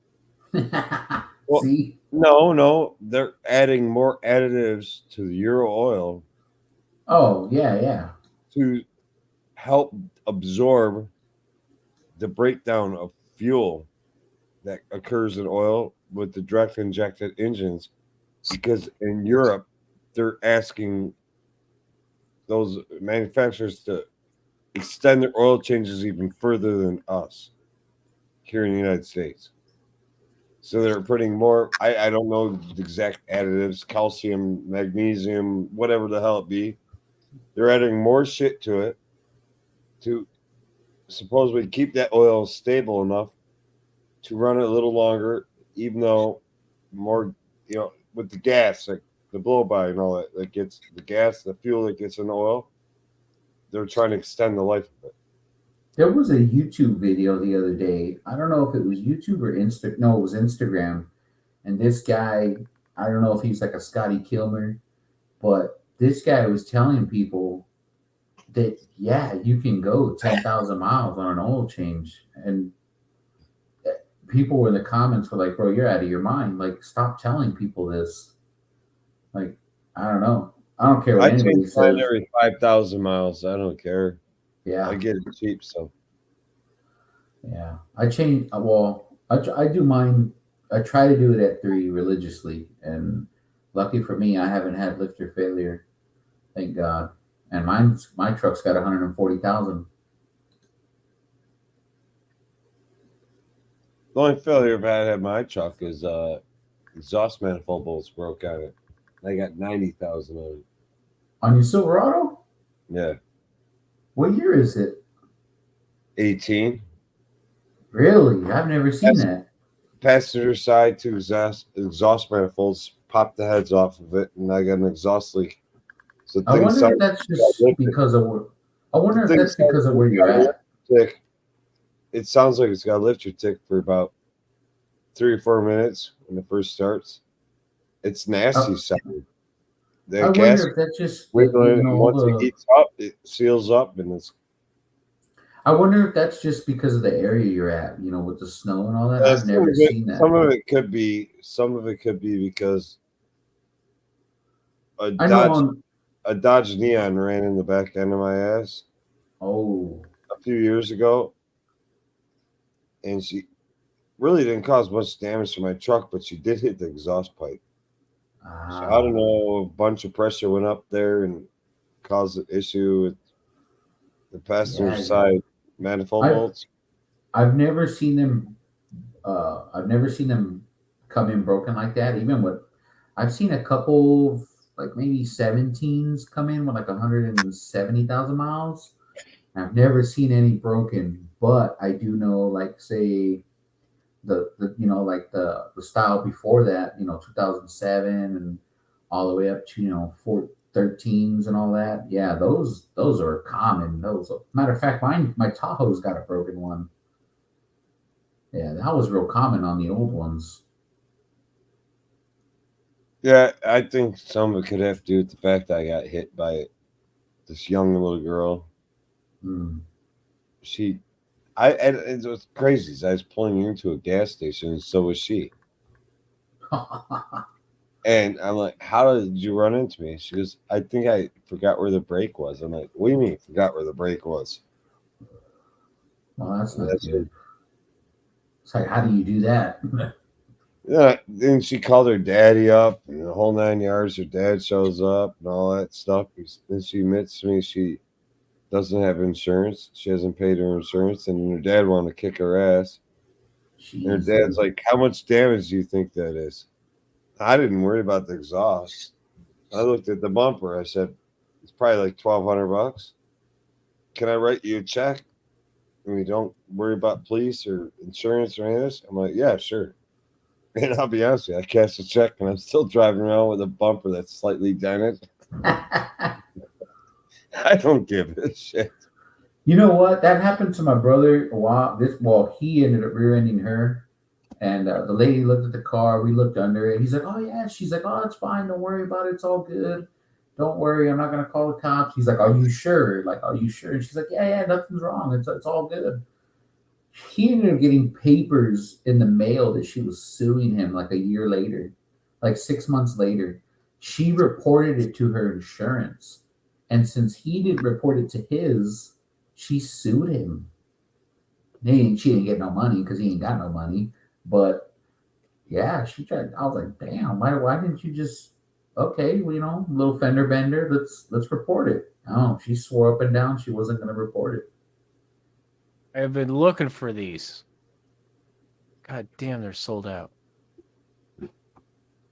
Well, See? No, they're adding more additives to the Euro oil Oh yeah. to help absorb the breakdown of fuel that occurs in oil with the direct injected engines because in Europe they're asking those manufacturers to extend their oil changes even further than us here in the United States. So they're putting more, I don't know the exact additives, calcium, magnesium, whatever the hell it be. They're adding more shit to it to supposedly keep that oil stable enough to run it a little longer, even though more, with the gas, like the blow by and all that gets the gas, the fuel that gets in the oil, they're trying to extend the life of it. There was a YouTube video the other day. I don't know if it was YouTube or No, it was Instagram. And this guy, I don't know if he's like a Scotty Kilmer, but this guy was telling people that you can go 10,000 miles on an oil change, and people were in the comments were like, "Bro, you're out of your mind! Like, stop telling people this." Like, I don't know. I don't care what I anybody change mine says. every 5,000 miles. I don't care. Yeah, I get it cheap, so yeah. I change. Well, I do mine. I try to do it at 3 religiously, and lucky for me, I haven't had lifter failure. Thank God. And my truck's got 140,000. the only failure I've had at my truck is exhaust manifold bolts broke on it. I got 90,000 on it. On your Silverado? Yeah, What year is it? 18. Really? I've never seen that. Passenger side to exhaust manifolds popped the heads off of it, and I got an exhaust leak. So I wonder if that's just because of where. I wonder if that's because of where you're at. Tick. It sounds like it's got a lifter tick for about 3 or 4 minutes when it first starts. It's nasty sounding. The I gas wonder if that's just wiggling, and once it heats up, it seals up, and it's. I wonder if that's just because of the area you're at, with the snow and all that. I've never seen that. Some of it could be. Some of it could be because a Dodge Neon ran in the back end of my ass. Oh. A few years ago, and she really didn't cause much damage to my truck, but she did hit the exhaust pipe. So I don't know. A bunch of pressure went up there and caused an issue with the passenger side manifold bolts. I've never seen them. I've never seen them come in broken like that. Even with, I've seen a couple, like maybe 17s come in with like 170,000 miles. I've never seen any broken, but I do know, like, say the like the style before that, 2007 and all the way up to 13s and all that. Yeah, those are common. Those, matter of fact, my Tahoe's got a broken one. Yeah, that was real common on the old ones. Yeah, I think some of it could have to do with the fact that I got hit by this young little girl. Mm. It was crazy. I was pulling into a gas station, and so was she. And I'm like, how did you run into me? She goes, I think I forgot where the brake was. I'm like, what do you mean forgot where the brake was? Well, that's not That's good. It's like, how do you do that? Yeah, then she called her daddy up and the whole 9 yards. Her dad shows up and all that stuff. Then she admits to me she doesn't have insurance. She hasn't paid her insurance, and her dad wanted to kick her ass. And her dad's like, how much damage do you think that is? I didn't worry about the exhaust. I looked at the bumper. I said, it's probably like $1,200. Can I write you a check? And we don't worry about police or insurance or any of this? I'm like, yeah, sure. And I'll be honest with you, I cashed a check and I'm still driving around with a bumper that's slightly dented. I don't give a shit. You know what? That happened to my brother a while. He ended up rear-ending her, and the lady looked at the car. We looked under it. He's like, "Oh yeah." She's like, "Oh, it's fine. Don't worry about it. It's all good. Don't worry. I'm not gonna call the cops." He's like, "Are you sure? Like, are you sure?" And she's like, "Yeah, nothing's wrong. It's all good." He ended up getting papers in the mail that she was suing him like a year later, like 6 months later. She reported it to her insurance. And since he didn't report it to his, she sued him. She didn't get no money because he ain't got no money. But yeah, she tried. I was like, damn, why didn't you just, okay, well, little fender bender, let's report it. Oh, she swore up and down she wasn't gonna report it. I've been looking for these. God damn, they're sold out.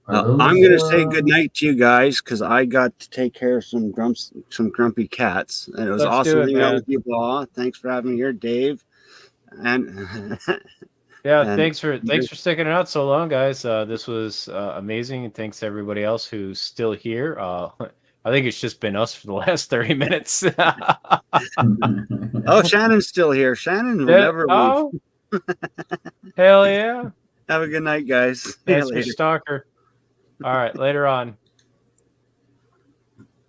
I'm going to say good night to you guys because I got to take care of some grumpy cats, and it was Let's do awesome it, hanging out man. with you, Paul. Thanks for having me here, Dave. And Yeah, And- thanks for sticking it out so long, guys. This was amazing, and thanks to everybody else who's still here. I think it's just been us for the last 30 minutes. oh, Shannon's still here. Shannon will Yeah, never leave. oh, hell yeah! Have a good night, guys. See you Thanks, later. Mr. Stalker. All right, later on.